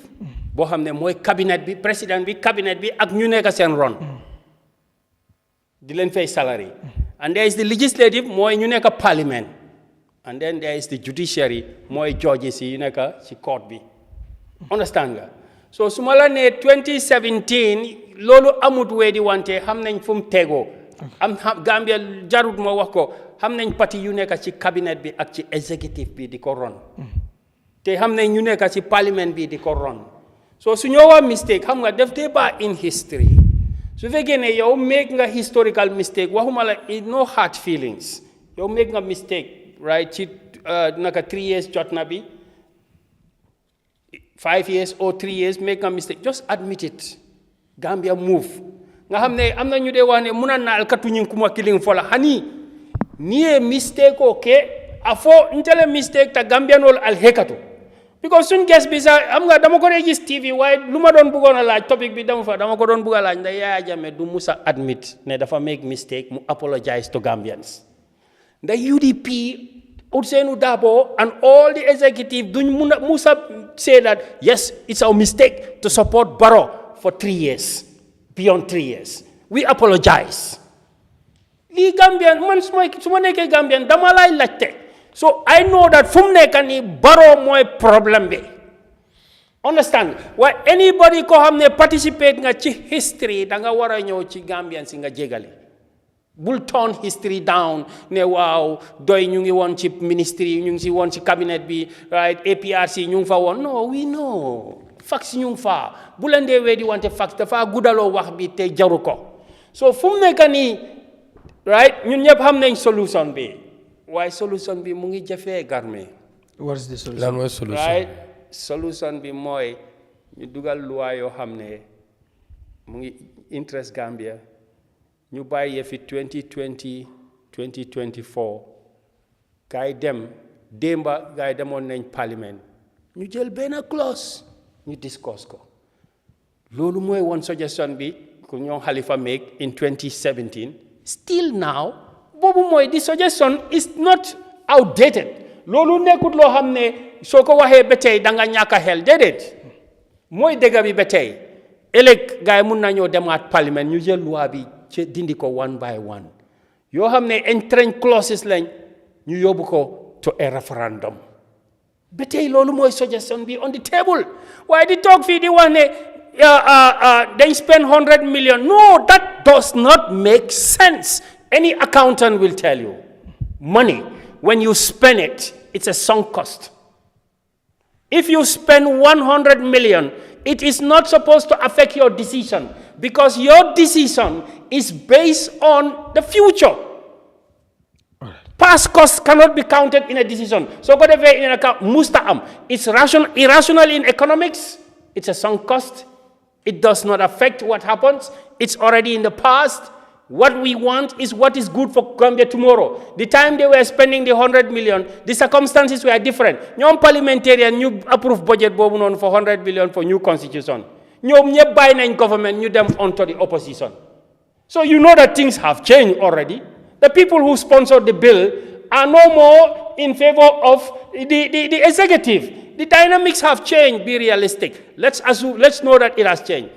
boo xam ne mooy cabinet bi président bi cabinet bi ak ñu nekk seen ron di leen fay salary and there is the legislative mooy ñu nekk parliament and then there is the judiciary mooy judges yi yu nekk ci court bi understand nga so su ma la nee 2017 loolu amut wedi wante xam nañ fu mu tegoo Gambia jarut moo wax ko xam nañ parti yu nekk ci cabinet bi ak ci executive bi di ko ron te xam nañ ñu nekk ci parliament bi di ko ron so su ñoo wax mistake xam nga def dee ba in history su fekkee ne yow make nga historical mistake waxuma la no hard feelings yow make nga mistake right ci naka 3 years jot na bi 5 years or 3 years make a mistake just admit it Gambia move nga xam ne am na ñu dee wax ne mun na alkatu ñing kuma killing fola hani niye mistake ke afo ntele mistake ta Gambianol al hekatu because suñ guest bi sax am nga dama ko dee gis TV waaye lu ma doon bëggoon a laaj topic bi dama ko doon bëgg a laaj ndax Yahya Jammeh du musa admit ne dafa make mistake mu apologize to Gambians ndax UDP Ousainou Darboe and all the executive duñ musa say that yes it's our mistake to support Barrow for 3 years beyond 3 years we apologize lii Gambian man su ma nekkee Gambian dama lay laajte so I know that fu mu nekk nii Barrow mooy problème bi understand waaye anybody ko xam ne participate nga ci history da nga war a ñëw ci Gambian si nga jégali bul turn history down ne waaw doy ñu ngi woon ci ministry ñu ngi si woon ci cabinet bi right APRC ñu ngi fa woon no we know facts ñu ngi fa bu leen dee wedi wante facts dafa guddaloo wax bi te jaru ko so fu mu nekk nii right ñun ñëpp xam nañ solution bi waaye solution bi mu ngi jafee Garmi. what is the solution lan mooy solution right solution bi mooy ñu dugal loi yoo xam ne mu ngi interest Gambia ñu bàyyi fi 2020 2024 gaay dem démba gaay demoon nañ parliament ñu jël benn clause ñu discuss ko loolu mooy woon suggestion bi ku ñoo Halifa make in 2017 still now boobu mooy di suggestion is not outdated loolu nekkut loo xam ne soo ko waxee ba tey da nga ñàkk a xel déedéet mooy dëgg bi ba tey ëllëg gaay mun nañoo demaat parliament ñu jël loi bi ci dindi ko one by one yoo xam ne entrenched clauses lañ ñu yóbbu ko to a referendum ba tey loolu mooy suggestion bi on the table waaye di toog fii di wax ne dañ spend 100 million no that does not make sense any accountant will tell you money when you spend it it's a sunk cost if you spend 100 million it is not supposed to affect your decision because your decision is based on the future. Past costs cannot be counted in a decision. So go in account musta it's irrational in economics. It's a sunk cost. It does not affect what happens. It's already in the past. What we want is what is good for Gambia tomorrow. The time they were spending the 100 million, the circumstances were different. Nyom parliamentarian ñu approve budget bobu non for 100 million for new constitution. Nyom ñep bay nañ government ñu dem onto the opposition. So you know that things have changed already. The people who sponsored the bill are no more in favor of the executive. The dynamics have changed. Be realistic. Let's know that it has changed.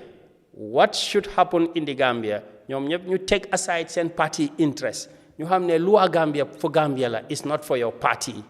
What should happen in the Gambia? You take aside send party interest. You have ne loi Gambia for Gambia la. It's not for your party.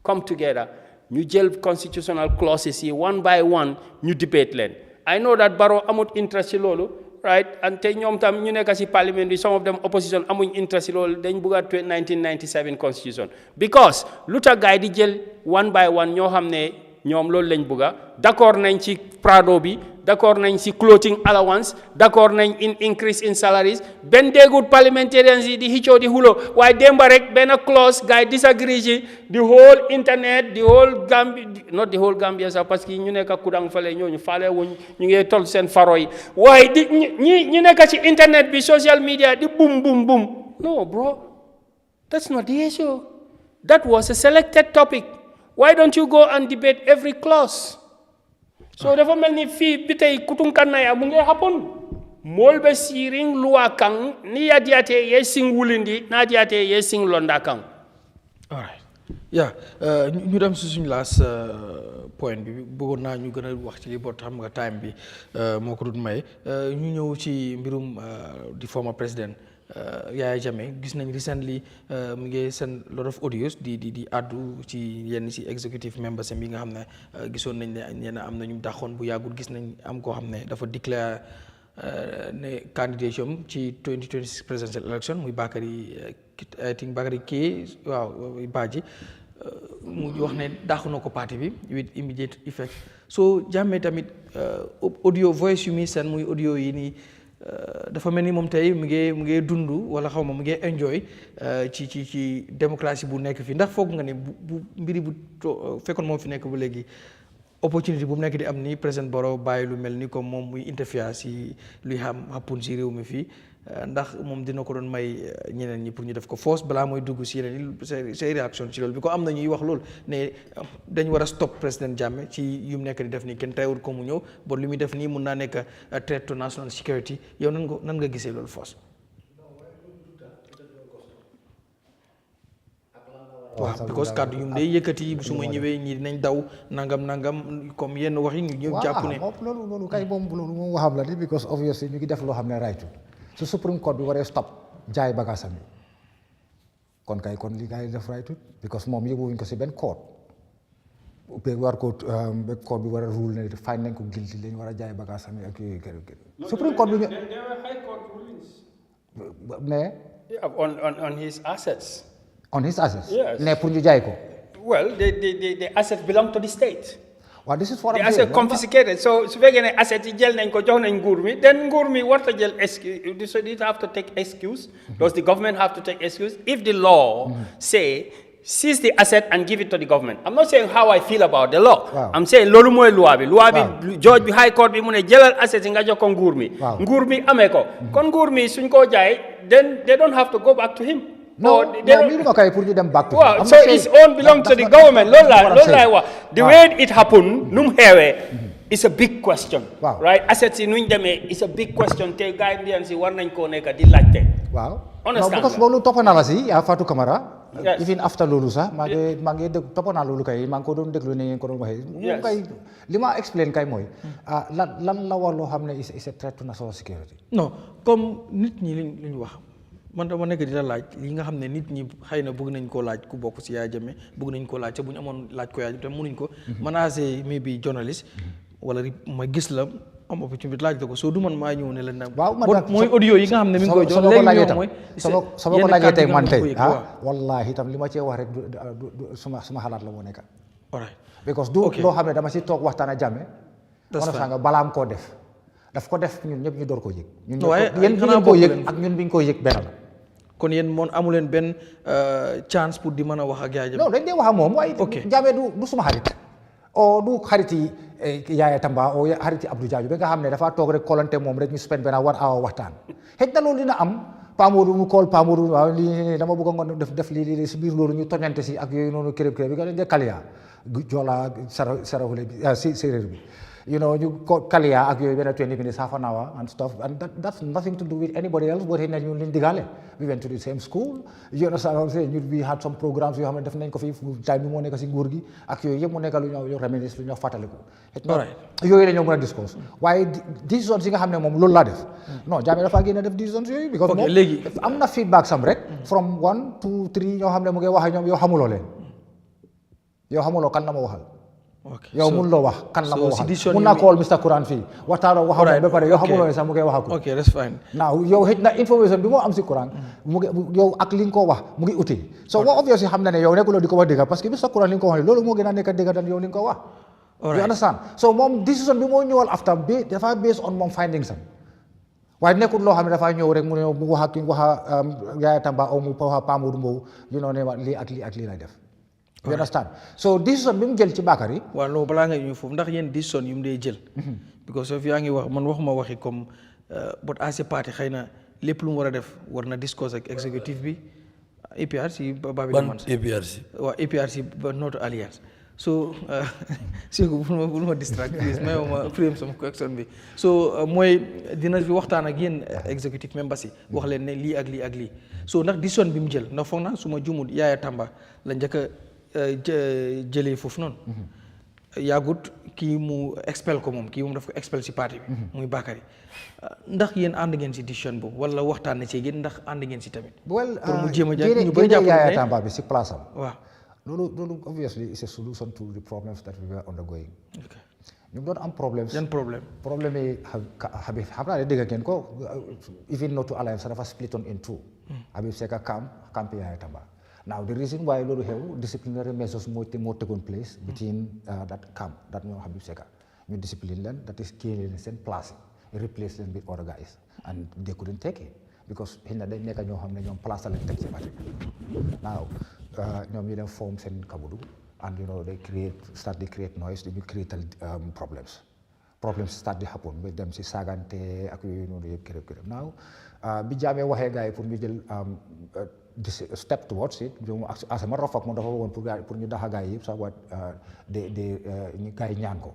Come together. You jail constitutional clauses here one by one. You debate len. I know that Barrow amut interest in lolo, right? And te ñom tam ñu nekk ci parliament bi, some of them opposition amuñ interest in lolo. Dañ bëgg 1997 constitution. Because luta gaay di jël one by one ñoo xam ne ñoom loolu lañ bëgga d'accord nañ ci Prado bi d'accord nañ ci clothing allowance d'accord nañ in increase in salaries ben dégut parliamentarians yi di xicco di hulo waaye démba rek benn clause gars disagree ci the whole internet the whole Gambia not the whole Gambia sax parce que ñu nekk kudang fale ñooñu faale wuñ ñu ngi tol seen faro yi waaye di ñi nekk ci internet bi social media di boom boom boom no bro that's not the issue that was a selected topic. Why don't you go and debate every clause? So dafa melni fi bitay kutun kanaya mu ngi happen. Molbe siring luwa kang ni yadiate ye sing wulindi na diate ye sing londa kang. All right. Yeah, ñu dem ci suñu last point bi bëggoon naa ñu gën a wax ci li bot xam nga time bi moo ko dut may ñu ñëw ci mbirum di former président Yahya Jammeh gis nañ recently mu ngi seen lot of audios di addu ci yenn ci executive members yi nga xam ne gisoon nañ ne ñenn am na ñu daxoon bu yàggul gis nañ am koo xam ne dafa declare ne candidature ci 2026 presidential election muy Bakary kii waaw Badji mu wax ne dàq na ko parti bi with immediate effect so Jammeh tamit audio voice yu muy seen muy audio yi nii dafa mel ni moom tey mu ngi dund wala xaw ma mu ngi enjoy ci démocratie bu nekk fii ndax foog nga ne bu mbiri bu fekkoon moom fi nekk ba léegi opportunity bu mu nekk di am ni président Barrow bàyyi lu mel ni comme moom muy interfere si luy happen si réew mi fii ndax moom dina ko doon may ñeneen ñi pour ñu def ko force balaa mooy dugg si yeneen yi say réaction ci loolu bi ko am na ñuy wax loolu ne dañ war a stop président Jammeh ci yu mu nekk di def nii kenn teewul ko mu ñëw bon li muy def nii mun naa nekk threat to national security yow nan nga gisee loolu force waaw because kàddu yu mu day yëkkati su ma ñëwee ñi dinañ daw nangam comme yenn wax yi ñu ñëw jàpp ne loolu kay moom waxam la ni because obviously ñu ngi def loo xam ne raytu su Supreme Court bi waree stop jaay bagaasam yi kon li gars yi def raytu because moom yóbbuwuñ ko si benn court war ko court bi war a rule ne fine nañ ko guilty lañ war a jaay bagaasam yi ak yooyu Supreme Court bi ñu mais on his assets. On his assets? Yes. Well, the assets belong to the state. Well, this is what the I'm assets saying. Confiscated. So, if you have assets, then Gurmi, what excuse? So, you have to take excuse. Does the government have to take excuse? If the law say, seize the asset and give it to the government. I'm not saying how I feel about the law. Wow. I'm saying lolu moy loi bi George bi High Court bi mu ne jëlal asset nga jox ko nguur mi. Nguur mi amé ko. Kon nguur mi suñ ko jaay, then they don't have to go back to him. No, wow, so its own belongs to the government. The way it happened, it's a big question. Wow. Right? Assets in Windeme is a big question. Te Gambians si war nañ ko nekk di laajte. Wow. Understand? No, because lolu topp na la si Fatou Camara. Yes. Even after lolu sax maa ngi topp naa lolu kay maa ngi ko doon déglu ne ngeen ko doon waxee. Yes. Kay li ma explain kay mooy lan la war loo xam ne is a threat to national security. Non, comme nit ñi li ñu wax. Man dama nekk di la laaj li nga xam ne nit ñi xëy na bëgg nañ koo laaj ku bokk si Yahya Jammeh bëgg nañ koo laaj te bu ñu amoon laaj ko Yahya te mënuñ ko man as a maybe journalist wala ma gis la am opportunité laaj la ko soo du man maa ñëw ne la nag mooy audio yi nga xam ne mi ngi koy jox léegi ñoom mooy sama ko laajee tey man tey wallahi itam li ma cee wax rek suma xalaat la moo nekk because du loo xam ne dama si toog waxtaan ak Jammeh nga balaam koo daf ko def ñun ñëpp ñu door koo yëg ñun yéen ngeen koo yëg ak ñun bi ñu koy yëg benn la kon yéen moom amu leen benn chance pour di mën a wax ak Yahya Jammeh. non dañ dee wax ak moom waaye Jammeh du suma xarit o du xariti Yaya Tamba o xariti Abdou Jaaju ba nga xam ne dafa toog rek kolante moom rek ñu spend benn 1 hour waxtaan xëj na loolu dina am Pamodu mu kool Pamodu waaw lii dama bëgg nga def lii si biir loolu ñu toñante si ak yooyu noonu kërëb bi nga de Kaliya Joola Sarawule bi si séeréer bi you know ñu Kaliya ak yooyu benn 20 minutes half an hour and stuff and that's nothing to do with anybody else but ñu liñ digale we went to the same school you know so we had some programs yoo xam ne def nañ ko fi time bi moo nekk si nguur gi ak yooyu yëpp mu nekk lu ñoo reminisce lu ñoo fàttaliku yooyu la ñoo mën a discuss waaye décisions yi nga xam ne moom loolu laa def non Jammeh dafa génn def décisions yooyu because moom léegi am na feedback sam rek from 1 2 3 ñoo xam ne mu ngi wax ak ñoom yow xamuloo leen yow xamuloo kan la ma waxal yow mun loo wax kan la ma waxal mun naa call Mr. Quran fii waxtaanoo waxam ba pare yow xamuloo ne sax mu ngi wax ak ok that's fine now yow xëj na information bi moo am si Quran mu ngi yow ak li nga ko wax mu ngi uti so boo obviously xam na ne yow nekkuloo di ko wax dëgg parce que Mr. Quran li nga ko wax loolu moo gën a nekk dëgg dan yow li nga ko wax you understand so moom décision bi moo ñëwal after bi dafa based on moom findings am waaye nekkul loo xam ne dafa ñëw rek mu ne mu wax ak Yaya Tamba o mu wax Pamoudou Mbow you know ne lii ak lii ak lii lay def you understand so décision bi mu jël ci Bakary waaw loolu balaa nga ñëw foofu ndax yéen décision yu mu dee jël because of yaa ngi wax man waxuma waxi comme but as a party xëy na lépp lu mu war a def war na discuss ak executive bi APRC ban APRC waaw APRC ba not alliance so bul ma distract please may ma frame sama question bi so mooy dina fi waxtaan ak yéen executive members yi wax leen ne lii ak lii ak lii so ndax décision bi mu jël ndax foog naa su ma jumul Yaya Tamba la njëkk a jëlee foofu noonu yaagut kii mu expel ko moom kii moom daf ko expel si parti bi muy Bakary ndax yéen ànd ngeen si décision boobu wala waxtaan na ci yéen ndax ànd ngeen si tamit pour mu jéem a jàpp ñu bëri jàpp Yaya Tamba bi si place am waaw loolu obviously is a solution to the problems that we were undergoing ñu doon am problems yan problème yi Habib xam naa ne dégg ngeen ko even not to alliance dafa split on in two Habib Seka camp Yaya Tamba now the reason why loolu xew disciplinary measures moo taken place between that camp that ñoo Habib Seka ñu discipline leen that is génne leen seen place replace leen with other guys and they couldn't take it because xëy na dañ nekk ñoo xam ne ñoom place lañ teg ci parti now ñoom ñu dem form seen kabudu and you know they start to create noise dañu create problems start to happen ba dem si saagante ak yooyu noonu yëpp kërëb now bi Jammeh waxee gars yi pour ñu jël step towards it as a matter of fact moom dafa woon pour ñu daxa gars yi yëpp sax wat ñu gars yi ñaan ko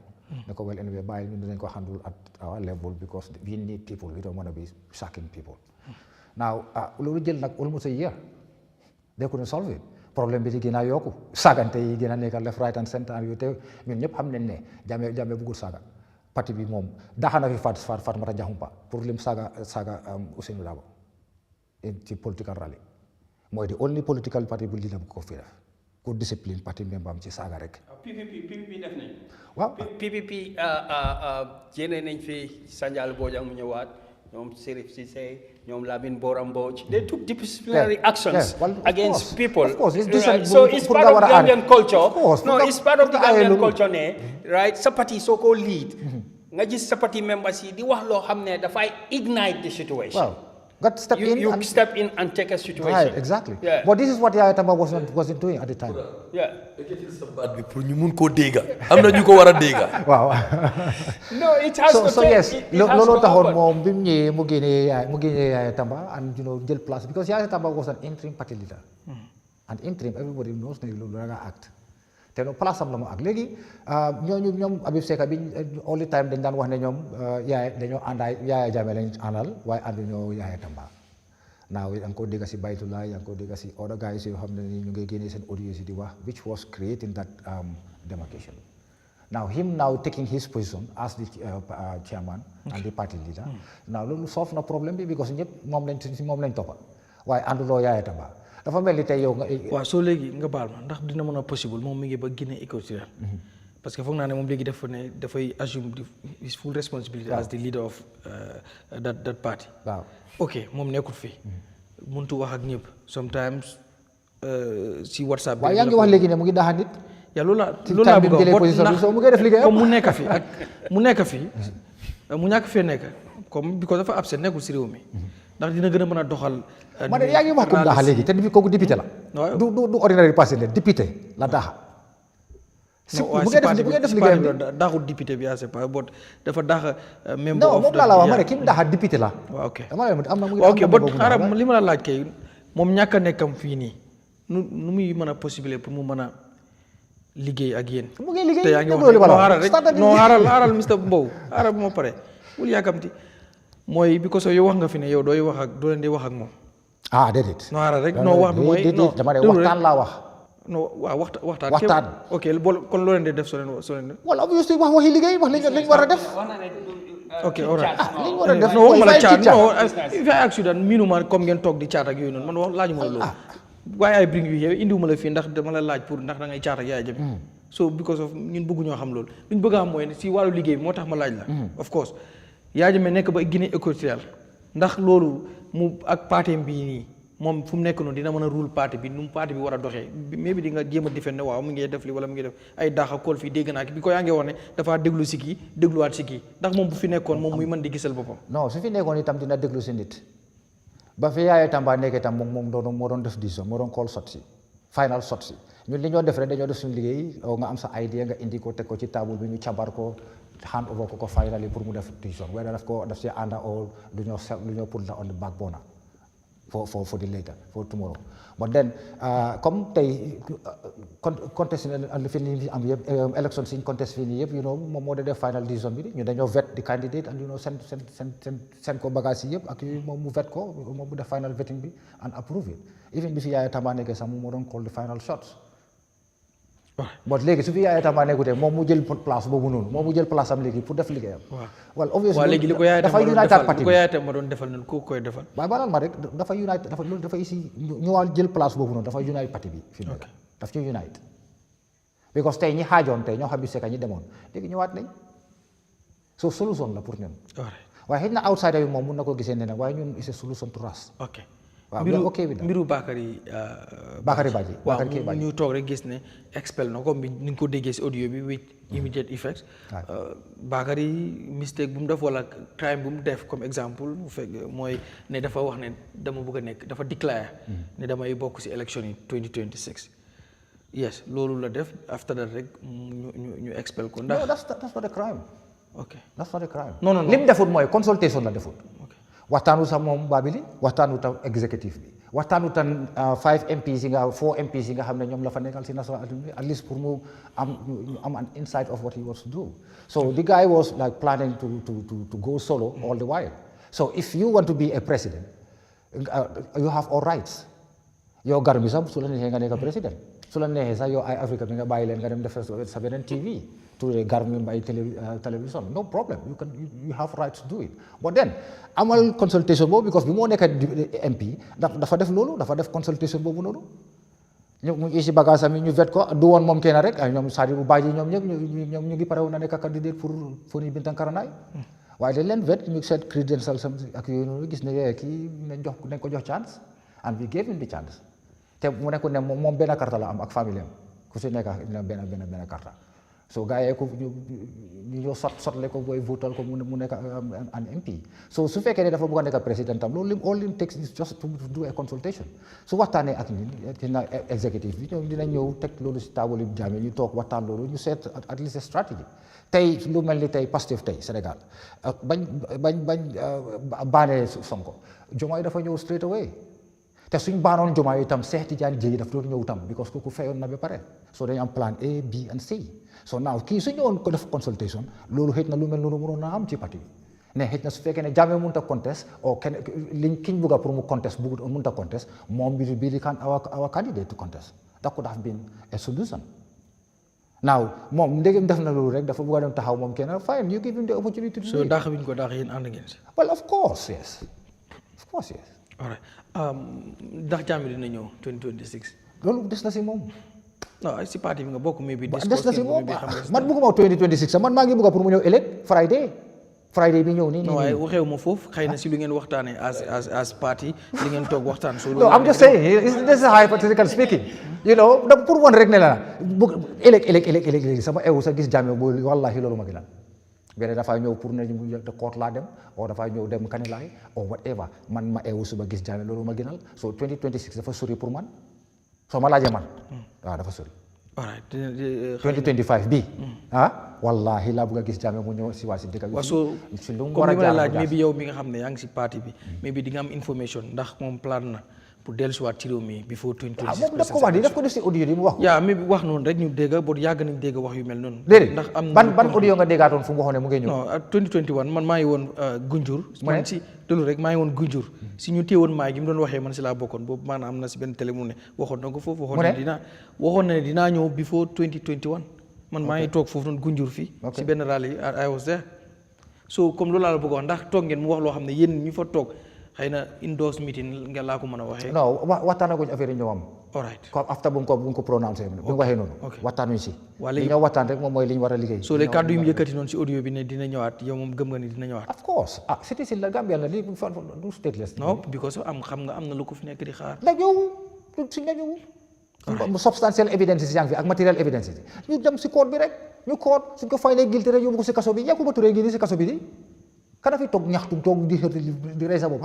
ne ko well anyway bàyyi ñu dinañ ko handle at our level because we need people we don't want to be sacking people now loolu jël nag almost a year they couldn't solve it problème bi di gën a yokku saagante yi gën a nekk left right and center yooyu te ñun ñëpp xam nañ ne Jammeh bëggul saaga parti bi moom daxa na fi Fatoumatta Diakhoumpa pour lim saaga Ousainou Darboe ci political rally mooy the only political party bu lii la ko fi def ku discipline parti membre am ci saaga rek. PPP def nañ. waaw PPP jéene nañ fi Sanjal Bojang mu ñëwaat ñoom Serif Cissé ñoom Lamine Bora Mbodj. They took disciplinary actions against people. Of course, so it's part of Gambian culture. No, it's part of the Gambian culture ne right sa parti soo ko lead. nga gis sa parti members yi di wax loo xam ne dafay ignite the situation. Got step you step in and take a situation. Right, exactly. Yeah. But this is what Yaya Tamba wasn't doing at the time. Yeah. pour ñu mun koo dégga am na ñu ko war a dégga. waaw. No, it has to so yes, loolu taxoon moom bi mu ñëwee mu génnee Yaya Tamba and you know jël place because Yaya Tamba was an interim party leader. And interim everybody knows ne loolu la act. te no place am la mu ak léegi ñoom Habib Seka bi all the time dañ daan wax ne ñoom dañoo àndaay Yaya Jammeh lañ àndal waaye àndu ñoo Yaya Tamba naaw yaa ngi ko dégg si Baytullah yaa ngi ko dégg si other guys yoo xam ne ni ñu ngi génnee seen audio si di wax which was creating that demarcation now him taking his position as the chairman and the party leader now loolu solve na problème bi because ñëpp moom lañ toppa waaye ànduloo Yaya Tamba dafa mel ni tey yow nga. waaw soo léegi nga baal ma ndax dina mën a possible moom mi ngi ba Guinée équatoriale parce que foog naa ne moom léegi dafa ne dafay assume his full responsibility as the leader of that party. waaw ok moom nekkul fii. muntu wax ak ñëpp sometimes si WhatsApp. waaw yaa ngi wax léegi ne mu ngi daxa nit. yaa loolu laa bëgg a wax ndax mu ngi def liggéeyam comme mu nekk fi ak mu nekk fi mu ñàkk fee nekk comme because dafa absent nekkul si réew mi. ndax dina gën a mën a doxal. ma ne yaa ngi wax comme daaxa léegi te kooku député la. du ordinaire passé la député la daaxa. si bu ngeen def liggéeyam bi daaxul député bi c'est pas bot dafa daaxa. membre of moom laa la wax ma ne ki mu daaxa député la. waaw ok am na mu ok bot xaaral li ma la laaj kay moom ñàkk a nekkam fii nii nu muy mën a possible pour mu mën a liggéey ak yéen. mu ngi liggéey te yaa ngi wax non xaaral Mr Mbow xaaral bu ma pare bul yàkkamti mooy because yow wax nga fi ne yow doo leen di wax ak moom. déedéet. non xaaral rek non wax bi mooy non dama ne waxtaan laa wax. non waaw waxtaan. ok kon loo leen di def soo leen. wala obviously wax waxi liggéey wax li ñu war a def. ok alright li ñu war a def non waxuma la caat non if I ask you that miinuma comme ngeen toog di caat ak yooyu noonu man wax laajuma la loolu. waaye ay bring yu yow indiwuma la fii ndax dama la laaj pour ndax da ngay caat ak Yahya Jammeh. so because of ñun bëgguñoo xam loolu li ñu bëgg a xam mooy si wàllu liggéey bi moo tax ma laaj la. of course Yahya Jammeh nekk ba Guinée équatoriale ndax loolu mu ak partem bii nii moom fu mu nekk noonu dina mën a rule parti bi nu mu parti bi war a doxee mais bi di nga jéem a defend ne waaw mu ngi def li wala mu ngi def ay daax ak kool fii dégg naa ki bi ko yaa ngi wax ne dafaa déglu si kii dégluwaat si kii ndax moom bu fi nekkoon moom muy mën di gisal boppam. non su fi nekkoon itam dina déglu si nit ba fi Yahya Tamba nekk itam moom moo doon def décision moo doon call shot si final shot si ñun li ñoo def rek dañoo def suñu liggéey nga am sa idea nga indi ko teg ko ci table bi ñu cabar ko hand over ko finally pour mu def décision wala daf si ànda oo lu ñoo put la on the back burner for the later for tomorrow but then comme tey contest li fi ni am yëpp élection siñ contest fii nii yëpp moom moo def final decision bi ñu dañoo vet di candidate and seen ko bagage yi yëpp ak yooyu moom mu vet ko moom mu def final vetting bi and approve it even bi fi Yahya Tamba nekkee sax moom moo doon call the final shots but léegi su fi Yahya Tamba nekkutee moom mu jël place boobu noonu moom mu jël place am léegi pour def liggéeyam. waaw obviously léegi li ko Yahya Tamba doon defal noonu ku koy defal. waaye balal ma rek dafa unite dafa ici ñëwaat jël place boobu noonu dafa unite parti bi. fi mu nekk daf ñu unite. because tey ñi xaajoon tey ñoo xam ne c'est que ñi demoon léegi ñëwaat nañ so solution la pour ñun. waaye xëy na outsider bi moom mun na ko gisee ne nag waaye ñun c'est solution to us. ok waaw mbiru Bakary Badji waaw ñu toog rek gis ne expel na ko ni nga ko déggee si audio bi with immediate effects. Bakary mistake bu mu def wala crime bu mu def comme exemple bu fekk mooy ne dafa wax ne dama bëgg a nekk dafa déclare ne damay bokk si élection yi 2026 yes loolu la def after that rek ñu expel ko ndax. no that's not a crime. ok that's not a crime. non lim defut mooy consultation la defut. waxtaanu sax moom Babili waxtaanu tam exécutif bi waxtaanu tam 4 MPs yi nga xam ne ñoom la fa nekkal si national assembly at least pour mu am an insight of what he wants to do so the guy was like planning to go solo all the while so if you want to be a president you have all rights yow gar bi sax su la neexee nga nekk président su la neexee sax yow Eyeafrica bi nga bàyyi leen nga dem def sa beneen TV tuddee gar mi mbay télévision no problem you have rights to do it but then amal consultation boobu because bi moo nekk MP dafa def loolu dafa def consultation boobu noonu ñu isi bagage am ñu vet ko du woon moom kenn rek ay ñoom Sadibou Badji ñoom ñëpp ñoom ñu ngi pare woon na nekk candidate pour Foni Bintankaranaay waaye dañ leen vet ñu seet credentials ak yooyu noonu gis ne kii nañ ko jox chance and we gave him the chance te mu nekk ne moom benn carte la am ak famille am ku si nekk benn carte so gars yi ko ñu ñoo sotle ko booy votal ko mu nekk an MP so su fekkee ne dafa bëgg a nekk président tam loolu all it takes is just to do a consultation su waxtaanee ak ñun dina exécutif bi ñoom dina ñëw teg loolu si table bi Jammeh ñu toog waxtaan loolu ñu seet at least a stratégie tey lu mel ni tey Pastef tey Sénégal bañ baanee Sonko Diomaye dafa ñëw straight away te suñ baanoon Diomaye itam Cheikh Tidiane Dièye daf doon ñëw tam because kooku fayoon na ba pare so dañu am plan A B and C so now kii su ñëwoon ko def consultation loolu xëy na lu mel noonu mënoon naa am ci parti bi ne xëy na su fekkee ne Jammeh mënut a contest o kenn kiñ bëgg a pour mu contest bëggut mënut a contest moom bi di kan our candidate to contest that could have been a solution now moom ndegem def na loolu rek dafa bëgg a dem taxaw moom kenn fine you give him the opportunity to do it. so daax bi ñu ko daax yéen ànd ngeen si. well of course yes all right ndax Jammeh dina ñëw 2026. loolu des na si moom. non si parti bi nga bokk mais bi des na si moom man bëgguma 2026 sax man maa ngi bëgg pour mu ñëw ëllëg Friday bi ñëw nii. non waaye waxeewu ma foofu xëy na si lu ngeen waxtaanee as parti li ngeen toog waxtaan. no I'm just saying this is hypothetical speaking you know pour wan rek ne la bëgg ëllëg sama ewu sa gis Jammeh bu wallahi loolu ma gënal benn dafay ñëw pour ne ñu de court laa dem or dafay ñëw dem Kanilaay or whatever man ma eewu suba gis Jammeh loolu ma gënal so 2026 dafa sori pour man soo ma laajee man waaw dafa sori. alright 2025 bii wallahi laa bëgg a gis Jammeh mu ñëw si waa si dëkk bi. si lu mu war a jaar laaj mais bi yow mi nga xam ne yaa ngi si parti bi mais bi di nga am information ndax moom plan na pour dellusiwaat ci réew mi before 2026. moom daf ko wax di daf ko def si audio yi mu wax ko. yaa mais wax noonu rek ñu dégg boo yàgg nañ dégg wax yu mel noonu. déedéet ndax am ban audio nga déggaatoon fu mu waxoon ne mu ngi ñëw. non 2021 man maa ngi woon Gunjur. man si loolu rek maa ngi woon Gunjur. si ñu téewoon maa gi mu doon waxee man si laa bokkoon boobu maanaam am na si benn télé mu ne waxoon na ko foofu. waxoon na ne dinaa ñëw before 2021. man maa ngi toog foofu noonu Gunjur fii. si benn rally I was there. so comme loolu laa la bëgg wax ndax toog ngeen mu wax loo xam ne yéen ñu fa toog xëy na indoors meeting nga laa ko mën a waxee. non waxtaanaguñ affaire yi ñëwam. all right comme after bu mu ko prononcé bi mu waxee noonu. waxtaanuñ si. waa léegi li ñoo waxtaan rek moom mooy li ñu war a liggéey. soo léegi kàddu yu mu yëkkati noonu si audio bi ne dina ñëwaat yow moom gëm nga ni dina ñëwaat. of course citizen la Gambia la lii du stateless. non because xam nga am na lu ko fi nekk di xaar. la ñëw suñ la ñëw. substantial evidence yi ak material evidence yi ñu dem si code bi rek ñu code suñ ko fay guilty rek yóbbu ko si kaso bi Yakuba Touré gi nii si kaso bi di kana fi toog ñaxtu toog di rey sa bopp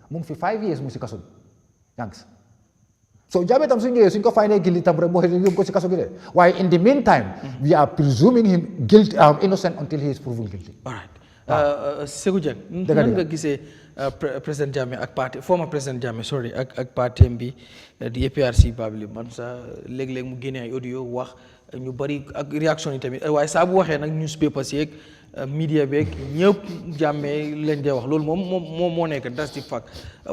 mu ngi fi 5 years mu si kaso bi thanks so Jammeh tam suñ ñëwee suñ ko fay guilty tam rek boo xëy yóbbu ko si kaso bi de waaye in the meantime we are presuming him guilty innocent until he is proven guilty. all right Sékou Dieng nan nga gisee président Jammeh ak parti former président Jammeh sorry ak parti bi di APRC babli man sa léeg-léeg mu génne ay audio wax ñu bari ak réaction yi tamit waaye saa bu waxee nag newspapers yeeg media beeg ñëpp Jammeh lañ dee wax loolu moom moo nekk das di fact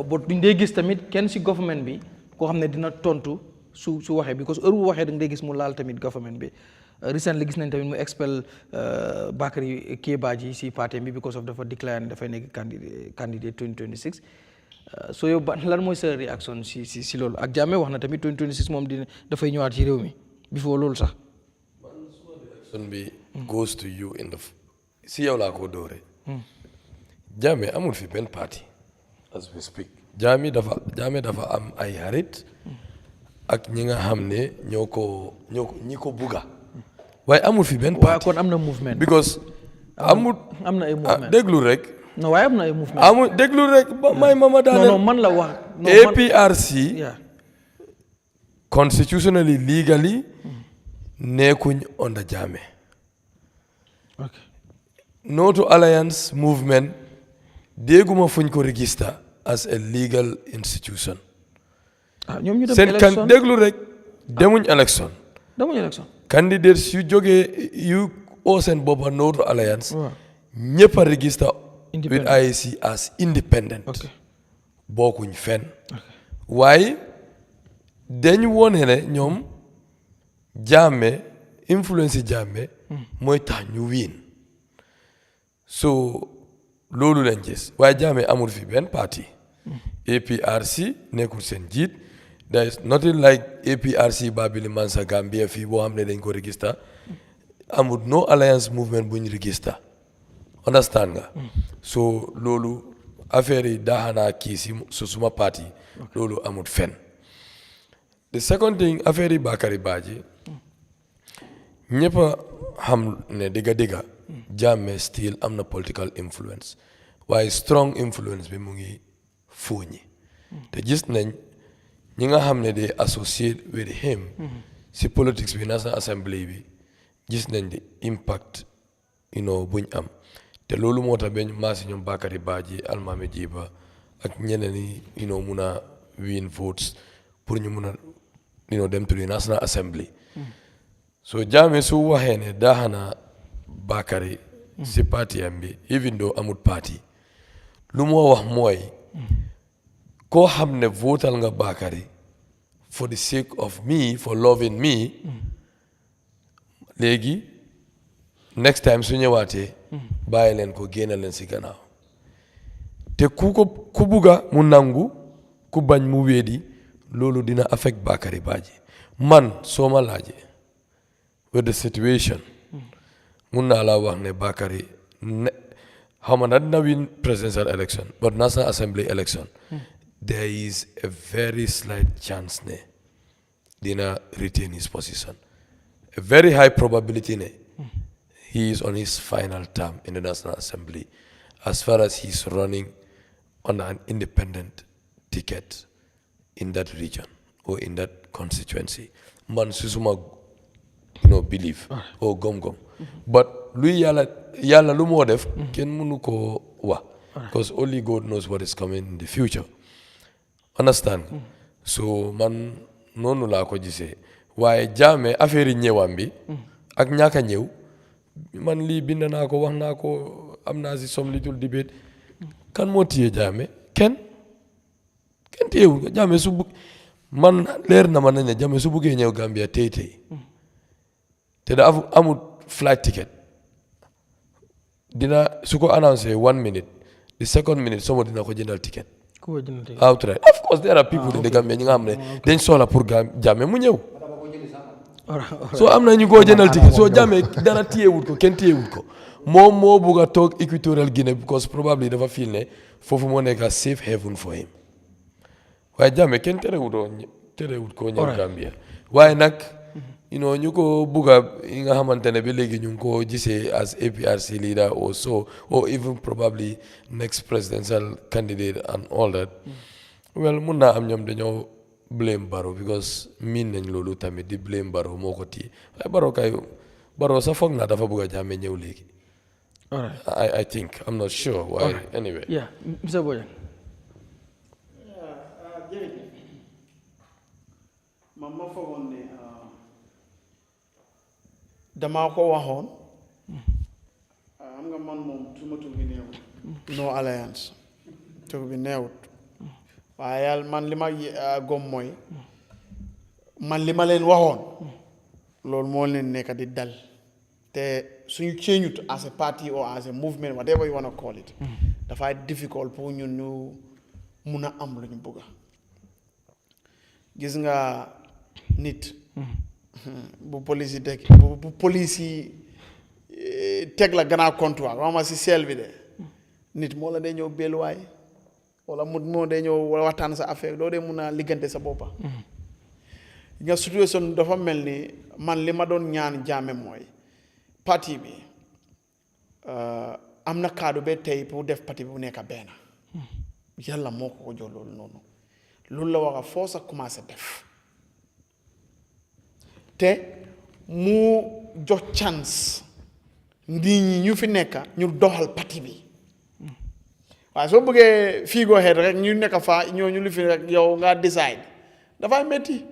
bot duñ dee gis tamit kenn si government bi koo xam ne dina tontu su waxee because heure bu waxee da nga dee gis mu laal tamit government bi recently gis nañ tamit mu expel Bakary Kébaji si parti bi because of dafa declare dafay nekk candidate 2026 so yow lan mooy sa réaction si loolu ak Jammeh wax na tamit 2026 moom dafay ñëwaat ci réew mi before loolu sax. man suma réaction bi goes to you in the si yow laa ko doore Jammeh amul fi benn parti as we speak. Jammeh dafa am ay xarit ak ñi nga xam ne ñi ko bugga waaye amul fi benn parti. waaye kon am na movement. because am na ay movement déglu rek. non waaye am na ay movement. amul déglu rek may mama daaneel. non man la wax. APRC constitutionally legally nekkuñ under Jammeh. okay. No to Alliance movement dégguma fuñ ko register as a legal institution. ñoom ñu dem election déglu rek demuñ election. Candidates yu jógee yu oo seen boppa No to Alliance. ñëpp a register with IEC as independent. bokkuñ fenn. waaye dañ wone ne ñoom Jammeh influence Jammeh mooy tax ñu wiin so loolu lañ gis waaye Jammeh amul fi benn parti APRC nekkul seen jiit there is nothing like APRC Babili Mansa Gambia fii boo xam ne dañ ko register amul no alliance movement buñ register understand nga so loolu affaire yi daaxanaa kii si suma parti loolu amul fenn the second thing affaire yi Bakary Badji ñëpp a xam ne dëgga Jammeh still am na political influence waaye strong influence bi mu ngi fooñi te gis nañ ñi nga xam ne they associate with him si politics bi National Assembly bi gis nañ di impact buñ am te loolu moo tax bañ maa si ñoom Bakary Badji Almami Jiba ak ñeneen yi mun a win votes pour ñu mun a dem to the National Assembly so Jammeh su waxee ne daaxana Bakary si parti am bi even though amut parti lu moo wax mooy koo xam ne votal nga Bakary for the sake of me for loving me léegi next time su ñëwaatee bàyyi leen ko génne leen si gannaaw te ku bugga mu nangu ku bañ mu weedi loolu dina affect Bakary Badji man soo ma laajee with the situation mun naa laa wax ne Bakary xaw ma na dina win presidential election but National Assembly election there is a very slight chance ne dina retain his position a very high probability ne he is on his final term in the National Assembly as far as he's running on an independent ticket in that region or in that constituency. Man susuma believe or gom. But lui yalla lu mo def ken munu ko wa because only God knows what is coming in the future. Understand? So man nonu la ko gisee waaye Jammeh affaire yi ñëwam bi ak ñaaka ñëw man lii bind naa ko wax naa ko am naa si some little debate kan moo téye Jammeh kenn téyewul ko Jammeh su man leer na ma ne Jammeh su buggee ñëw Gambia tey te da amul flight ticket dina su ko annoncé 1 minute the second minute somo dina ko jëndal ticket outright. Of course there are people in the Gambia ñi nga xam ne dañ soxla pour Jammeh mu ñëw so am na ñu ko jëndal ticket so Jammeh dara téyewul ko kenn téyewul ko moom moo bugg a toog Equatorial Guinea because probably dafa feel ne foofu moo nekk a safe haven for him waaye Jammeh kenn terewut ko ñëw Gambia waaye nag ñu ko bugga yi nga xamante ne bi léegi ñu ngi ko gisee as APRC leader or so or even probably next presidential candidate and all that well mun naa am ñoom dañoo blame Barrow because miin nañ loolu tamit di blame Barrow moo ko téye waaye Barrow sax foog naa dafa bugg a Jammeh ñëw léegi I think I'm not sure why anyway yeah Mr. Bojang ma foogoon ne damaa ko waxoon xam nga man moom suma tur bi neewut no alliance tur bi neewut waaye yàlla man li ma gom mooy man li ma leen waxoon loolu moo leen nekk di dal te suñu changeut as a party or as a movement whatever you want to call it dafay difficult pour ñun ñu mun a am lu ñu bëgg gis nga nit bu police yi teg la gannaaw comptoir wax ma si seel bi de nit moo la dee ñëw belluwaay wala moo dee ñëw waxtaan sa affaire doo dee mun a liggante sa boppa nga situation dafa mel ni man li ma doon ñaan Jammeh mooy parti bi am na kaddu ba tey pour def parti bi bu nekk benn yàlla moo ko jox loolu noonu loolu la war a force a commencé def te mu jox chance nit ñi ñu fi nekk ñu doxal parti bi waaye soo bëggee fii go ahead rek ñu nekk fa ñooñu lu fi rek yow nga decide dafay métti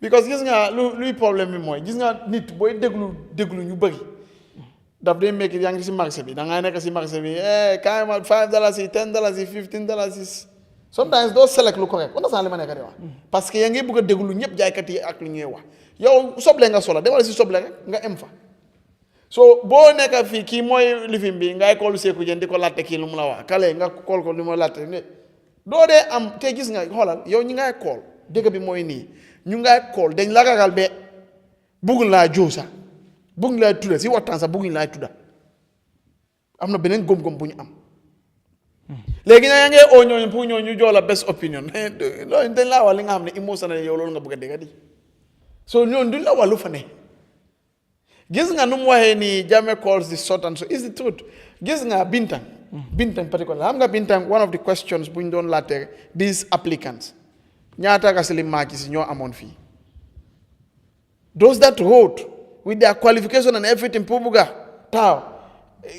because gis nga luy problème bi mooy gis nga nit booy déglu ñu bëri daf day mekk yaa ngi si marché bi da ngay nekk si marché bi kaay ma $5 $10 $15 sometimes doo select lu correct understand li ma nekk di wax parce que yaa ngi bëgg a déglu ñëpp jaaykat yi ak lu ñuy wax yow soble nga sola demal si soble rek nga em fa so boo nekk fii kii mooy lifin bi ngay kool Seeku Jeen di ko latte kii lu mu la wax kale nga kool ko lu mu latte ne doo dee am te gis nga xoolal yow ñi ngay kool dëgg bi mooy nii ñu ngay kool dañ la ragal be bugg laa joo sax bugg laa tudda si waxtaan sax bugguñ laa tudda am na beneen gom-gom bu ñu am léegi nag yaa ngi oo ñooñu pour ñooñu jox la best opinion loolu dañ laa wax li nga xam ne émotionnel yow loolu nga bëgg a dégg di so ñooñu duñ la wax lu fa ne gis nga nu mu waxee ni Jammeh calls the short and so is the truth gis nga Bintang particular xam nga Bintang one of the questions bu ñu doon laajte these applicants ñaata gasili maaki si ñoo amoon fii those that wrote with their qualification and everything pour bugga taaw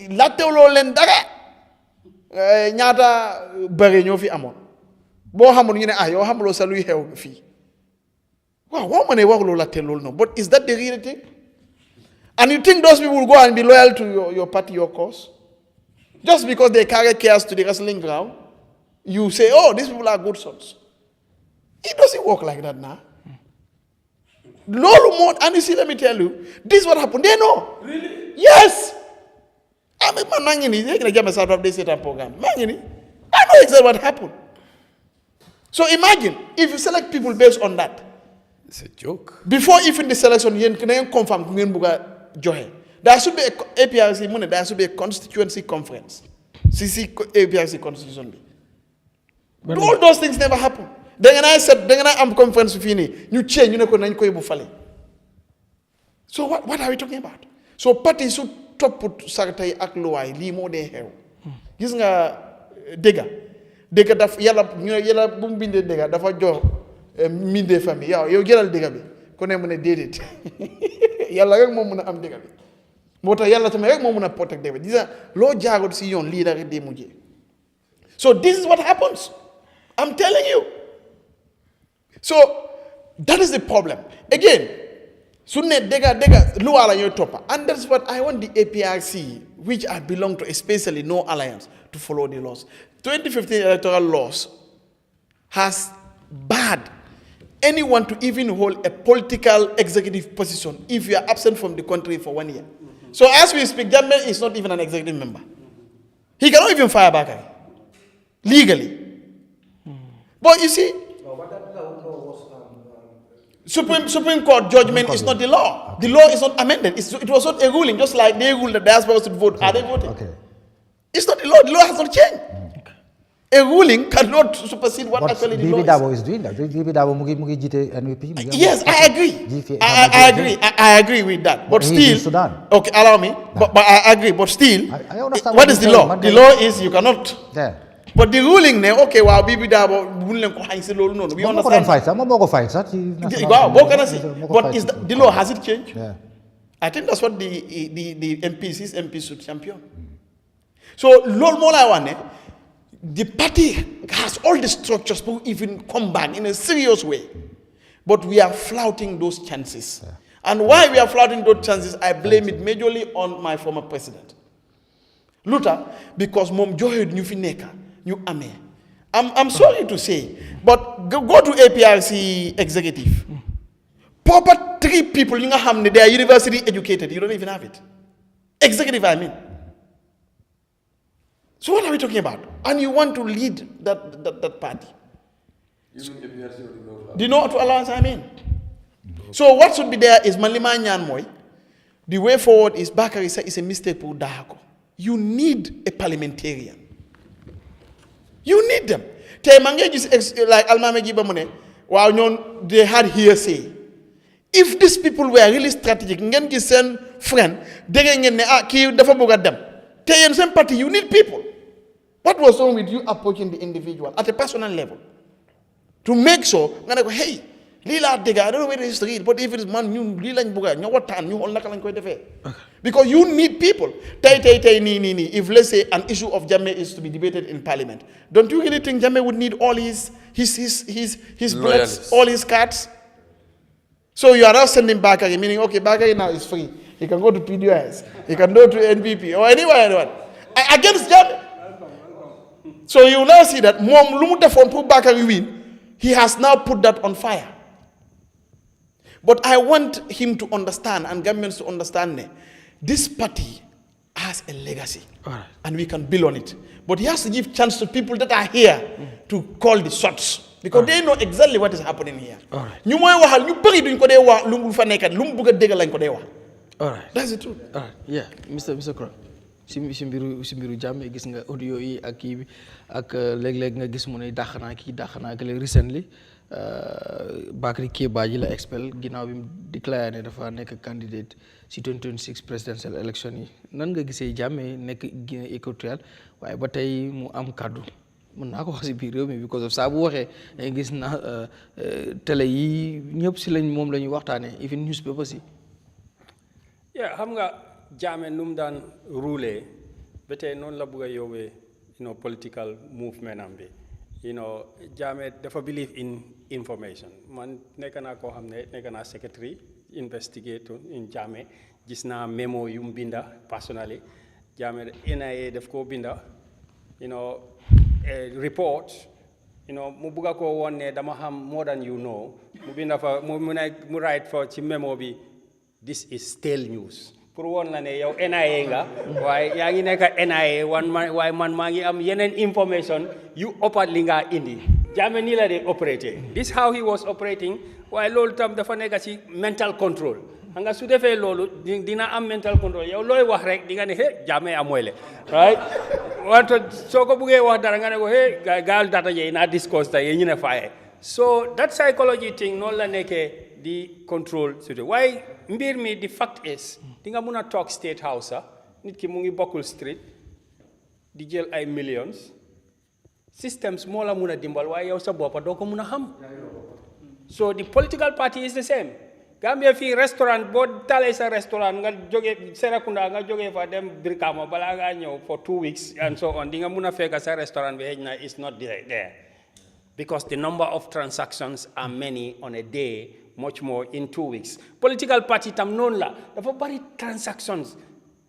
laajtewuloo leen dara ñaata bëri ñoo fi amoon boo xamul ñu ne yow xamuloo sa luy xew fii waaw woo ma ne waruloo laajte loolu noonu but is that the real thing and you think those people will go and be loyal to your party, your cause? Just because they carry cares to the wrestling ground, you say, oh, these people are good sons. It doesn't work like that now. And you see, let me tell you, this is what happened. They know. Really? Yes. I mean, they're going to get myself up this program. I know exactly what happened. So imagine if you select people based on that. It's a joke. Before even the selection, you can confirm there should be a APRC money, there should be a constituency conference. CC APRC constitution. All those things never happen. Then I am conference fini, you change, you know, so what are we talking about? So parties should topput sarta yi ak luwaay lii moo dee xew gis nga dégga daf yàlla bu mu bindee dégga dafa jox mbindee famille yow jëlal dégga bi ku ne mu ne déedéet yàlla rek moo mun a am dégga bi moo tax yàlla tamit rek moo mun a protect dégga bi gis nga loo jaagot si yoon lii la rek dee mujjee so this is what happens I'm telling you so that is the problem again su ne dégga luwaa la ñooy toppa and that's what I want the APRC which I belong to especially No Alliance to follow the laws 2015 electoral laws has barred anyone to even hold a political executive position if you are absent from the country for 1 year. So as we speak, Jammeh is not even an executive member. He cannot even fire Bakari legally. But you see, Supreme Court judgment is not the law. The law is not amended. It was not a ruling, just like they ruled the diaspora should vote. Are they voting? Okay. It's not the law. The law has not changed. A ruling cannot supersede what actually the law is. Dabo is doing that. Dabo mugi jite NVP. Yes, I agree. I agree with that. But still, Sudan. Okay, allow me. But I agree. But still, I understand what is the law? The law is you cannot. Yeah. But the ruling, okay, wow, Bibi Dabo, we understand. But the law has it changed? Yeah. I think that's what the MPs should champion. So, the party has all the structures to even come back in a serious way. But we are flouting those chances. Yeah. And why we are flouting those chances, I blame it majorly on my former president. Luther, because Mom Johed Nufineka, New Ame. I'm sorry to say, but go to APRC executive. Proper 3 people, they are university educated. You don't even have it. Executive, I mean. So what are we talking about? And you want to lead that party? Do you know what alliance I mean? So what should be there is Malima Nyanmoy. The way forward is Bakari is a mistake for Dahako. You need a parliamentarian. You need them. Like Almame Gibamone, well, they had hearsay. If these people were really strategic, ngen send friend, they can them. Tell the same party, you need people. What was wrong with you approaching the individual at a personal level? To make sure, hey, Lila Dega, I don't know where it is to read, but if it is man, you Lila Buga, what time, you all because you need people. If let's say an issue of Jammeh is to be debated in parliament, don't you really think Jammeh would need all his bullets, all his cards? So you are now sending Bakari, meaning, okay, Bakari now is free. He can go to PDS, he can go to NPP, or anyone. Against Jammeh. So you now see that Mom Lumuta from Bakari win, he has now put that on fire. But I want him to understand, and Gambians to understand, this party has a legacy, and we can build on it. But he has to give chance to people that are here to call the shots, because they know exactly what is happening here. All right. That's the truth. All right. Yeah, Mr. Crow. si mbiru Jammeh gis nga audio yi ak kii bi ak léeg-léeg nga gis mu ne dàq naa que recently Bakary Kébaji la expel ginnaaw bi mu déclaré ne dafa nekk candidate si 2026 presidential election yi nan nga gisee Jammeh nekk Guinée équatoriale waaye ba tey mu am kaddu mën naa ko wax si biir réew mi because of saa bu waxee dañuy gis na télé yi ñëpp si lañ moom la ñuy waxtaanee even newspaper si. Yeah, xam nga Jammeh nu mu daan rouler ba tey noonu la bëgg a yóbbee political movement am bi Jammeh dafa believe in information man nekk naa koo xam ne nekk naa secretary investigator in Jammeh gis naa memo yu mu binda personally Jammeh NIA daf koo binda report mu bëgg a koo woon ne dama xam more than you know mu binda fa mu write fa ci memo bi this is stale news pour woon la ne yow NIA nga waaye yaa ngi nekk NIA waaye man maa ngi am yeneen information yu ëppat li nga indi Jammeh nii la de operating this how he was operating waaye loolu tam dafa nekk ci mental control xam nga su defee loolu dina am mental control yow looy wax rek di nga ne Jammeh amoyle right wante soo ko buggee wax dara nga ne ko gaal data je naa discuss ta ñu ne faaye so that psychology thing noonu la nekkee di control situation waaye mbir mi the fact is di nga mun a toog State House nit ki mu ngi bokkul street di jël ay millions systems moo la mun a dimbal waaye yow sa boppa doo ko mun a xam so the political party is the same Gambia fii restaurant boo talee sa restaurant nga jógee Serekunda nga jógee fa dem Brikama balaa ngaa ñëw for 2 weeks and so on di nga mun a fekk sa restaurant bi xëy na is not there because the number of transactions are many on a day much more in 2 weeks political party tam noonu la dafa bari transactions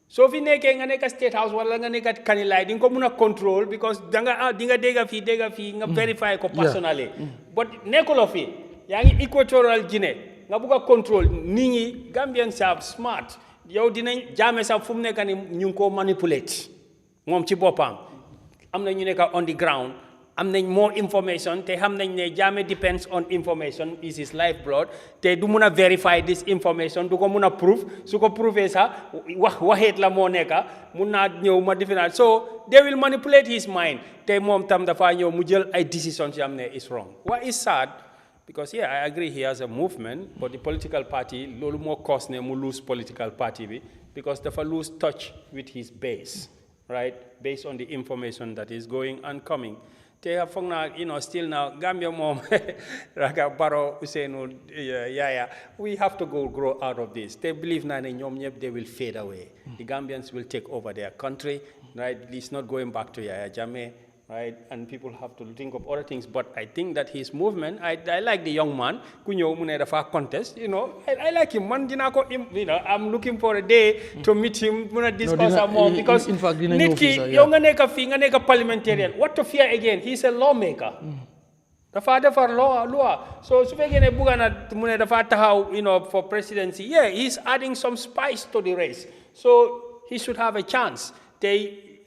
soo fi nekkee nga nekk State House wala nga nekk Kanilai di nga ko mun a control because di nga dégga fii nga verify ko personally but nekkuloo fi yaa ngi Equatorial Guinea nga bugg a control nit ñi Gambians are smart yow dinañ Jammeh sax fu mu nekk ni ñu ngi ko manipulate moom ci boppam am na ñu nekk on the ground am nañ more information te xam nañ ne Jammeh depends on information is his lifeblood te du mun a verify this information du ko mun a prove su ko prouvé sax waxeet la moo nekka mun naa ñëw ma defe so they will manipulate his mind te moom tam dafa ñëw mu jël ay decisions yoo xam ne is wrong what is sad because I agree he has a movement but the political party loolu moo cause ne mu lose political party bi because dafa lose touch with his base right based on the information that is going and coming te foog naa still now Gambia moom raka Barrow Ousainou Yaya we have to grow out of this they believe naa ne ñoom ñëpp they will fade away the Gambians will take over their country right it's not going back to Yahya Jammeh right and people have to think of other things but I think that his movement I like the young man ku ñëw mu ne dafa contest I like him man dinaa ko I'm looking for a day to meet him mun a discuss ak moom because nit ki yow nga nekk fii nga nekk parliamentarian what to fear again he's a lawmaker dafa defar law so su fekkee ne bugga na mu ne dafa taxaw for presidency he's adding some spice to the race so he should have a chance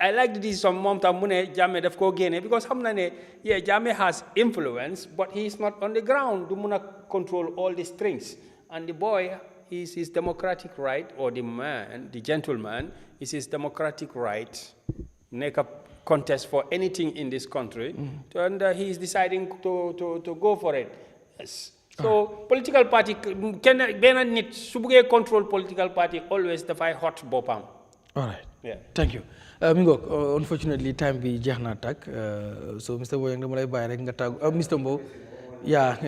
I like this some mom tam mu ne Jammeh daf koo génne because xam na ne Jammeh has influence but he is not on the ground du mun a control all the strings and the boy is his democratic right or the gentleman is his democratic right make a contest for anything in this country and he is deciding to go for it yes so political party benn nit su buggee control political party always dafay hot boppam all right thank you mi ngoog unfortunately time bi jeex na tàkk so Mr. Mbow dama lay bàyyi rek nga tàggu Mr. Mbow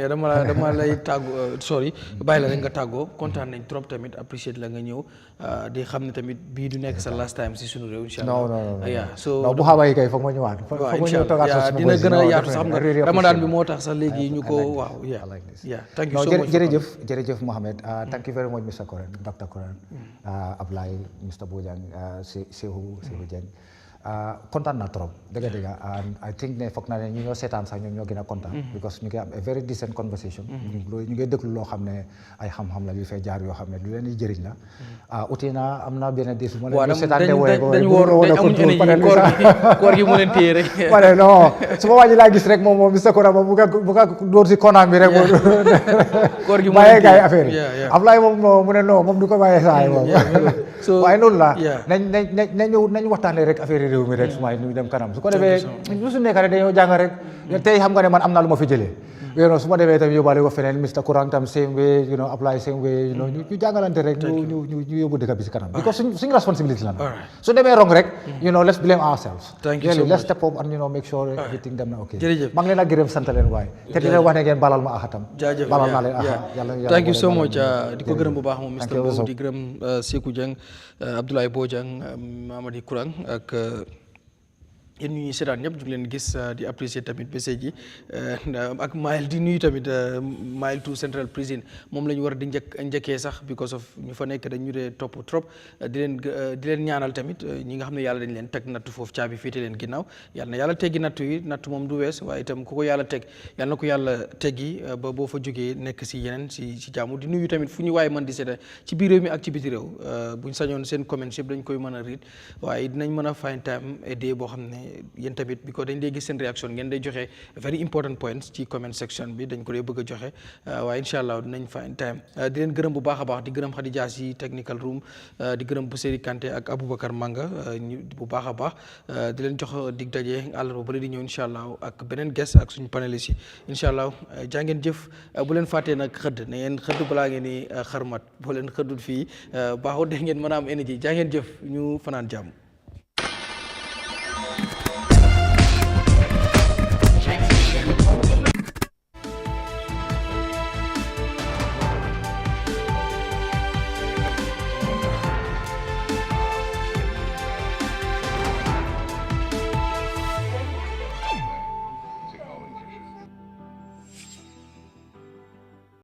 dama lay tàggu sorry bàyyi la rek nga tàggoo kontaan nañ trop tamit appreciate la nga ñëw di xam ne tamit bii du nekk sa last time si sunu réew incha allah non so bu xawaay kay foog ma ñëwaat foog ma ñëw toogaat dina gën a yaatu sax xam nga Ramadan bi moo tax sax léegi ñu ko waaw thank you so much jërëjëf Mohamed thank you very much Mr. Koren Dr. Koren Ablaye Mr. Bojang Sehu Dieng kontaan naa trop dëgg I think ne foog naa ne ñu ñoo seetaan sax ñoom ñoo gën a kontaan because ñu ngi am a very decent conversation ñu ngi déglu loo xam ne ay xam-xam la yu fay jaar yoo xam ne lu leen di jëriñ la uti naa am naa benn dis bu ma leen seetaan dañu koor gi mu leen téye rek ma ne non su ma wàññi laa gis rek moom Mr. Kora moom bu ka dóor si konaam bi rek koor gi bàyyee gars yi affaire yi Ablaye moom mu ne non moom du ko bàyyee saa yi moom waaye noonu la nañ waxtaanee rek affaire réew mi rek su ma ñu dem kanam su ko defee lu su nekk rek dañoo jàng rek tey xam nga ne man am na lu ma fi jëlee su ma demee tam yóbbaale ko feneen Mr. Kurang tam same way apply same way ñu jàngalante rek ñu yóbbu dëkk bi si kanam because suñu responsibility la su demee wrong rek let's blame ourselves let's step up and make sure everything dem na ok maa ngi leen a gërëm sant leen waaye te di leen wax ne ngeen balal ma axatam balal naa leen axa yàlla thank you so much di ko gërëm bu baax moom Mr. Mbow di gërëm Sekou Dieng Abdoulaye Bojang Mamadi Kurang ak yéen ñu ñuy seetaan ñëpp ñu ngi leen gis di apprécier tamit message yi ak Mile di nuyu tamit Mile 2 Central Prison moom la ñu war a di njëkkee sax because of ñu fa nekk dañ ñu dee topp trop di leen ñaanal tamit ñi nga xam ne yàlla dañ leen teg nattu foofu caabi féete leen ginnaaw yàlla na yàlla teggi nattu yi nattu moom du wees waaye itam ku ko yàlla teg yàlla na ko yàlla teggi ba boo fa jógee nekk si yeneen si jàmm di nuyu tamit fu ñu waaye mën di seetaan ci biir réew mi ak ci biti réew buñ sañoon seen comments yëpp dañ koy mën a read waaye dinañ mën a find time a day boo xam ne yéen tamit bi ko dañ dee gis seen réaction ngeen day joxe very important points ci comment section bi dañ ko dee bëgg a joxe waaye incha allah dinañ find time di leen gërëm bu baax a baax di gërëm Khady Dia si technical room di gërëm Bousséri Kanté ak Aboubacar Manga bu baax a baax di leen jox dig daje àllarba ba di ñëw incha allah ak beneen guest ak suñu panélistes yi incha allah jaa ngeen jëf bu leen fàttee nag xëdd na ngeen xëdd balaa ngeen ni xarmat boo leen xëddul fii baaxul de ngeen mën a am énergie jaa ngeen jëf ñu fanaan jàmm